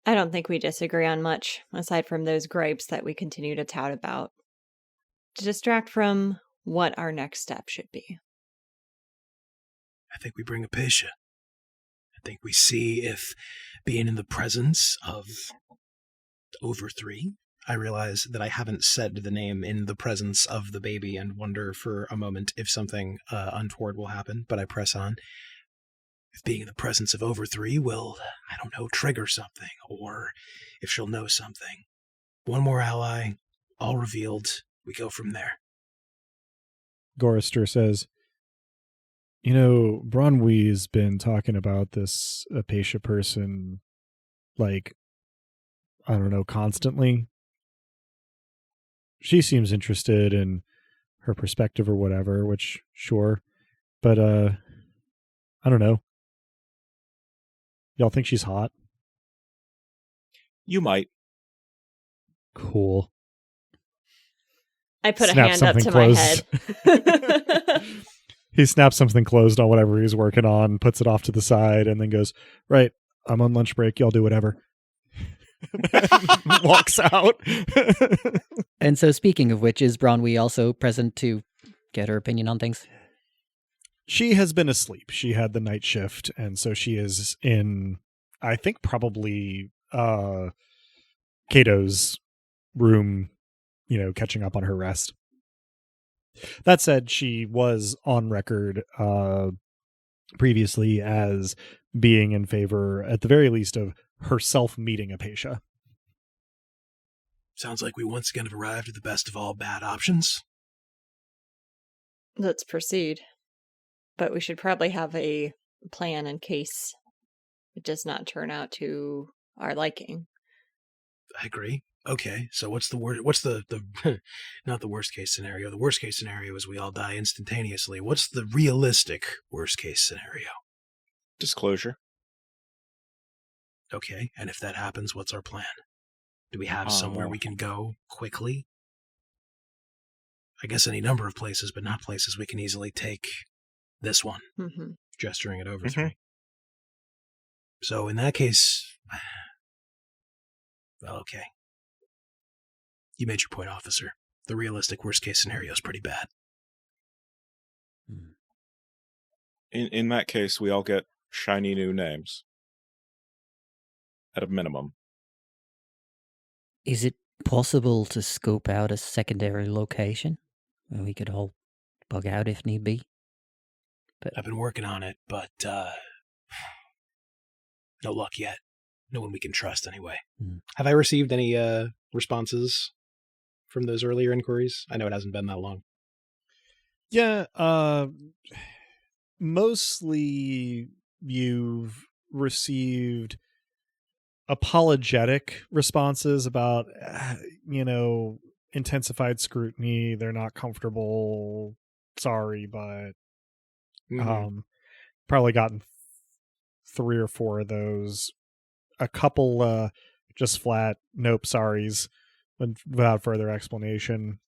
Speaker 3: I don't think we disagree on much, aside from those gripes that we continue to tout about. To distract from what our next step should be.
Speaker 2: I think we bring a Apatia. I think we see if being in the presence of over 3, I realize that I haven't said the name in the presence of the baby and wonder for a moment if something untoward will happen, but I press on. If being in the presence of over 3 will, I don't know, trigger something, or if she'll know something. One more ally, all revealed, we go from there.
Speaker 1: Gorrister says, you know, Bronwie's been talking about this Apatia person, like, I don't know, constantly. She seems interested in her perspective or whatever, which, sure. But, I don't know. Y'all think she's hot?
Speaker 4: You might.
Speaker 1: Cool.
Speaker 3: I put
Speaker 1: Snap
Speaker 3: a hand up
Speaker 1: something
Speaker 3: to
Speaker 1: closed.
Speaker 3: my head.
Speaker 1: He snaps something closed on whatever he's working on, puts it off to the side, and then goes, right, I'm on lunch break. Y'all do whatever. Walks out.
Speaker 5: And so speaking of which, is Bronwee also present to get her opinion on things?
Speaker 1: She has been asleep. She had the night shift, and so she is in, I think, probably Kato's room, catching up on her rest. That said, she was on record previously as being in favor, at the very least, of herself meeting Apatia.
Speaker 2: Sounds like we once again have arrived at the best of all bad options.
Speaker 3: Let's proceed. But we should probably have a plan in case it does not turn out to our liking.
Speaker 2: I agree. Okay, so what's the word? What's the not the worst case scenario? The worst case scenario is we all die instantaneously. What's the realistic worst case scenario?
Speaker 4: Disclosure.
Speaker 2: Okay, and if that happens, what's our plan? Do we have somewhere we can go quickly? I guess any number of places, but not places we can easily take this one.
Speaker 3: Mm-hmm.
Speaker 2: Gesturing it over three. So in that case, well, okay. You made your point, officer. The realistic worst-case scenario is pretty bad.
Speaker 4: In that case, we all get shiny new names. At a minimum.
Speaker 5: Is it possible to scope out a secondary location where we could all bug out if need be?
Speaker 2: I've been working on it, but no luck yet. No one we can trust anyway.
Speaker 6: Have I received any responses from those earlier inquiries? I know it hasn't been that long.
Speaker 1: Yeah, mostly you've received apologetic responses about, intensified scrutiny. They're not comfortable. Sorry, but probably gotten 3 or 4 of those. A couple just flat nope sorries without further explanation.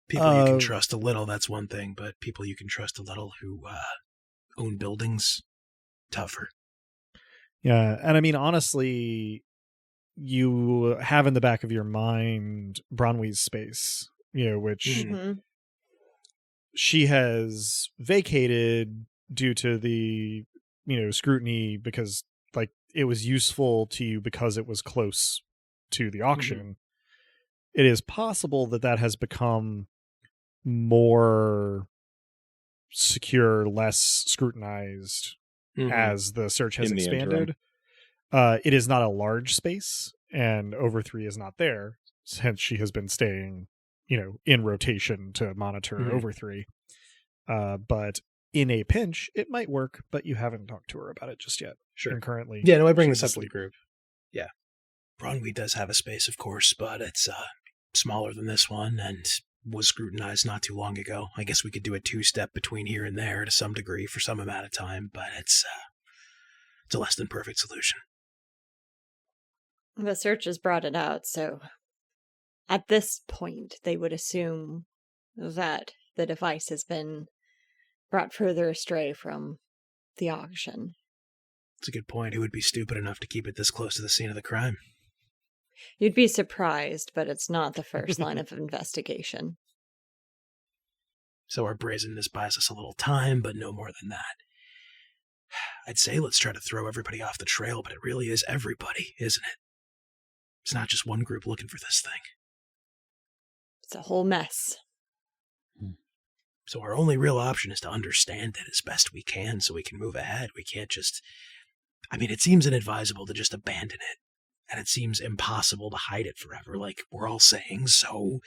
Speaker 2: People you can trust a little, that's one thing, but people you can trust a little who own buildings, tougher.
Speaker 1: Yeah, and I mean, honestly, you have in the back of your mind Bronwyn's space, which she has vacated due to the, scrutiny because, like, it was useful to you because it was close to the auction. It is possible that has become more secure, less scrutinized as the search has expanded. It is not a large space, and Over 3 is not there, since she has been staying, in rotation to monitor Over 3. But in a pinch, it might work, but you haven't talked to her about it just yet.
Speaker 6: Sure.
Speaker 1: And currently,
Speaker 6: yeah, no, I bring this up to the group. Yeah.
Speaker 2: Bronwy does have a space, of course, but it's smaller than this one and was scrutinized not too long ago. I guess we could do a 2-step between here and there to some degree for some amount of time, but it's a less than perfect solution.
Speaker 3: The search has brought it out, so at this point, they would assume that the device has been brought further astray from the auction.
Speaker 2: That's a good point. Who would be stupid enough to keep it this close to the scene of the crime?
Speaker 3: You'd be surprised, but it's not the first line of investigation.
Speaker 2: So our brazenness buys us a little time, but no more than that. I'd say let's try to throw everybody off the trail, but it really is everybody, isn't it? It's not just one group looking for this thing.
Speaker 3: It's a whole mess.
Speaker 2: So our only real option is to understand it as best we can so we can move ahead. We can't just... it seems inadvisable to just abandon it. And it seems impossible to hide it forever, like we're all saying, so...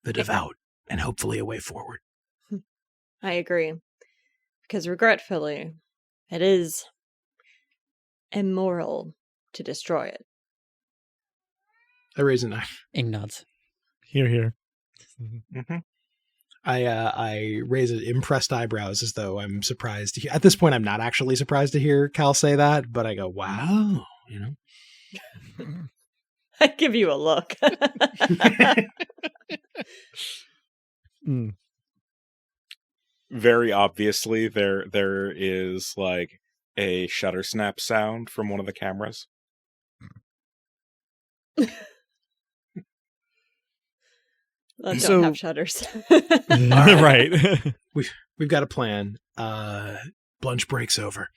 Speaker 2: the devout, and hopefully a way forward.
Speaker 3: I agree. Because regretfully, it is immoral to destroy it.
Speaker 6: I raise an eye.
Speaker 5: Ing nods.
Speaker 1: Here.
Speaker 6: I raise impressed eyebrows as though I'm surprised to hear. At this point, I'm not actually surprised to hear Cal say that, but I go, wow,
Speaker 3: I give you a look.
Speaker 4: Very obviously, there is like a shutter snap sound from one of the cameras.
Speaker 3: Don't
Speaker 1: So-
Speaker 3: have shutters.
Speaker 1: Right.
Speaker 6: We've got a plan.
Speaker 2: Blunch breaks over.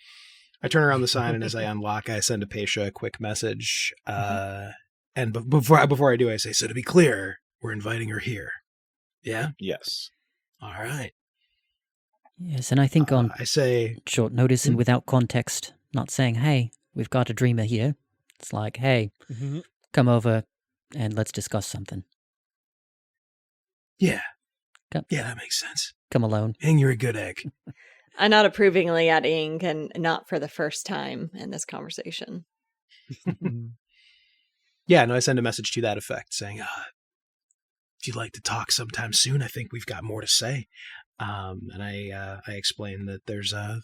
Speaker 6: I turn around the sign, and as I unlock, I send Apatia a quick message. And before I do, I say,
Speaker 2: So to be clear, we're inviting her here. Yeah?
Speaker 4: Yes.
Speaker 2: All right.
Speaker 5: Yes, and I think on
Speaker 6: I say,
Speaker 5: short notice and without context, not saying, hey, we've got a dreamer here. It's like, hey,
Speaker 1: Mhm.
Speaker 5: come over and let's discuss something.
Speaker 2: Yeah.
Speaker 5: Come.
Speaker 2: Yeah, that makes sense.
Speaker 5: Come alone.
Speaker 2: Ing, you're a good egg.
Speaker 3: I nod approvingly at Ing, and not for the first time in this conversation.
Speaker 6: yeah, no, I send a message to that effect saying,
Speaker 2: If you'd like to talk sometime soon, I think we've got more to say.
Speaker 6: and I explain that there's a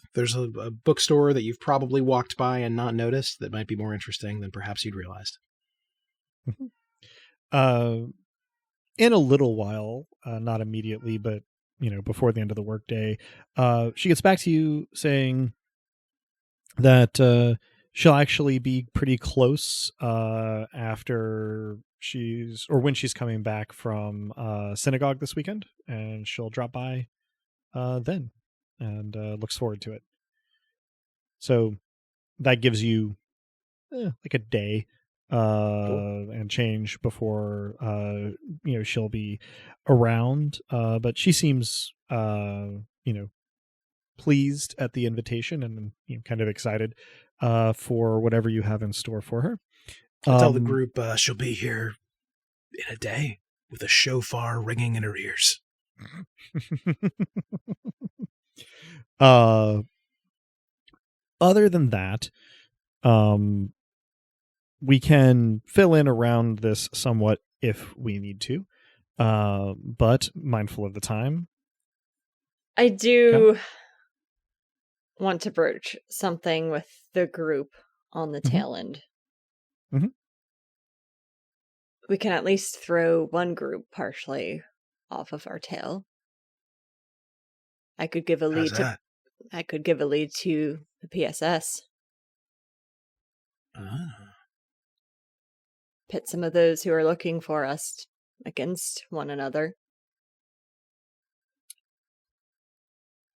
Speaker 6: bookstore that you've probably walked by and not noticed that might be more interesting than perhaps you'd realized.
Speaker 1: In a little while, not immediately, but before the end of the workday, she gets back to you saying that she'll actually be pretty close after when she's coming back from synagogue this weekend, and she'll drop by then, and looks forward to it. So that gives you like a day and change before she'll be around, but she seems pleased at the invitation and kind of excited for whatever you have in store for her.
Speaker 2: I tell the group she'll be here in a day with a shofar ringing in her ears.
Speaker 1: Other than that, we can fill in around this somewhat if we need to, but mindful of the time.
Speaker 3: I do want to broach something with the group on the tail end.
Speaker 1: Mhm.
Speaker 3: We can at least throw one group partially off of our tail. I could give a lead
Speaker 2: How's that?
Speaker 3: I could give a lead to the PSS. Pit some of those who are looking for us against one another.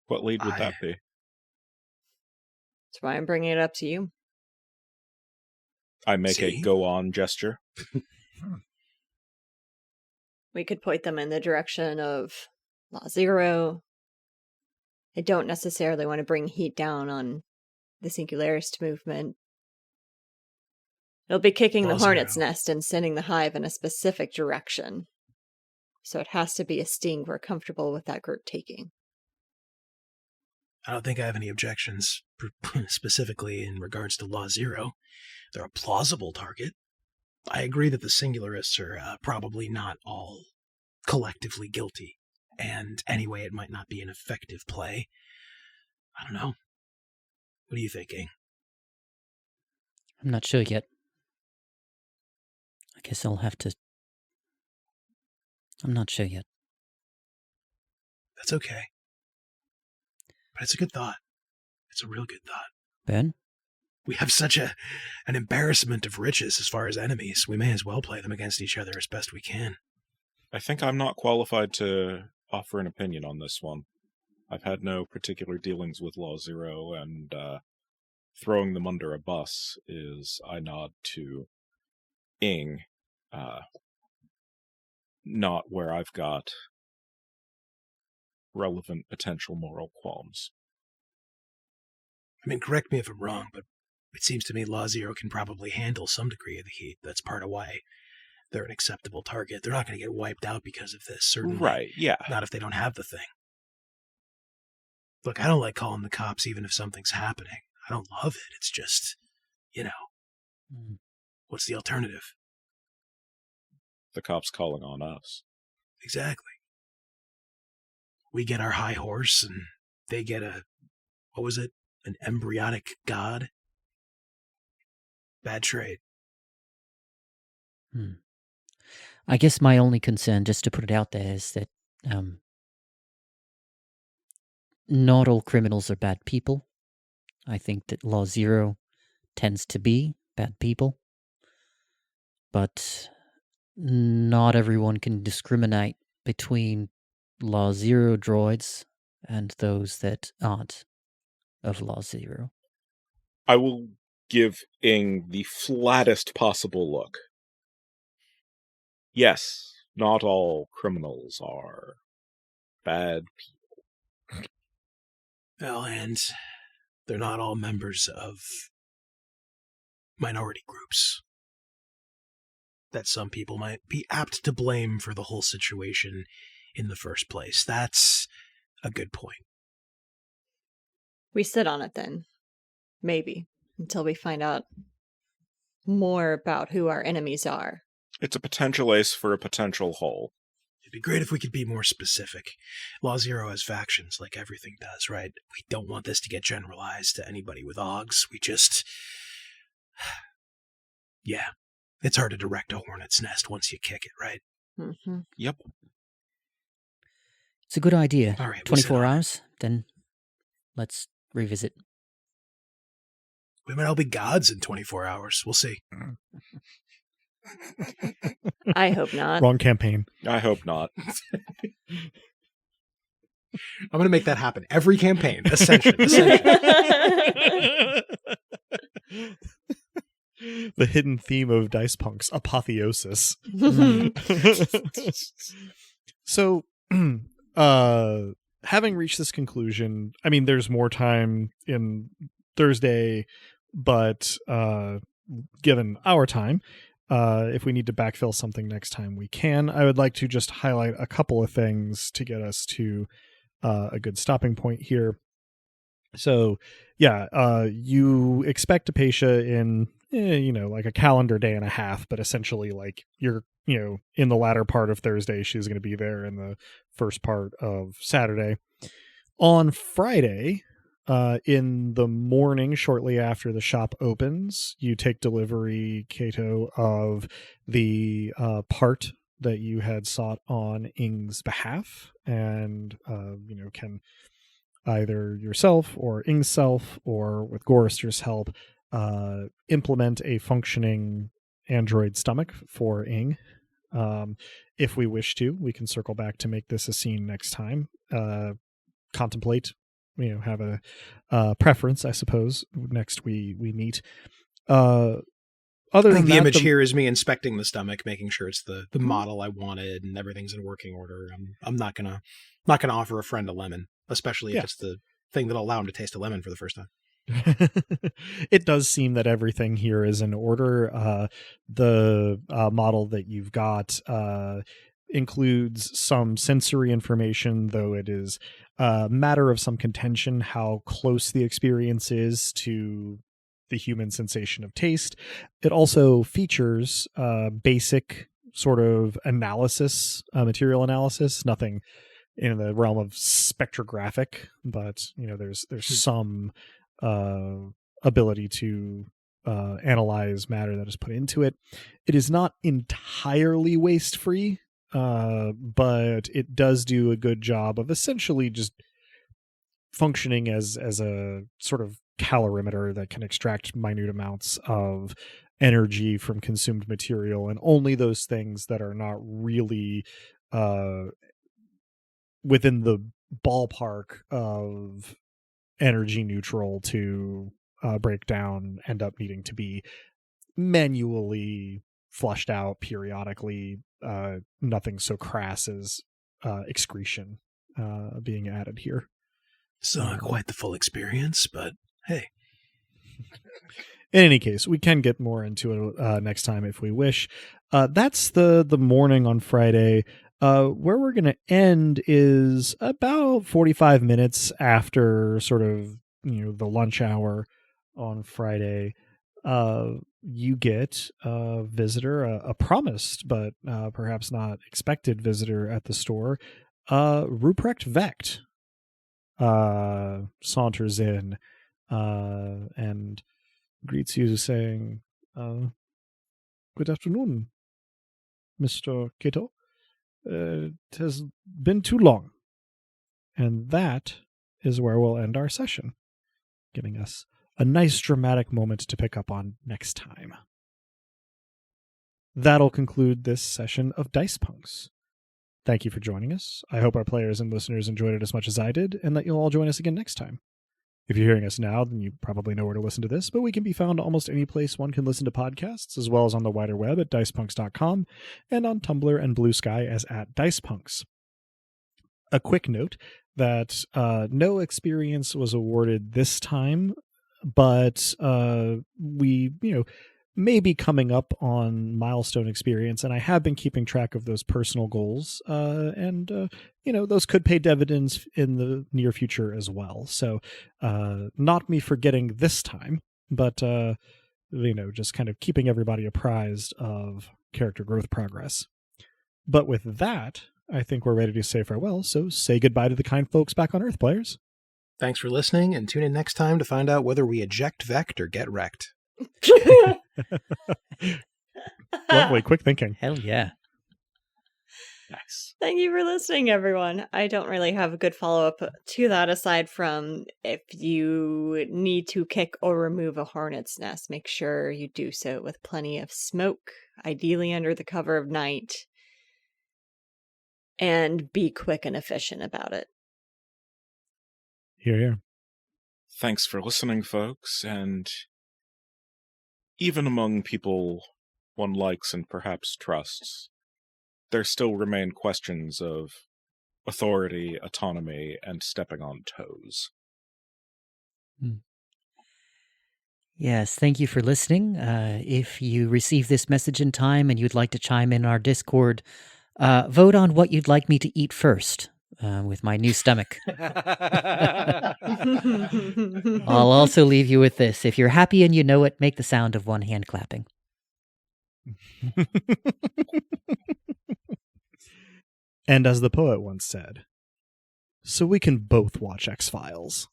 Speaker 4: What lead would that be?
Speaker 3: That's why I'm bringing it up to you.
Speaker 4: I make a
Speaker 2: See?
Speaker 4: go on gesture.
Speaker 3: We could point them in the direction of Law Zero. I don't necessarily want to bring heat down on the Singularist movement. It'll be kicking
Speaker 2: Law
Speaker 3: the hornet's
Speaker 2: Zero.
Speaker 3: nest and sending the hive in a specific direction. So it has to be a sting we're comfortable with that group taking.
Speaker 2: I don't think I have any objections, specifically in regards to Law Zero. They're a plausible target. I agree that the Singularists are probably not all collectively guilty, and anyway, it might not be an effective play. I don't know. What are you thinking?
Speaker 5: I'm not sure yet. I guess I'll have to... I'm not sure yet.
Speaker 2: That's okay. But it's a good thought. It's a real good thought.
Speaker 5: Ben?
Speaker 2: We have such an embarrassment of riches as far as enemies. We may as well play them against each other as best we can.
Speaker 4: I think I'm not qualified to offer an opinion on this one. I've had no particular dealings with Law Zero, and throwing them under a bus is, I nod to Ing, not where I've got relevant potential moral qualms.
Speaker 2: I mean, correct me if I'm wrong, but it seems to me Law Zero can probably handle some degree of the heat. That's part of why they're an acceptable target. They're not going to get wiped out because of this, certainly.
Speaker 4: Right, yeah.
Speaker 2: Not if they don't have the thing. Look, I don't like calling the cops even if something's happening. I don't love it. It's just, what's the alternative?
Speaker 4: The cops calling on us.
Speaker 2: Exactly. We get our high horse and they get what was it? An embryonic god? Bad trade.
Speaker 5: I guess my only concern, just to put it out there, is that not all criminals are bad people. I think that Law Zero tends to be bad people. But not everyone can discriminate between Law Zero droids and those that aren't of Law Zero.
Speaker 4: I will give Ing the flattest possible look. Yes, not all criminals are bad people.
Speaker 2: Well, and they're not all members of minority groups that some people might be apt to blame for the whole situation in the first place. That's a good point.
Speaker 3: We sit on it then. Maybe. Until we find out more about who our enemies are.
Speaker 4: It's a potential ace for a potential hole.
Speaker 2: It'd be great if we could be more specific. Law Zero has factions like everything does, right? We don't want this to get generalized to anybody with OGs. We just... Yeah. It's hard to direct a hornet's nest once you kick it, right?
Speaker 3: Mm-hmm.
Speaker 4: Yep.
Speaker 5: It's a good idea.
Speaker 2: All right,
Speaker 5: 24 hours, then let's revisit.
Speaker 2: We might all be gods in 24 hours. We'll see.
Speaker 3: I hope not.
Speaker 1: Wrong campaign.
Speaker 4: I hope not.
Speaker 6: I'm going to make that happen. Every campaign. Ascension.
Speaker 1: The hidden theme of Dice Punk's apotheosis. So, having reached this conclusion, I mean, there's more time in Thursday, but given our time, if we need to backfill something next time, we can. I would like to just highlight a couple of things to get us to a good stopping point here. So, yeah, you expect Apatia in, like a calendar day and a half, but essentially, like, you're, in the latter part of Thursday, she's going to be there in the first part of Saturday. On Friday, in the morning, shortly after the shop opens, you take delivery, Kato, of the part that you had sought on Ing's behalf, and can either yourself or Ing's self or with Gorister's help implement a functioning android stomach for Ing. If we wish to, we can circle back to make this a scene next time. Contemplate, have a preference, I suppose, next we meet. Other
Speaker 6: I
Speaker 1: than
Speaker 6: think the
Speaker 1: that,
Speaker 6: image here is me inspecting the stomach, making sure it's the model I wanted and everything's in working order. I'm not gonna offer a friend a lemon, especially if it's the thing that'll allow him to taste a lemon for the first time.
Speaker 1: It does seem that everything here is in order. The model that you've got includes some sensory information, though it is a matter of some contention how close the experience is to the human sensation of taste. It also features basic sort of analysis, material analysis, nothing in the realm of spectrographic, but there's some ability to analyze matter that is put into it. It is not entirely waste free, but it does do a good job of essentially just functioning as a sort of calorimeter that can extract minute amounts of energy from consumed material, and only those things that are not really within the ballpark of energy neutral to break down end up needing to be manually flushed out periodically. Nothing so crass as excretion being added here.
Speaker 2: So not quite the full experience, but hey.
Speaker 1: In any case, we can get more into it next time if we wish. That's the morning on Friday. Where we're going to end is about 45 minutes after sort of, the lunch hour on Friday. You get a visitor, a promised but perhaps not expected visitor at the store. Ruprecht Vecht saunters in and greets you saying, "Good afternoon, Mr. Kato. It has been too long." And that is where we'll end our session, giving us a nice dramatic moment to pick up on next time. That'll conclude this session of Dice Punks. Thank you for joining us. I hope our players and listeners enjoyed it as much as I did, and that you'll all join us again next time. If you're hearing us now, then you probably know where to listen to this, but we can be found almost any place one can listen to podcasts, as well as on the wider web at dicepunks.com and on Tumblr and Blue Sky as @dicepunks. A quick note that no experience was awarded this time, but we, may be coming up on milestone experience, and I have been keeping track of those personal goals, and those could pay dividends in the near future as well. So not me forgetting this time, but just kind of keeping everybody apprised of character growth progress. But with that, I think we're ready to say farewell, so say goodbye to the kind folks back on Earth, players.
Speaker 6: Thanks for listening, and tune in next time to find out whether we eject Vect or get wrecked.
Speaker 1: Lovely, quick thinking.
Speaker 5: Hell yeah.
Speaker 4: Nice.
Speaker 3: Thank you for listening, everyone. I don't really have a good follow-up to that aside from if you need to kick or remove a hornet's nest, make sure you do so with plenty of smoke, ideally under the cover of night, and be quick and efficient about it.
Speaker 1: Hear, hear.
Speaker 4: Thanks for listening, folks, and even among people one likes and perhaps trusts, there still remain questions of authority, autonomy, and stepping on toes.
Speaker 5: Yes, thank you for listening. If you receive this message in time and you'd like to chime in our Discord, vote on what you'd like me to eat first with my new stomach. I'll also leave you with this. If you're happy and you know it, make the sound of one hand clapping.
Speaker 1: And as the poet once said, so we can both watch X-Files.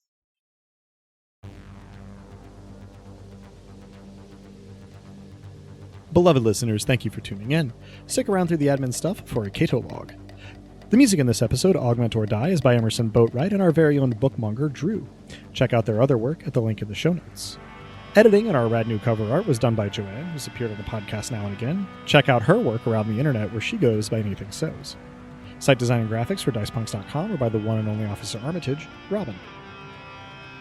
Speaker 1: Beloved listeners, thank you for tuning in. Stick around through the admin stuff for a Cato log. The music in this episode, Augment or Die, is by Emerson Boatwright and our very own bookmonger, Drew. Check out their other work at the link in the show notes. Editing and our rad new cover art was done by Joanne, who's appeared on the podcast now and again. Check out her work around the internet where she goes by Anything Sows. Site design and graphics for dicepunks.com are by the one and only Officer Armitage, Robin.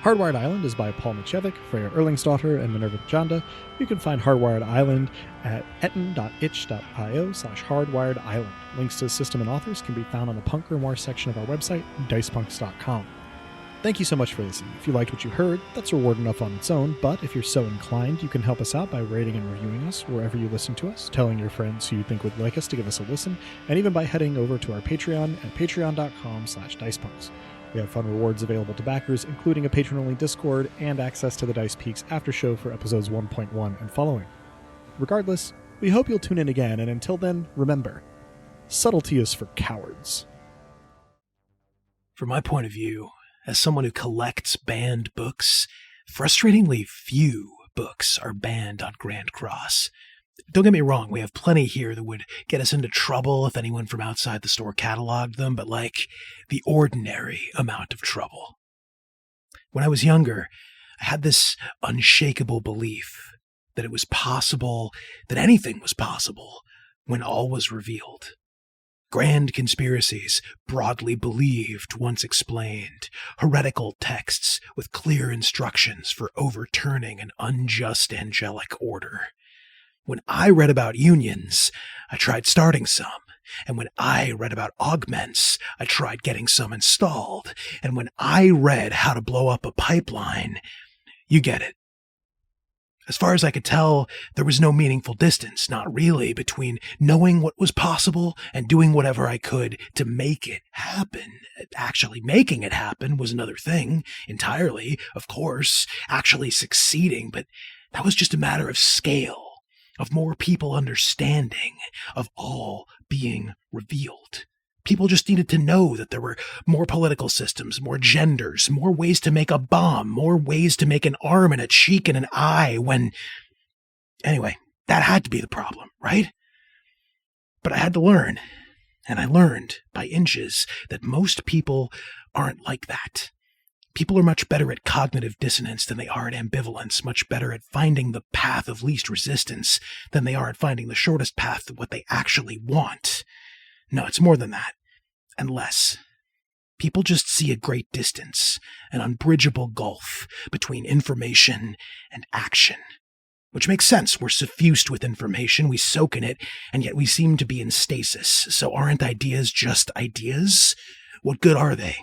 Speaker 1: Hardwired Island is by Paul Michevic, Freya Erlingsdottir, and Minerva Janda. You can find Hardwired Island at etten.itch.io/hardwiredisland. Links to system and authors can be found on the Punk Grimoire section of our website, dicepunks.com. Thank you so much for listening. If you liked what you heard, that's reward enough on its own, but if you're so inclined, you can help us out by rating and reviewing us wherever you listen to us, telling your friends who you think would like us to give us a listen, and even by heading over to our Patreon at patreon.com/dicepunks. We have fun rewards available to backers, including a patron-only Discord and access to the Dice Peaks after show for episodes 1.1 and following. Regardless, we hope you'll tune in again, and until then, remember, subtlety is for cowards.
Speaker 2: From my point of view, as someone who collects banned books, frustratingly few books are banned on Grand Cross. Don't get me wrong, we have plenty here that would get us into trouble if anyone from outside the store cataloged them, but like the ordinary amount of trouble. When I was younger, I had this unshakable belief that it was possible, that anything was possible when all was revealed. Grand conspiracies, broadly believed, once explained, heretical texts with clear instructions for overturning an unjust angelic order. When I read about unions, I tried starting some. And when I read about augments, I tried getting some installed. And when I read how to blow up a pipeline, you get it. As far as I could tell, there was no meaningful distance, not really, between knowing what was possible and doing whatever I could to make it happen. Actually making it happen was another thing, entirely, of course, actually succeeding, but that was just a matter of scale, of more people understanding, of all being revealed. People just needed to know that there were more political systems, more genders, more ways to make a bomb, more ways to make an arm and a cheek and an eye when... Anyway, that had to be the problem, right? But I had to learn, and I learned by inches that most people aren't like that. People are much better at cognitive dissonance than they are at ambivalence, much better at finding the path of least resistance than they are at finding the shortest path to what they actually want. No, it's more than that. Unless people just see a great distance, an unbridgeable gulf between information and action. Which makes sense. We're suffused with information, we soak in it, and yet we seem to be in stasis. So aren't ideas just ideas? What good are they?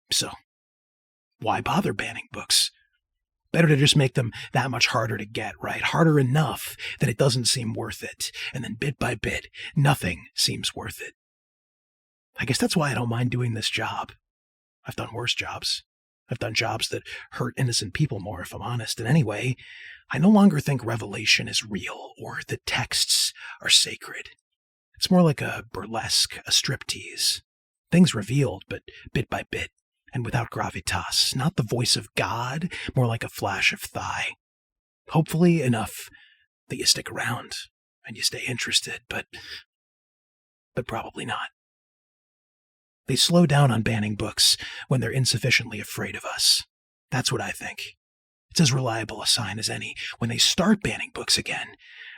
Speaker 2: So, why bother banning books? Better to just make them that much harder to get, right? Harder enough that it doesn't seem worth it. And then bit by bit, nothing seems worth it. I guess that's why I don't mind doing this job. I've done worse jobs. I've done jobs that hurt innocent people more, if I'm honest. And anyway, I no longer think revelation is real or the texts are sacred. It's more like a burlesque, a striptease. Things revealed, but bit by bit, and without gravitas. Not the voice of God, more like a flash of thigh. Hopefully enough that you stick around and you stay interested, but probably not. They slow down on banning books when they're insufficiently afraid of us. That's what I think. It's as reliable a sign as any. When they start banning books again,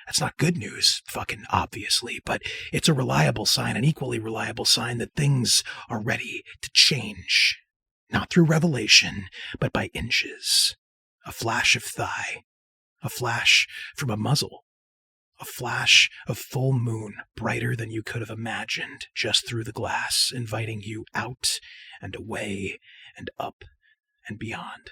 Speaker 2: that's not good news, fucking obviously, but it's a reliable sign, an equally reliable sign that things are ready to change. Not through revelation, but by inches. A flash of thigh. A flash from a muzzle. A flash of full moon, brighter than you could have imagined, just through the glass, inviting you out and away and up and beyond.